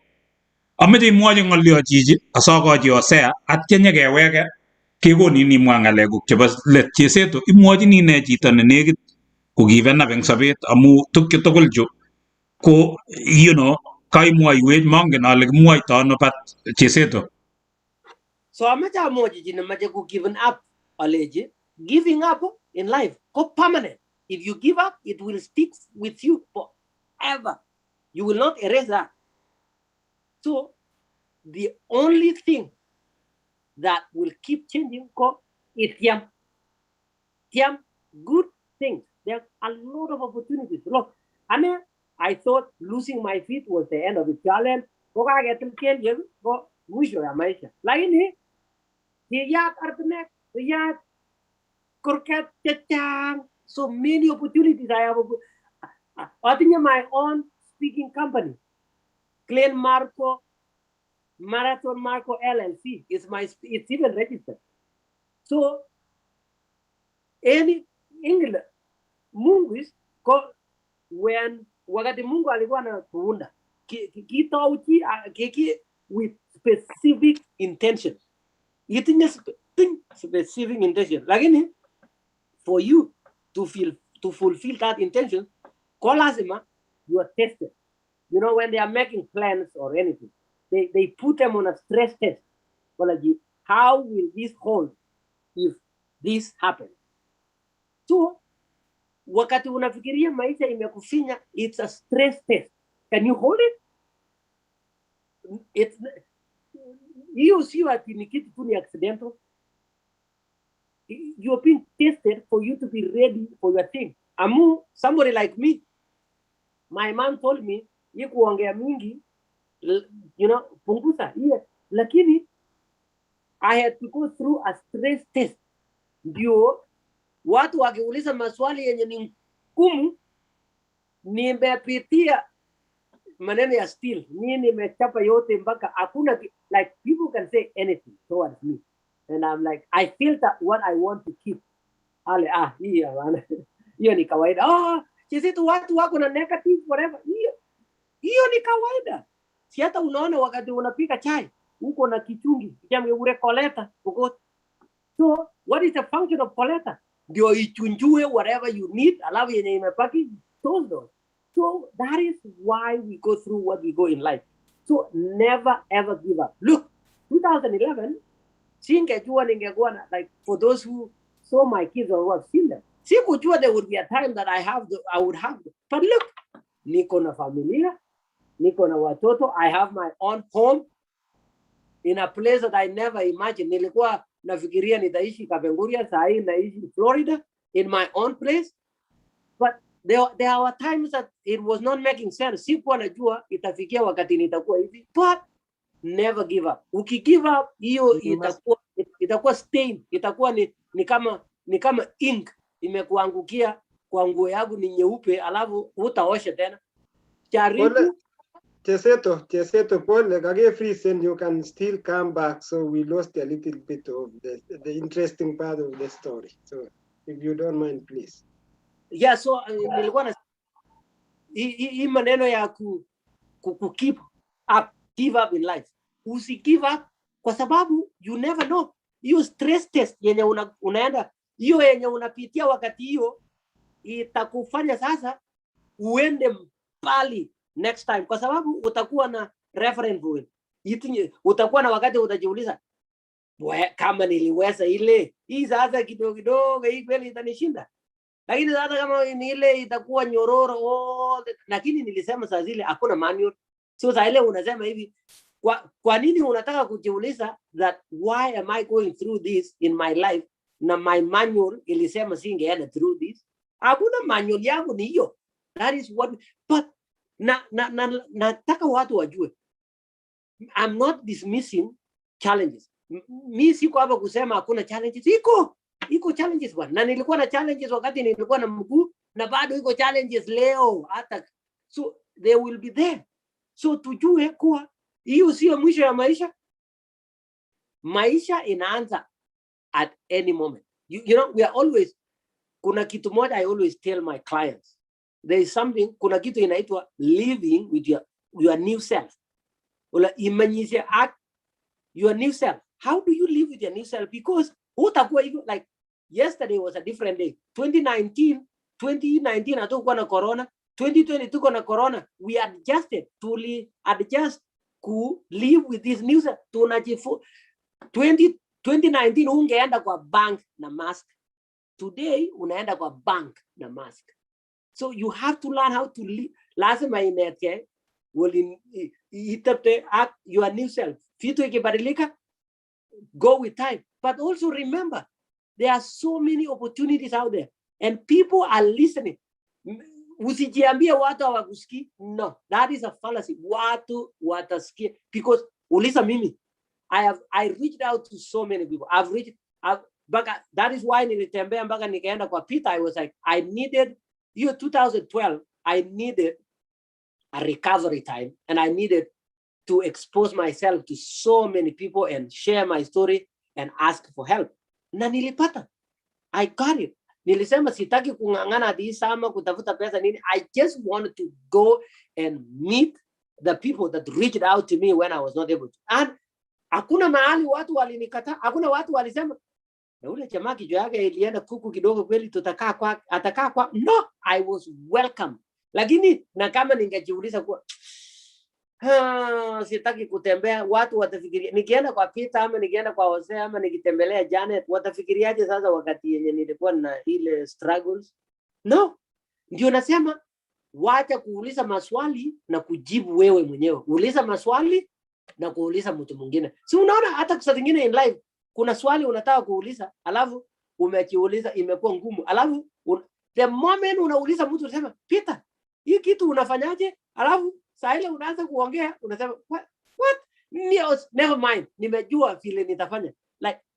Ameche imwochi ng'olyo chichi asokochi Hosea atya nyekeweke kekonin imwa ng'alekuk chebo let. Cheseto imwochini ine chito ne nekit ko kibenap eng sobet amu tukchu tugul chu ko kaimwoiwech mongen ale kimwoito ano pat Cheseto. So amache amwochi chi nemache ku given up aleji giving up in life ko permanent. If you give up, it will stick with you forever. You will not erase that. So the only thing that will keep changing is good things. There are a lot of opportunities. Look, I thought losing my feet was the end of the challenge. So many opportunities I have. I think my own speaking company, Marko, Marathon Marko LLC, it's even registered. So any English Mungu is when wakati Mungu alikuwa anatuunda kitauchi with specific intention. You think specific intention. Lakini for you to fulfill that intention, you are tested. You know, when they are making plans or anything, they put them on a stress test. How will this hold if this happens? So wakati unafikiria maisha imekufinya, it's a stress test. Can you hold it? You see what ni kitu tu ni accidental. You're being tested for you to be ready for your thing. Somebody like me, my mom told me, kuongea mingi, punguza. Lakini I had to go through a stress test. Ndio watu wakiuliza maswali yenye ni ngumu, nimepitia maneno ya still. Nimechapa yote mpaka hakuna, like people can say anything towards me. And I'm like, I filter what I want to keep. Hiyo ni kawaida. Cheseto watu wako na negative whatever. Hiyo ni kawaida. Si hata unaona wakati unapika chai, uko na kichungi, ure koleta, Pokot. So, what is the function of koleta? Ndio ichunjue whatever you need, alafu yenye imepaki, those. So, that is why we go through what we go in life. So, never ever give up. Look, 2011, like for those who saw my kids or who have seen them, there would be a time that I would have. But look, niko na familia, niko na watoto, I have my own home in a place that I never imagined. Nilikuwa nafikiria nitaishi Kapenguria, sahi naishi Florida in my own place. But there are times that it was not making sense. Sikuwa najua itafikia wakati nitakuwa hivi. But never give up. Ukigive up, hiyo itakuwa stain, itakuwa ni kama ink imekuangukia kwa nguo yangu ni nyeupe, alafu utaosha tena. Jaribu. Cheseto, Paul, kage freeze and you can still come back. So we lost a little bit of the interesting part of the story. So if you don't mind, please. Yeah, so nilikuwa na hii maneno ya keep up, give up in life. Usi give up kwa sababu you never know. Hiyo stress test yenye unaenda, hiyo yenye unapitia wakati hiyo itakufanya sasa uende mbali next time, kwa sababu utakuwa na reference point. Utakuwa na wakati utajiuliza, kama niliweza ile hii sasa kidogo hii kweli itanishinda, lakini sasa kama ni ile itakuwa nyororo. Lakini nilisema saa zile hakuna manual. So saa ile unasema hivi, kwa nini unataka kujiuliza that why am I going through this in my life, na my manual ilisema singeenda through this? Hakuna manual yangu ni hiyo. That is what. But nataka watu wajue, I'm not dismissing challenges. Mi siko hapa kusema hakuna challenges. Iko challenges bwana, na nilikuwa na challenges wakati nilikuwa na mguu, na bado iko challenges leo hata. So they will be there. So tujue kuwa Hiyo sio mwisho ya maisha. Maisha inaanza at any moment. You know, we are always, kuna kitu moja I always tell my clients. There is something, kuna kitu inaitwa living with your new self. Ula imanyisha at your new self. How do you live with your new self? Because utakuwa hivyo, like yesterday was a different day. 2019 hatukuwa na corona. 2020 tuko na corona. We adjusted to adjust to live with this new self. 2019 ungeenda kwa bank na mask. Today unaenda kwa bank na mask. So you have to learn how to live. Lazima inete will itapte at your new self. Fitu ikibadilika, go with time. But also remember, there are so many opportunities out there and people are listening. Usijiambie watu hawakusikii. No, that is a fallacy. Watu watasikia because uliza mimi. I reached out to so many people. But that is why nilitembea mpaka nikaenda kwa Peter. I was like, I needed, 2012, I needed a recovery time and I needed to expose myself to so many people and share my story and ask for help. Na nilipata. I got it. Nilisema sitaki kungangana hadi sama kutafuta pesa nini. I just wanted to go and meet the people that reached out to me when I was not able to. And hakuna mahali watu walinikata, hakuna watu walisema na ule jamaa kichwa yake ilienda kuku kidogo kweli tutakaa kwa atakaa kwa. No, I was welcome. Lakini na kama ningejiuliza kwa sitaki kutembea, watu watafikiria nikienda kwa Peter ama nikienda kwa Hosea ama nikitembelea Janet watafikiriaje sasa wakati yenye nilikuwa na ile struggles? No. Ndio nasema wacha kuuliza maswali na kujibu wewe mwenyewe. Uliza maswali na kuuliza mtu mwingine. Si unaona hata saa zingine in life kuna swali unataka kuuliza alafu umejiuliza imekuwa ngumu. Alafu the moment unauliza mtu unasema Peter, hii kitu unafanyaje? Alafu saa ile unaanza kuongea unasema what? Never mind. Nimejua vile nitafanya.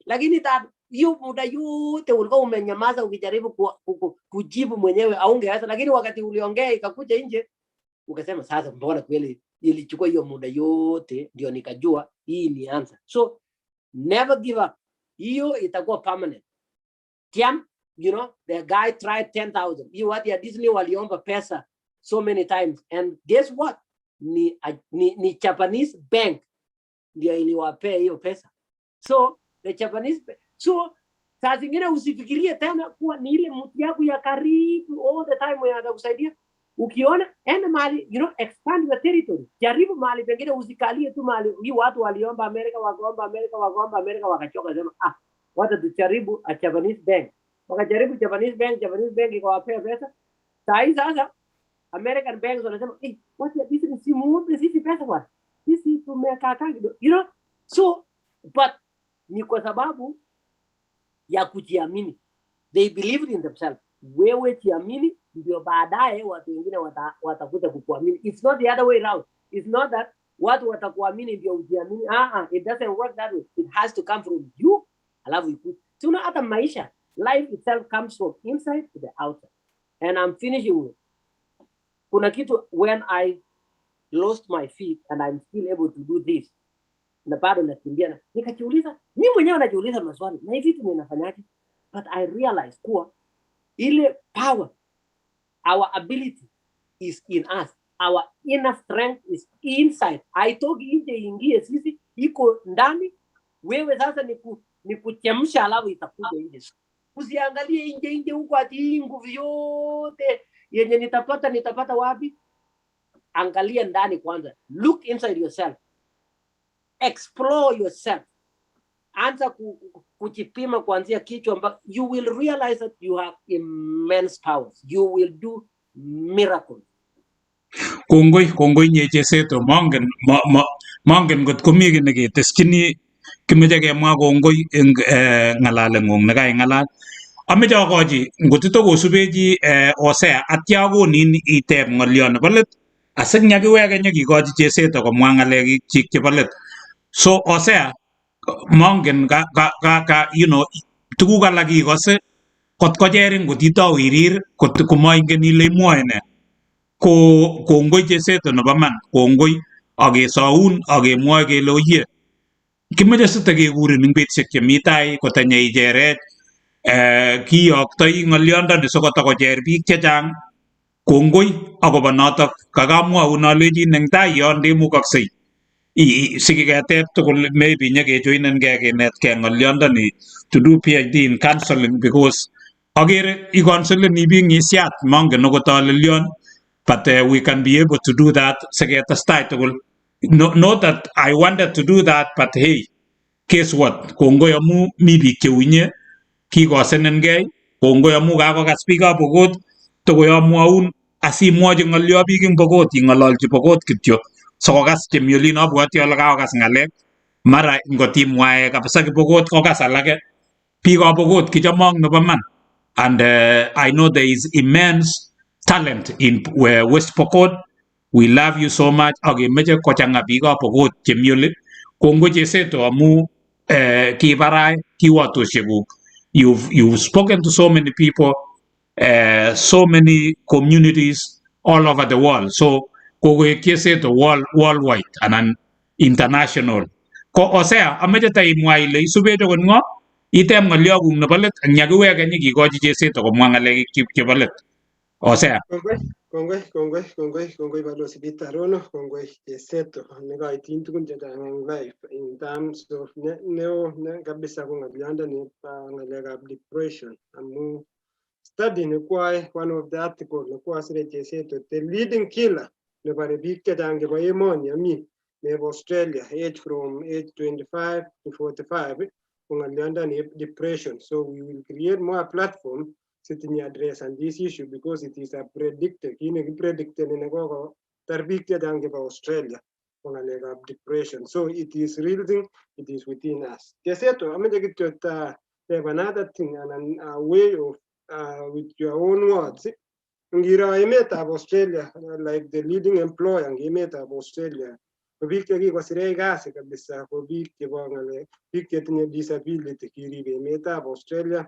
Lakini hiyo muda yote ulikuwa umenyamaza ukijaribu kujibu mwenyewe aungeweza, lakini wakati uliongea ikakuja nje ukasema sasa mbona kweli ilichukua hiyo muda yote ndio nikajua hii ni answer. So never give up. Hiyo itakuwa permanent. Tiam, you know, the guy tried 10,000. You what ya Disney waliomba pesa so many times and guess what? Ni Japanese bank ndio iliwapea hiyo pesa. So the Japanese so saa zingine usifikirie tena kuwa ni ile mtu yako ya karibu all the time atakusaidia. Ukiona enda mahali, you know, expand your territory. Jaribu mahali pengine usikalie tu mahali hii watu waliomba Amerika wakachoka sema watu tujaribu a Japanese bank. Wakajaribu Japanese bank ikawapea pesa. Sasa American banks wanasema what ya business si muombe sisi pesa kwa. Sisi tumekaa you know. So but ni kwa sababu ya kujiamini. They believed in themselves. Wewe jiamini ndio baadaye watu wengine watakuja kukuamini. It's not the other way around. It's not that watu watakuamini ndio ujiamini. It doesn't work that way. It has to come from you. Alafu you tuna hata maisha. Life itself comes from inside to the outside. And I'm finishing with kuna kitu when I lost my feet and I'm still able to do this. Na bado nakimbia nikajiuliza, mimi mwenyewe najiuliza maswali. Na hivi tumenafanyaje? But I realized kuwa ile power, our ability is in us. Our inner strength is inside. Haitoki nje ingie, sisi iko ndani. Wewe sasa ni kuchemsha alafu itakuja nje. Usiangalie nje huko ati nguvu yote yenye nitapata wapi? Angalia ndani kwanza. Look inside yourself. Explore yourself. Anza kujipima kuanzia kichwa mpaka you will realize that you have immense powers. You will do miracles. Kongoi nye Cheseto mongen got komi ki neketeskini kimeche kemwa kongoi eng ng'alalengung nekai ng'alal. Ameche akochi ngotito kosubechi Hosea atya konin iteb ng'olyo nebo let asik nyakiweke nyekikochi Cheseto komwa ng'alek chik chebo let. So Hosea mongen you know tuguk alak ikose kot kocherin kotitau irir kot komoingen ile imwoe ne. Kongoi Cheseto nebo man, kongoi akesoun akemwoe kele oyie kimeche sitakekurin ing betusiek chemi tai kotanye icheret kiyoktoi ng'olyondoni sikotakocher biik chechang kongoi akobo notok kakamwaun alechin eng tai yon ndemukoksei sikiketeb tugul maybe nyekejoinenkei kenetkei ng'olyondoni to do PhD in counseling because agere iconsuleni biik ng'isiat mangen okot ale lyon but we can be able to do that siketestai tugul not that I wanted to do that but hey guess what kongoi amu mi biik cheunye kikosenenkei kongoi amu kakokas biikab Pokot tokoyamwaun asimwochi ng'olyo biik ing Pokot ing'ololchi Pokot kityo sikokas chemi olin abwoti ale kakokas ng'alek mara ngot imwae kabisa Kipokot kokas alake biikab Pokot kichomok nebo man and I know there is immense talent in West Pokot. We love you so much akemeche kochang'a biikab Pokot chemi oli kongoi Cheseto amu kibarai kiwatoshekuk you've spoken to so many people so many communities all over the world so kokoek Cheseto worldwide anan international ko osea ameche taimwa ile isubech okot ng'o iteb ng'olyokuk nebo let ang yakiweke nyikikochi Cheseto komwa ng'alekik chebo let osea Kongoi Balozi Peter Rono, kongoi Cheseto nekaitin tugun chechang eng live in terms of neo kabisa ko ng'olyondoni pa ng'alekab depression amu study nekwae one of the article nekwasire Cheseto the leading killer nebare biik chechang chebo emoni ami nebo Australia from age 25 to 45 ko ng'olyondoni depression so we will create more platform sitting address and this issue because it is a predicted koko biik chechang chebo Australia ko ng'alekab depression so it is real thing it is within us. Cheseto ameche kityo have another thing and a way of with your own words ngiro emetab Australia like the leading employer eng emetab Australia ko biik chekikosire kasi kabisa ko biik chebo ng'alek biik chetinye disability kirib emetab Australia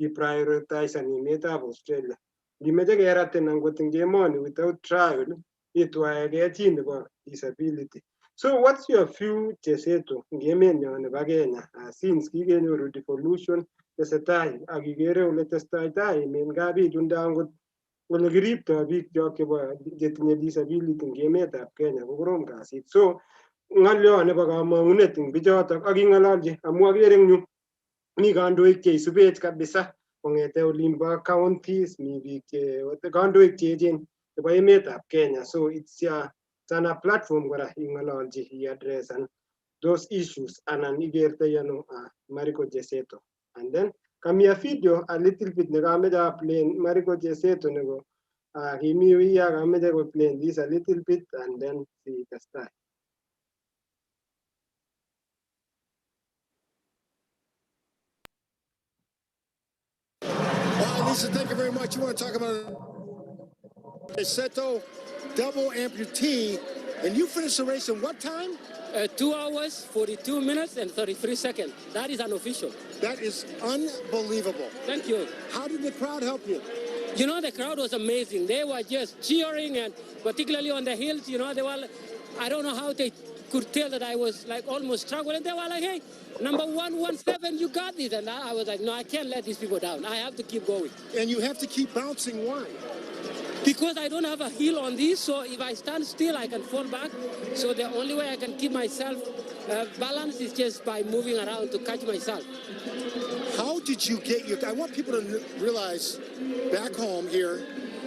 prioritize an emetab Australia ngimeche keratin angot eng emoni without trial itwaege chi nebo disability so what's your view Cheseto eng emenyo nebo Kenya since kikenyoru devolution tesetai akikere ole testai tai emet ngabichundo angot ole kiriptoi biik chebo chetinye disability eng emetab Kenya ko korom kasit so ng'olyo nebo kamang'unet eng bichotok aking'ololji amu akere eng yu mi kandoik cheisubech kabisa kong'ete olimbo counties mi biik kandoik cheechen chebo emetab Kenya so it's a platform kora ing'ololji iadressan those issues anan ikertoi ano Marko Cheseto and then kami a video a little bit nekameche aplain Marko Cheseto nebo kimi wiya kameche koplain this a little bit and then sikestai. Lisa, thank you very much. You want to talk about Cheseto, double amputee, and you finished the race in what time? 2 hours, 42 minutes, and 33 seconds. That is unofficial. That is unbelievable. Thank you. How did the crowd help you? You know, the crowd was amazing. They were just cheering, and particularly on the hills, you know, they were, I don't know how they could tell that I was like almost struggling. They were like, hey, number 117, you got this. And I was like, no, I can't let these people down. I have to keep going. And you have to keep bouncing. Why? Because I don't have a heel on this, so if I stand still, I can fall back. So the only way I can keep myself balanced is just by moving around to catch myself. How did you get your... I want people to realize back home here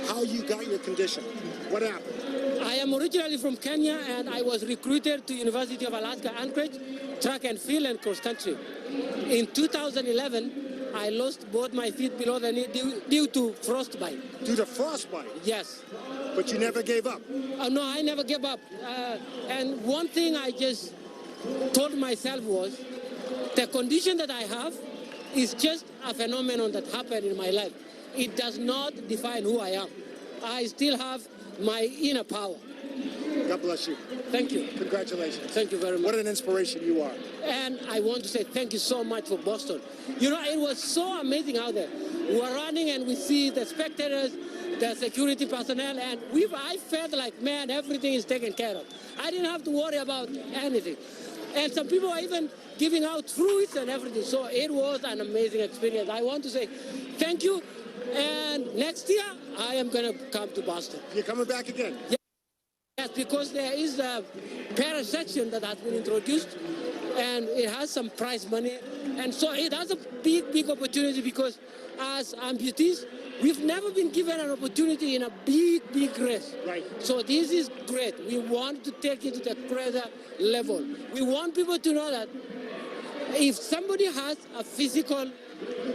how you got your condition. What happened? I am originally from Kenya, and I was recruited to University of Alaska Anchorage, track and field and cross country. In 2011, I lost both my feet below the knee due to frostbite. Due to frostbite? Yes. But you never gave up? No, I never gave up. And one thing I just told myself was, the condition that I have is just a phenomenon that happened in my life. It does not define who I am. I still have my inner power. God bless you. Thank you. Congratulations. Thank you very much. What an inspiration you are. And I want to say thank you so much for Boston. You know, it was so amazing out there. we were running and we see the spectators, the security personnel, and I felt like, man, everything is taken care of. I didn't have to worry about anything. And some people are even giving out fruits and everything. So it was an amazing experience. I want to say thank you. And next year, I am going to come to Boston. You're coming back again? Yes, because there is a parent section that has been introduced, and it has some prize money. And so it has a big opportunity, because as amputees, we've never been given an opportunity in a big race. Right. So this is great. We want to take it to the greater level. We want people to know that if somebody has a physical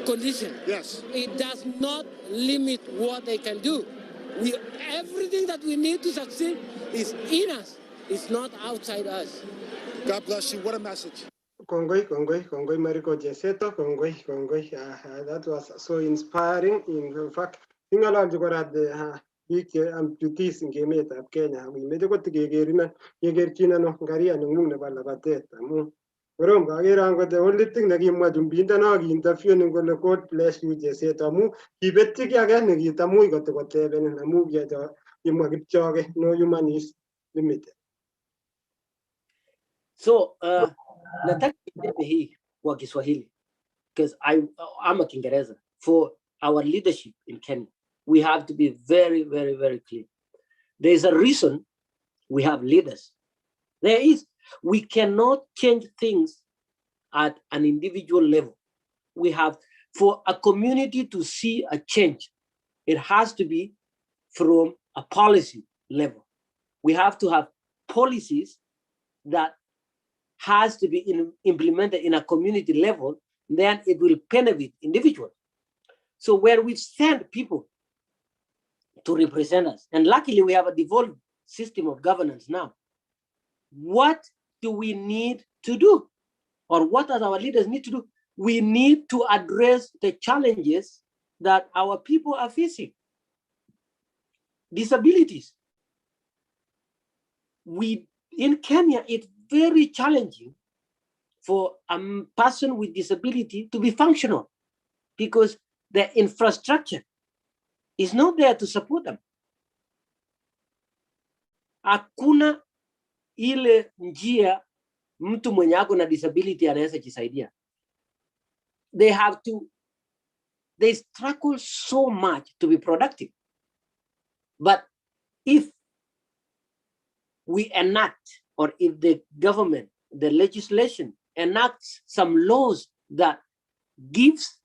condition, yes, it does not limit what they can do. Everything that we need to succeed is in us. It's not outside us. God bless you. What a message. Kongoi, Marko Cheseto, Kongoi. That was so inspiring. In fact, tingala jukora de big amputees in Kemet of Kenya. We made a good Gerina, Yegerchina no Garia no Moon about Labateta. Rom Gagerang, the only thing that you might be interfering with the court, bless you, Cheseto. He bet again, Gitamu got to whatever and a move yet. You might jog, no human is limited. So, nataka niseme hii kwa Kiswahili, because I'm a Kiingereza. For our leadership in Kenya, we have to be very, very, very clear. There is a reason we have leaders. We cannot change things at an individual level. We have, for a community to see a change, it has to be from a policy level. We have to have policies that has to be implemented in a community level, then it will benefit individuals. So where we send people to represent us, and luckily we have a devolved system of governance now, what do we need to do? Or what does our leaders need to do? We need to address the challenges that our people are facing. Disabilities. In Kenya, it's very challenging for a person with disability to be functional, because the infrastructure is not there to support them. Hakuna ile njia mtu mwenye ako na disability anaweza jisaidia. They struggle so much to be productive. But if we enact, or if the government, the legislation enacts some laws that gives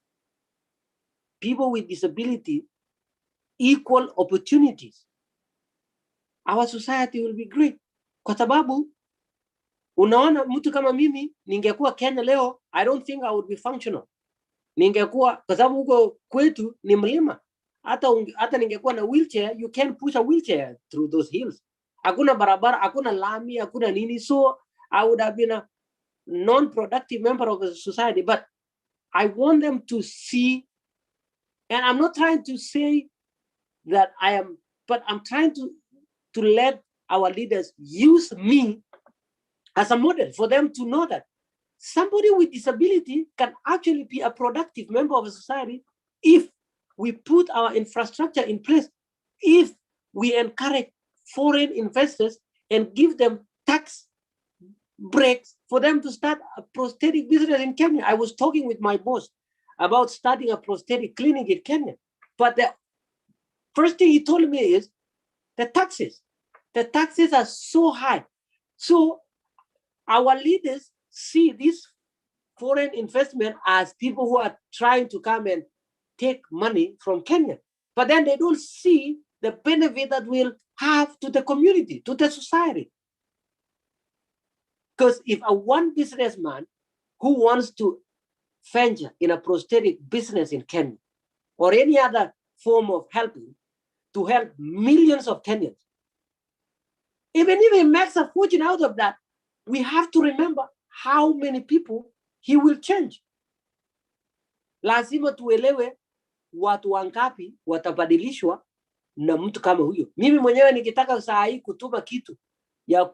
people with disability equal opportunities, our society will be great. Kwa sababu unaona mtu kama mimi ningekuwa Kenya leo, I don't think I would be functional. Ningekuwa, kwa sababu huko kwetu ni mlima, hata ningekuwa na wheelchair, you can't push a wheelchair through those hills. Hakuna barabara, hakuna lami, hakuna nini. So I would have been a non-productive member of the society. But I want them to see, and I'm not trying to say that I am, but I'm trying to let our leaders use me as a model for them to know that somebody with disability can actually be a productive member of a society if we put our infrastructure in place, if we encourage foreign investors and give them tax breaks for them to start a prosthetic business in Kenya. I was talking with my boss about starting a prosthetic clinic in Kenya. But the first thing he told me is the taxes. The taxes are so high. So our leaders see this foreign investment as people who are trying to come and take money from Kenya. But then they don't see the benefit that will have to the community, to the society. Because if a one businessman who wants to venture in a prosthetic business in Kenya, or any other form of helping to help millions of Kenyans, even if he makes a fortune out of that, we have to remember how many people he will change. Lazima tuelewe watu wangapi watabadilishwa na mtu kama huyo. Mimi mwenyewe nikitaka saa hii kutuma kitu ya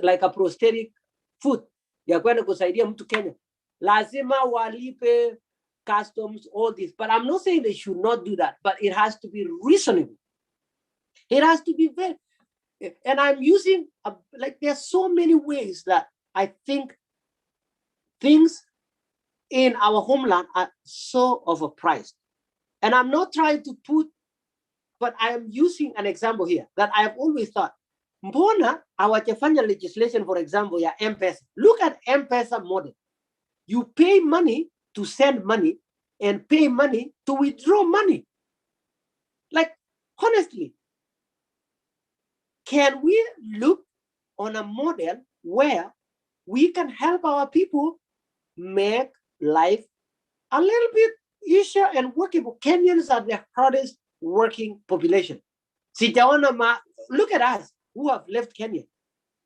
like a prosthetic foot ya kwenda kusaidia mtu Kenya, lazima walipe customs, all this. But I'm not saying they should not do that, but it has to be reasonable. It has to be very, and I'm using, like, there's so many ways that I think things in our homeland are so overpriced. And I'm not trying to put, but I am using an example here that I have always thought, mbona hawajafanya legislation, for example, ya M-Pesa. Look at M-Pesa model. You pay money to send money and pay money to withdraw money. Like, honestly, can we look on a model where we can help our people make life a little bit easier and workable? Kenyans are the hardest working population. Look at us who have left Kenya.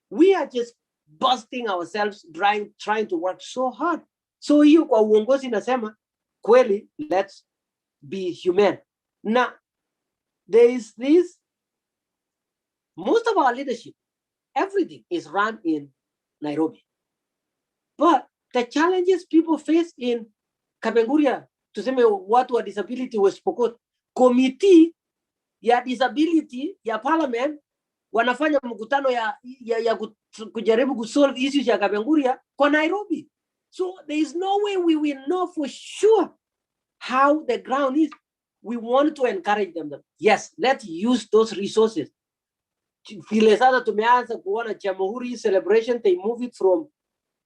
We are just busting ourselves trying to work so hard. So hiyo kwa uongozi nasema kweli, let's be human. Now, there is this, most of our leadership, everything is run in Nairobi. But the challenges people face in Kapenguria, tuseme watu wa disability West Pokot, committee ya disability ya parliament wanafanya mkutano ya kujaribu kusolve issues ya Kapenguria kwa Nairobi. So there is no way we will know for sure how the ground is. We want to encourage them. Yes, let's use those resources. Vile sasa tumeanza kuona Jamhuri celebration, they move it from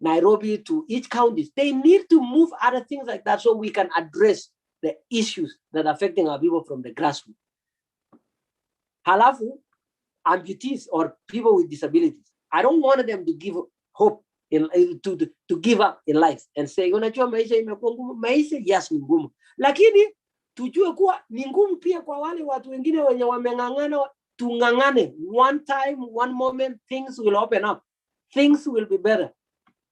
Nairobi to each counties. They need to move other things like that so we can address the issues that are affecting our people from the grassroots. Halafu, amputees or people with disabilities, I don't want them to give hope to give up in life and say, unajua maisha imekuwa ngumu. Maisha, yes, ni ngumu. Lakini tujue kuwa ni ngumu pia kwa wale watu wengine wenye wameng'ang'ana. Tung'ang'ane. One time, one moment, things will open up. Things will be better.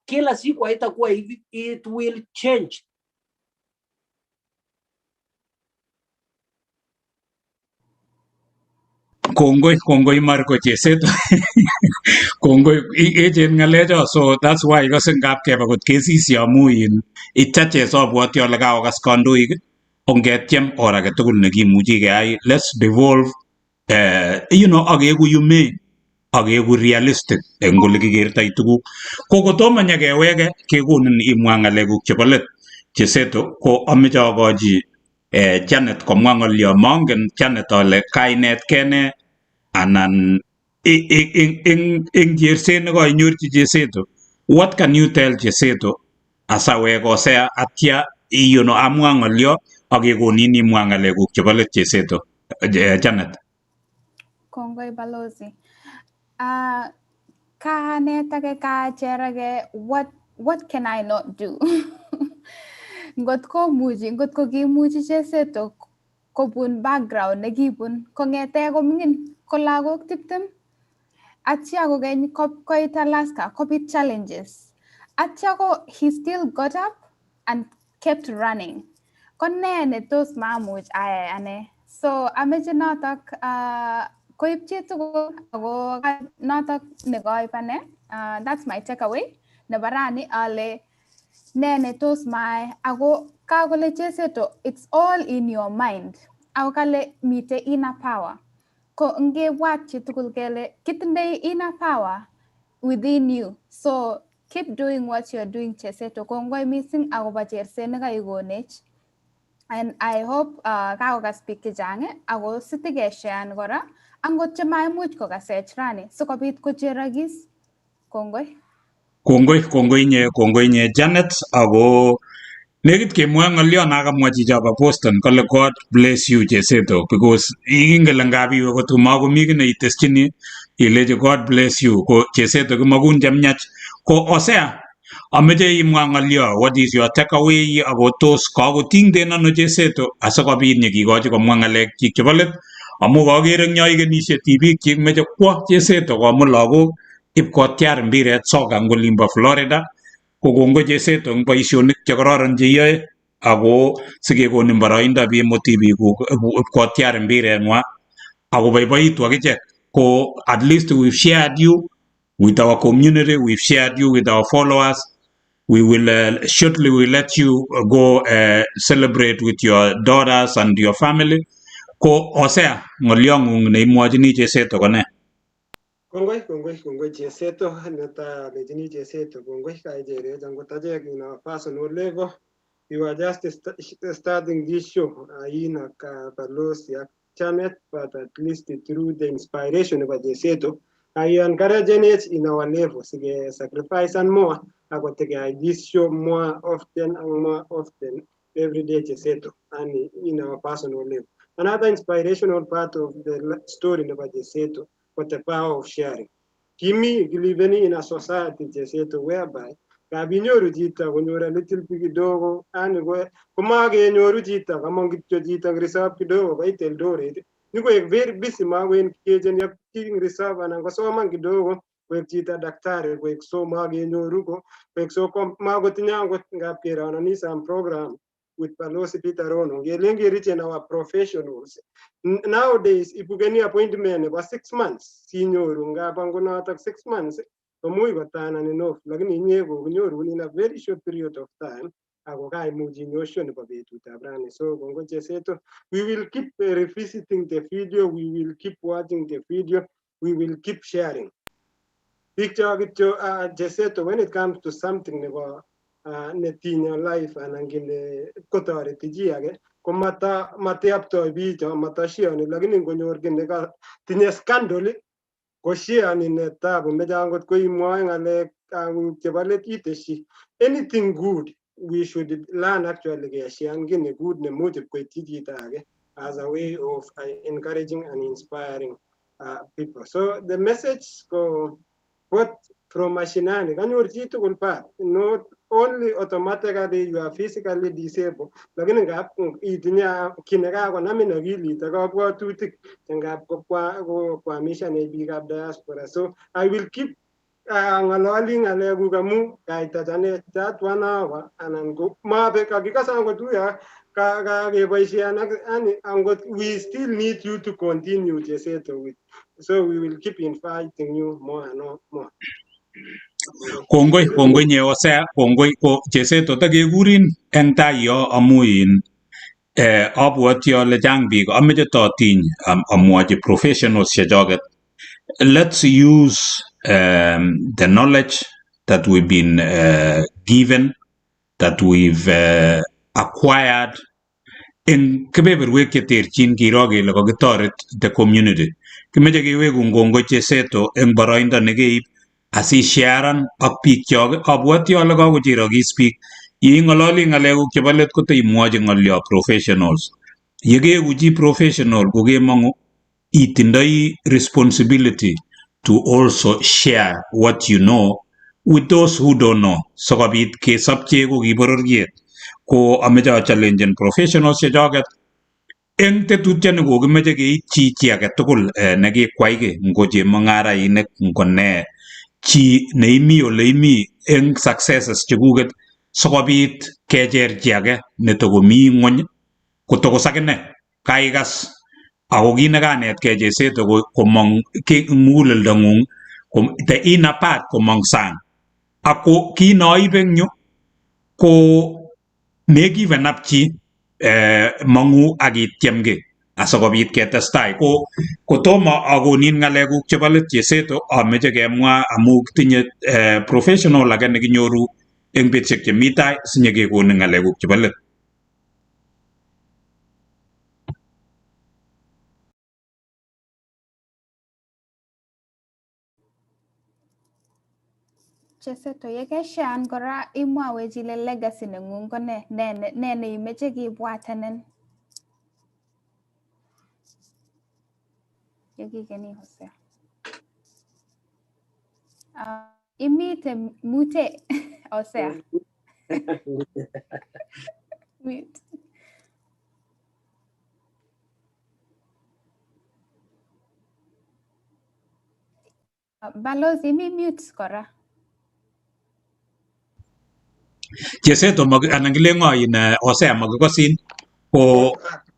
Kila siku haitakuwa hivi, it will change. Kongoi Marko Cheseto. Kongoi echen ngalecho, so that's why ikase ngap keba kot kesisi amu in itache sobwoti ole kaokas kandoik ongetiem or age tugul nekimuchi keyai. Let's devolve akeku yume, akeku realistic eng ole kikertoi tuguk. Kokotomo nyakeweke kekonin imwa ngalekuk chebo let Cheseto, ko ameche akochi Janet komwa ngolyo. Mongen Janet ale kainet kene anan ing jerset nekoinyorchi Cheseto. What can you tell Cheseto asawek osea atya amwa ngolyo akekonin imwa ngalekuk chebo let Cheseto? Janet. Kongoi balozi. Kanetake kacherage, what can I not do? Ngotko kimuchi Cheseto kobun background nekibun kongete komingin ko lagok 20 atya kokeny koit Alaska kopit challenges atya ko he still got up and kept running. Konne ne tos mamuch ayai ane. So ameche notok koib chitugul ako notok nekoib ane. That's my takeaway. Nebo rani ale ne tos mae ako kakole Cheseto, it's all in your mind. Ako kale mite inner power. Ko ngebwat chitugul kele kitindoi inner power within you. So keep doing what you're doing, Cheseto. Kongoi missing akobo cherset nekaikonech. And I hope kakokas biik chechang ako sitikeshean kora angot chemaimuch kokasech rani sikobit kocherokis. Kongoi. Kongoi nye Janet, ako nekit kemwa ngolyo nakamwa chichobo Boston kole God bless you Cheseto, because ingele ngabiwe kotu makomi kine iteschini ileje God bless you ko Cheseto kimakun chemnyach ko osea ameche imwa ngolyo, what is your takeaway ako tos kakotingden ano Cheseto asikobit nyekikochi komwa ngalek chik chebo let, amu kakere eng yo ikenishe tibik chik meche kwo Cheseto komut lagok ipkotiar mbiret soka eng olimbo Florida. Kokongo Cheseto eng boisionik chekororon cheyoe ako sikekonin boroindo bimut tibikuk ipkotiar mbireng'wa ako boiboitu akichek. Ko at least we've shared you with our community, we've shared you with our followers. We will shortly we let you go celebrate with your daughters and your family. Ko osea ngoliong ne imwachini Cheseto kone. Kongoi Cheseto neta lejini Cheseto kongoi ka Igere jango tajek in our personal level. We were just starting this show in a Carlos channel, but at least through the inspiration of Cheseto, I encourage it in our level, sacrifice and more. I got to get this show more often every day Cheseto and in our personal level. Another inspirational part of the story of Cheseto was the power of sharing. Kimi living in a society Cheseto whereby kabinyoru chito konyor little bit kidogo ani komakenyoru chito kamong kityo chito reserve kidogo koit Eldoret nikoek very busy makoen kechen yapting reserve anan kosoman kidogo koek chito daktari koek so makenyoru koek so makotinye angot ngap kerononis and program with Balozi Peter Rono ngelen kerichen our professionals nowadays ipukeni appointment nebo 6 months sinyoru ngap angonotok 6 months komuch kotanan enough lakini inye kokinyorun in a very short period of time ako kaimuch inyoru nebo betutab rani. So kongo Cheseto, we will keep revisiting the video, we will keep watching the video, we will keep sharing. Picture Cheseto, when it comes to something nebo netinyo life anan kine kotoreti chi age ko mateyaptoi bicho matashioni lakini ngonyor kine tinye scandal koshiani netabu meja angot ko imwoe ngalek chebo let iteshi anything good we should learn actually keshian kini good nemuch koityi chito age as a way of encouraging and inspiring people. So the message go what from mashinani kanyor chitugul part not only automatically you are physically disabled lakini ngap itinye kinega konamin akilit ak kabwatutik ngap kokwamisha ne biikab diaspora. So I will keep ngalali ngalekuk amu kaitachane that 1 hour anan ko mabe kakikasa angot uya kakeboishean angot we still need you to continue Cheseto with, so we will keep inviting you more and more. Kongoi nye osea kongoi ko Cheseto takekurin eng tai yo amuin abwoti ale chang biik ameche totiny amwochi professionals chechoket. Let's use the knowledge that we've been given, that we've acquired eng kebeberwek cheterchin kiro kele kakitoret the community. Kimeche keweku ngongoi Cheseto eng boroindo nekeib asisharan ak biikchok. Abwoti ale kakocherokis biik yeing'ololi ng'alekuk chebo let koteimwochi ng'olyo professionals. Yekeeku chi professional kokemong'u itindoi responsibility to also share what you know with those who don't know sikobit kesopche ko kibororiet. Ko ameche achallengen professionals chechoket eng tetutiet nekokimeche keitchi chi age tugul nekikwai ki ngo chemung'arainik ngo ne chi neimi ole imi eng successes chekuket sikobit kecher chi age netokomi ng'ony kotokos akine kaikas ako kit nekanetkei Cheseto komong muguleldong'ung the inner part komong sang ako kit naibe eng yu ko megiven up chi mong'u akityem ki asikobit ketestai. Ko kotomo akonin ng'alekuk chebo let Cheseto ameche kemwa amu kitinye professional age nekinyoru eng betusiek chemi tai sinyekekonin ng'alekuk chebo let. Cheseto yekeshan kora imwawech ile legacy neng'ung ko ne neimeche kibwatanin yekikeni Hosea. Imite mute Hosea. Mute. Balozi mi mute kora. Cheseto anan kile ngoin Hosea makikosin ko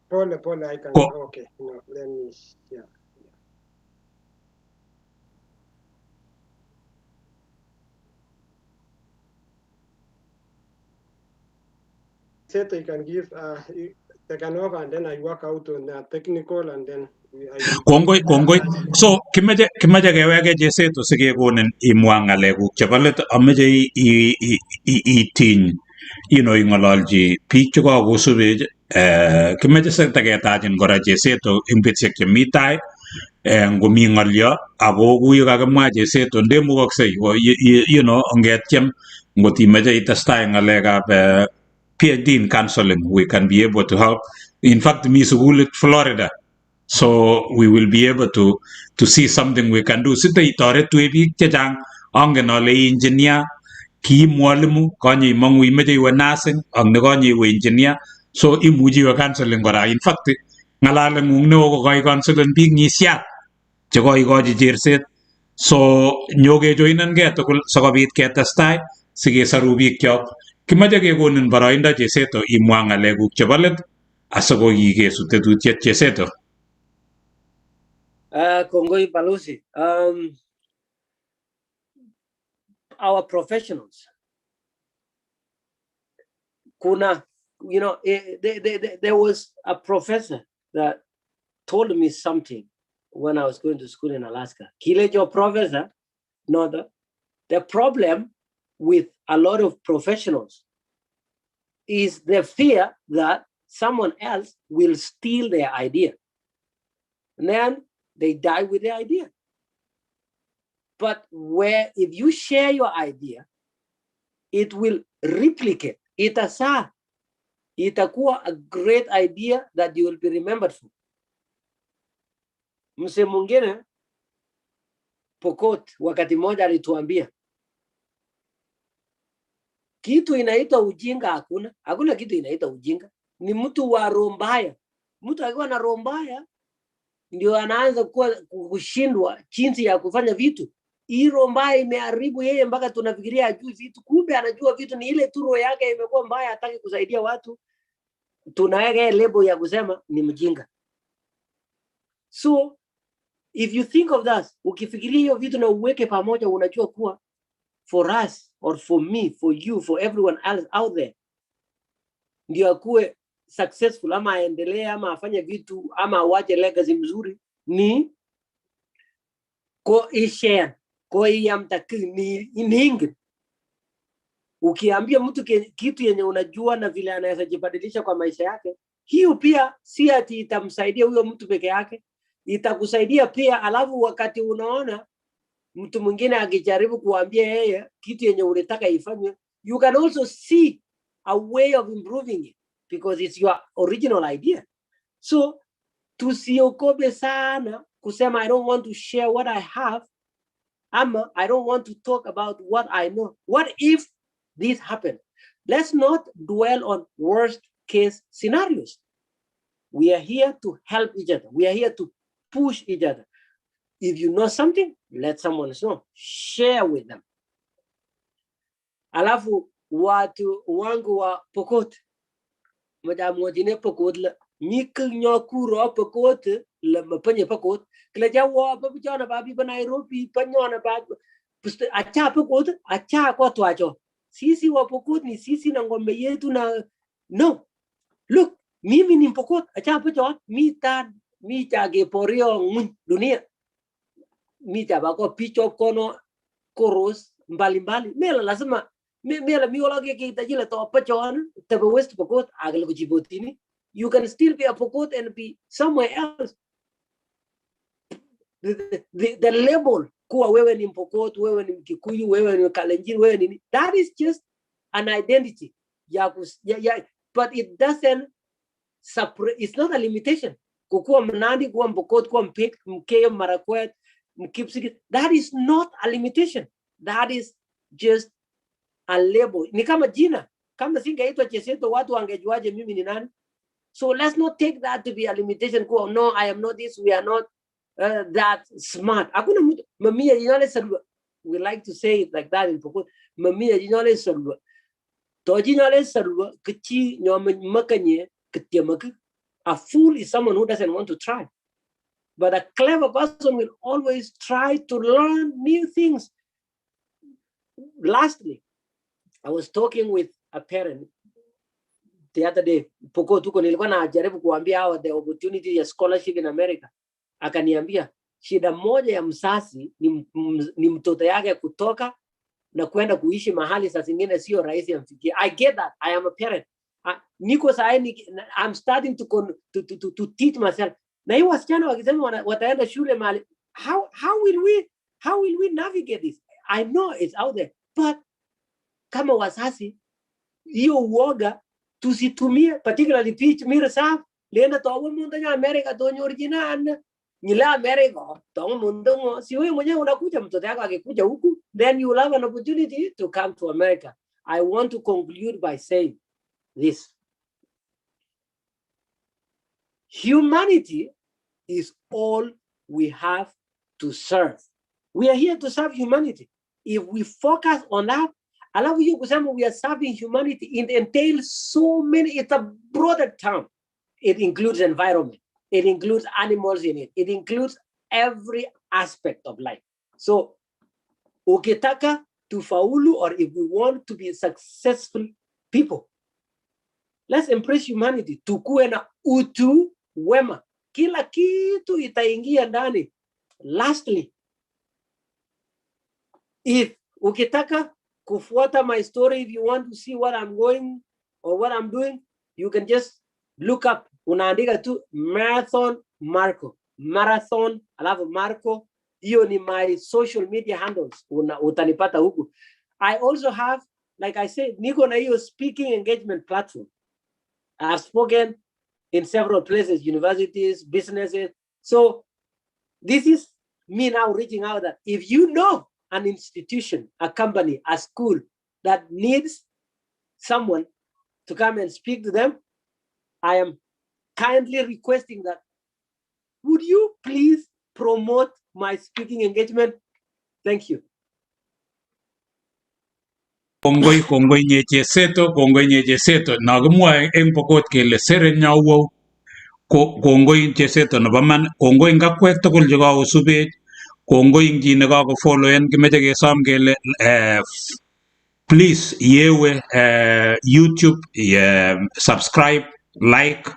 Pole I can okay no, let me yeah. Cheseto, you can give second off, and then I work out on the technical, and then Kongoi. So kimeche keweke Cheseto sikekonin imwa ng'alekuk chebo let ameche itiny ing'ololchi biik chekakosubech kimeche sitaketachin kora Cheseto eng betusiek chemi tai ngomi ng'olyo ako kuyo kakimwa Cheseto ndemukoksei ongetyem ngot imeche itestai ng'alekab PhD in counseling, we can be able to help. In fact, mi sukulit Florida. So we will be able to see something we can do. Sita itoretwe biik chechang angen ale engineer, ki mwalimu, konye imangu imeche iwe nursing, ak nekonye iwe engineer. So imuchi iwe counseling kora. In fact, ng'alaleng'ung neo ko koi counseling biik nyisiat chekoikochi cherset. So nyokejoinenkei tugul sikobit ketestai sikesoru biikchok. Kimeche kekonin boroindo Cheseto imwa ng'alekuk chebo let asikoi kesu tetutiet Cheseto. Kongoi Balozi. Our professionals. Kuna, there was a professor that told me something when I was going to school in Alaska. Kilejo professor, no, the problem with a lot of professionals is the fear that someone else will steal their idea. And then they die with the idea. But if you share your idea, it will replicate. Itakuwa a great idea that you will be remembered for. Mse mwingine Pokot wakati moja alituambia kitu inaitwa ujinga hakuna kitu inaitwa ujinga, ni mtu wa roho mbaya. Mtu akiwa na roho mbaya ndio anaanza kushindwa jinsi ya kufanya vitu. Hii roho mbaya imeharibu yeye mpaka tunafikiria ajui vitu, kumbe anajua vitu, ni ile tu roho yake imekuwa mbaya, hataki kusaidia watu. Tunaweka label ya kusema ni mjinga. So if you think of that, ukifikiria hiyo vitu na uweke pamoja, unajua kuwa for us or for me, for you, for everyone else out there, ndio akuwe successful ama aendelee ama afanye vitu ama awache legacy mzuri, ni share ni ukiambia mtu kitu yenye unajua na vile anaweza jibadilisha kwa maisha yake, hiyo pia si ati itamsaidia huyo mtu peke yake, itakusaidia pia. Alafu wakati unaona mtu mwingine akijaribu kuambia yeye kitu yenye unataka ifanywe, you can also see a way of improving it because it's your original idea. So tusiokobe sana kusema I don't want to share what I have, ama I don't want to talk about what I know. What if this happened? Let's not dwell on worst case scenarios. We are here to help each other. We are here to push each other. If you know something, let someone know. Share with them. Alafu watu wangu wa Pokot, madam wajine Pokot la mika nyakuro Pokot la mapanye Pokot kila jawa babu jana babi ba Nairobi panyona babu acha Pokot acha kwa tuacho sisi wa Pokot ni sisi na ngombe yetu na no. Look, mimi ni Pokot acha Pokot mi tage porio dunia mi tabako picho kono koros mbali mela lazima mela miologe ke tajila to pachon tabo West Pokot agalo Djibouti. You can still be a Pokot and be somewhere else. The label kuwa wewe ni Pokot, wewe ni Kikuyu, wewe ni Kalenjin, wewe ni, that is just an identity. But it doesn't separate. It's not a limitation. Kukuwa Mnandi, kuwa Pokot, kuwa Mpik, Mkeyo, Marakwet, Mkipsiki. That is not a limitation. That is just a label. Ni kama jina. Kama singeitwa Cheseto, watu wangejuaje mimi ni nani? So let's not take that to be a limitation. No, I am not this. We are not that smart. We like to say it like that in Pokot. Mamia jinole sarwa. To jinole sarwa kichi makanye kitiamak. A fool is someone who doesn't want to try. But a clever person will always try to learn new things. Lastly, I was talking with a parent the other day, Pokot tuko nilikuwa najaribu kuambia hawa the opportunity ya scholarship in America. Akaniambia shida moja ya msasi ni mtoto yake kutoka na kwenda kuishi mahali saa zingine sio rahisi amfikie. I get that. I am a parent. Niko I'm starting to teach myself. Na hiyo wasichana wakisema wataenda shule mahali, how will we navigate this? I know it's out there, but kama wasasi hiyo uoga tusitumie, particularly teach mirasaf lena tawo munda ya America to original nila America to munda si wewe mwenyewe unakuja, mtoto wako akikuja huku, then you will have an opportunity to come to America. I want to conclude by saying this: humanity is all we have to serve. We are here to serve humanity. If we focus on that, alafu hiyo kusema we are serving humanity, it entails so many, it's a broader term. It includes environment, it includes animals in it, it includes every aspect of life. So ukitaka tufaulu, or if we want to be successful people, let's embrace humanity. Tukue na utu wema, kila kitu itaingia ndani. Lastly, if ukitaka kufuata my story, if you want to see what I'm going or what I'm doing, you can just look up, unaandika tu marathon Marko, marathon alafu Marko, hiyo ni my social media handles, utanipata huku. I also have, like I said, niko na hiyo speaking engagement platform. I've spoken in several places, universities, businesses. So this is me now reaching out that if you know an institution, a company, a school that needs someone to come and speak to them, I am kindly requesting that, would you please promote my speaking engagement? Thank you. Kongoi nye Cheseto na gumwa eng Pokot kele sere nyawo kongoi Cheseto no baman kongoi ngakwek tugul je ka usubet kongoi ngi ne ka ko follow en kimeche kesom kele please yewe YouTube subscribe, like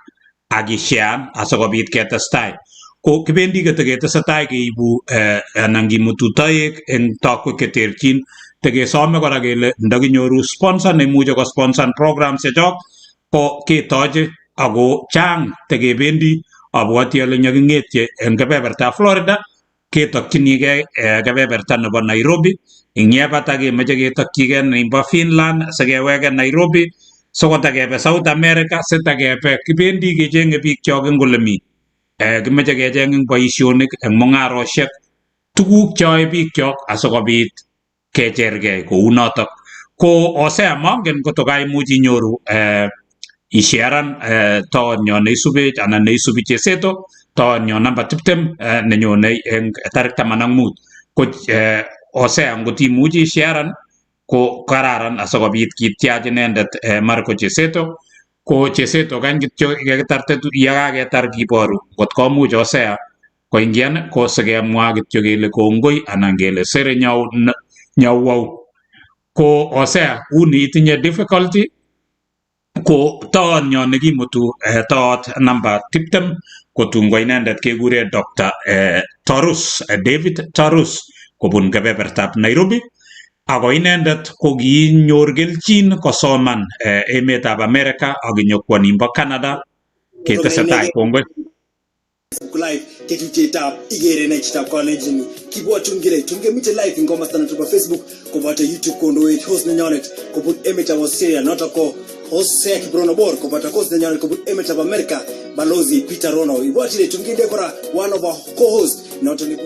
ak share asikobit ketestai. Ko kibendi ketestai keibu anan kimutu toek eng takwek cheterchin. Tekesome kora kele ndakinyoru sponsor nemuche ko sponsor programs chechok ko ketoche ako chang tekebendi abwati ale nyakingetje eng kebeberta Florida ketokchinigei kebeberta nebo Nairobi, ing yebata kemeche ketokyigei nebo Finland sikeweke Nairobi sikotakebe South America sitakebe kibendi kechenge biikchok eng ole mi. Kimeche kecheng eng boisionik eng mungaroshek tuguk choe biikchok asikobit kechergei kou notok. Ko osea mangen koto kaimuch inyoru isharan taonyo neisubech anan neisubi Cheseto taonyo namba 20 nenyone eng tarik 15. Ko osea ngot imuchi isharan ko kararan asikobit kityach inendet Marko Cheseto. Ko Cheseto kany kityo kekitarte yakaketar kiboru ngot komuch osea koingian ko sikemwa kityo kele kongoi anan kele sere nyawau. Ko osea uni itinye difficulty ko taonyo nekimutu taot namba 20 kotungwa inendet kekure Dr. Tarus, David Tarus kobun kebebertab Nairobi. Ako inendet ko kinyor kelchin kosoman emetab America ak nyokwo nimbo Canada ketesetai kongoi. Live ketu Chitab Igere na Chitab Kalenjin kibwa tungile tungemite live ngoma sana tu Facebook kubata YouTube kondo it host na nyonet kubut emeta wa Syria notako host ya Kibrono bor kubata host na nyonet kubut emeta wa America balozi Peter Rono ibwatile tunginde kora one of our co-host notoni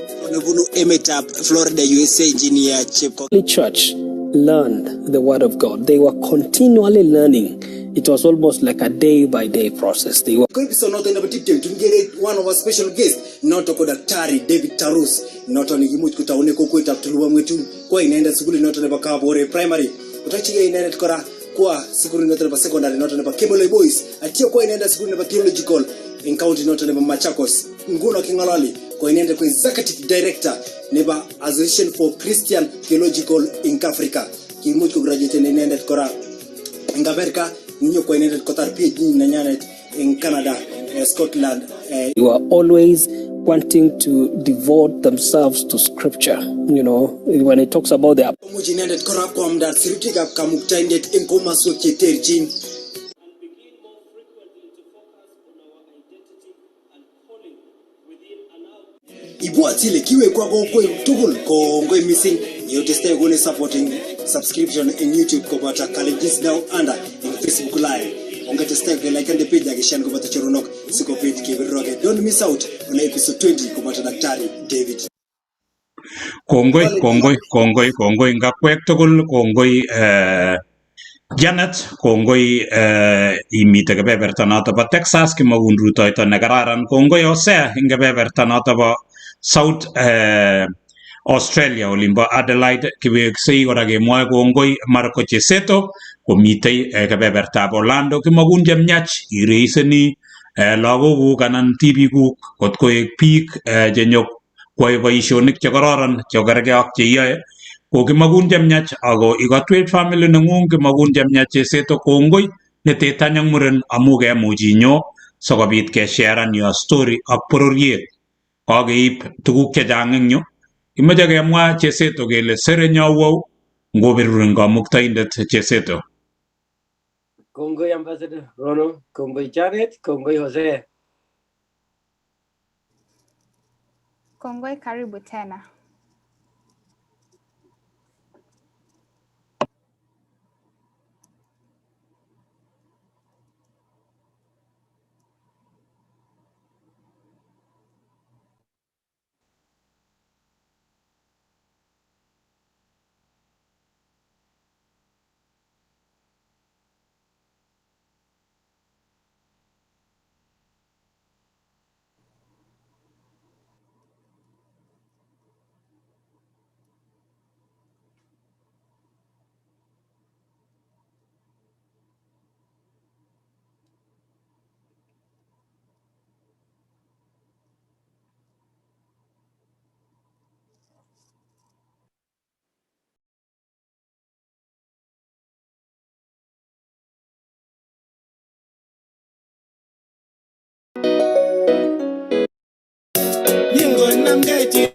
bunu emeta Florida USA engineer Chepko. The church learned the word of God. They were continually learning. It was almost like a day-by-day process. They were one of our special guests, not Daktari David Tarus, not only Himut Kutaune Kukuita Tuluamutu, kwa inaenda sukuli not on Bakabore primary, utachiga inaenda kora kwa sukuli not on secondary, not on Kebole boys, atio kwa inaenda sukuli not theological in county not on Machakos, Nguno Kingalali, kwa inaenda kwa executive director, neba Association for Christian Theological in Africa. Himut graduate inaenda kora in America ninyo kwa inendet kotar PhD nanyanet in Canada, Scotland. You are always wanting to devote themselves to scripture. You know, when it talks about the Muji inendet kora kwa mda siritika kamuktaindet in komaswo cheterjin. Ibwatile kiwe kwa kongoi tugul kongoi missing yoteste gone supporting subscription in YouTube ko bata Kalenjin now under in Facebook live ongeteste go like and the page akishan ko bata choronok siko page kibiroge. Don't miss out on episode 20 ko bata Daktari David. Kongoi ngakwek tugul kongoi Janet kongoi imite kebeberta noto bo Texas kimagun rutoito ne kararan kongoi Hosea ing kebeberta noto bo South Australia olimbo Adelaide kiweksei kora kemwoe kongoi Marko Cheseto komitei kebebertab Orlando kimagun chemyach ireiseni lagokuk anan tibikuk kot koek biik chenyok kwae boisionik chekororon chekergei ak cheiyoe kokimagun chemyach ako ikotwech family nengung kimagun chemyach Cheseto kongoi netetanyang muren amu kemuch inyo sikobit kesharan your story ak bororiet kakeib tuguk chechang eng yu imeche kemwa Cheseto kele sere nyowou ngoberurin kamuktaindet Cheseto. Kongoi Ambassador Rono, kongoi Janet, kongoi Jose. Kongoi, karibu tena. Bingo namgeti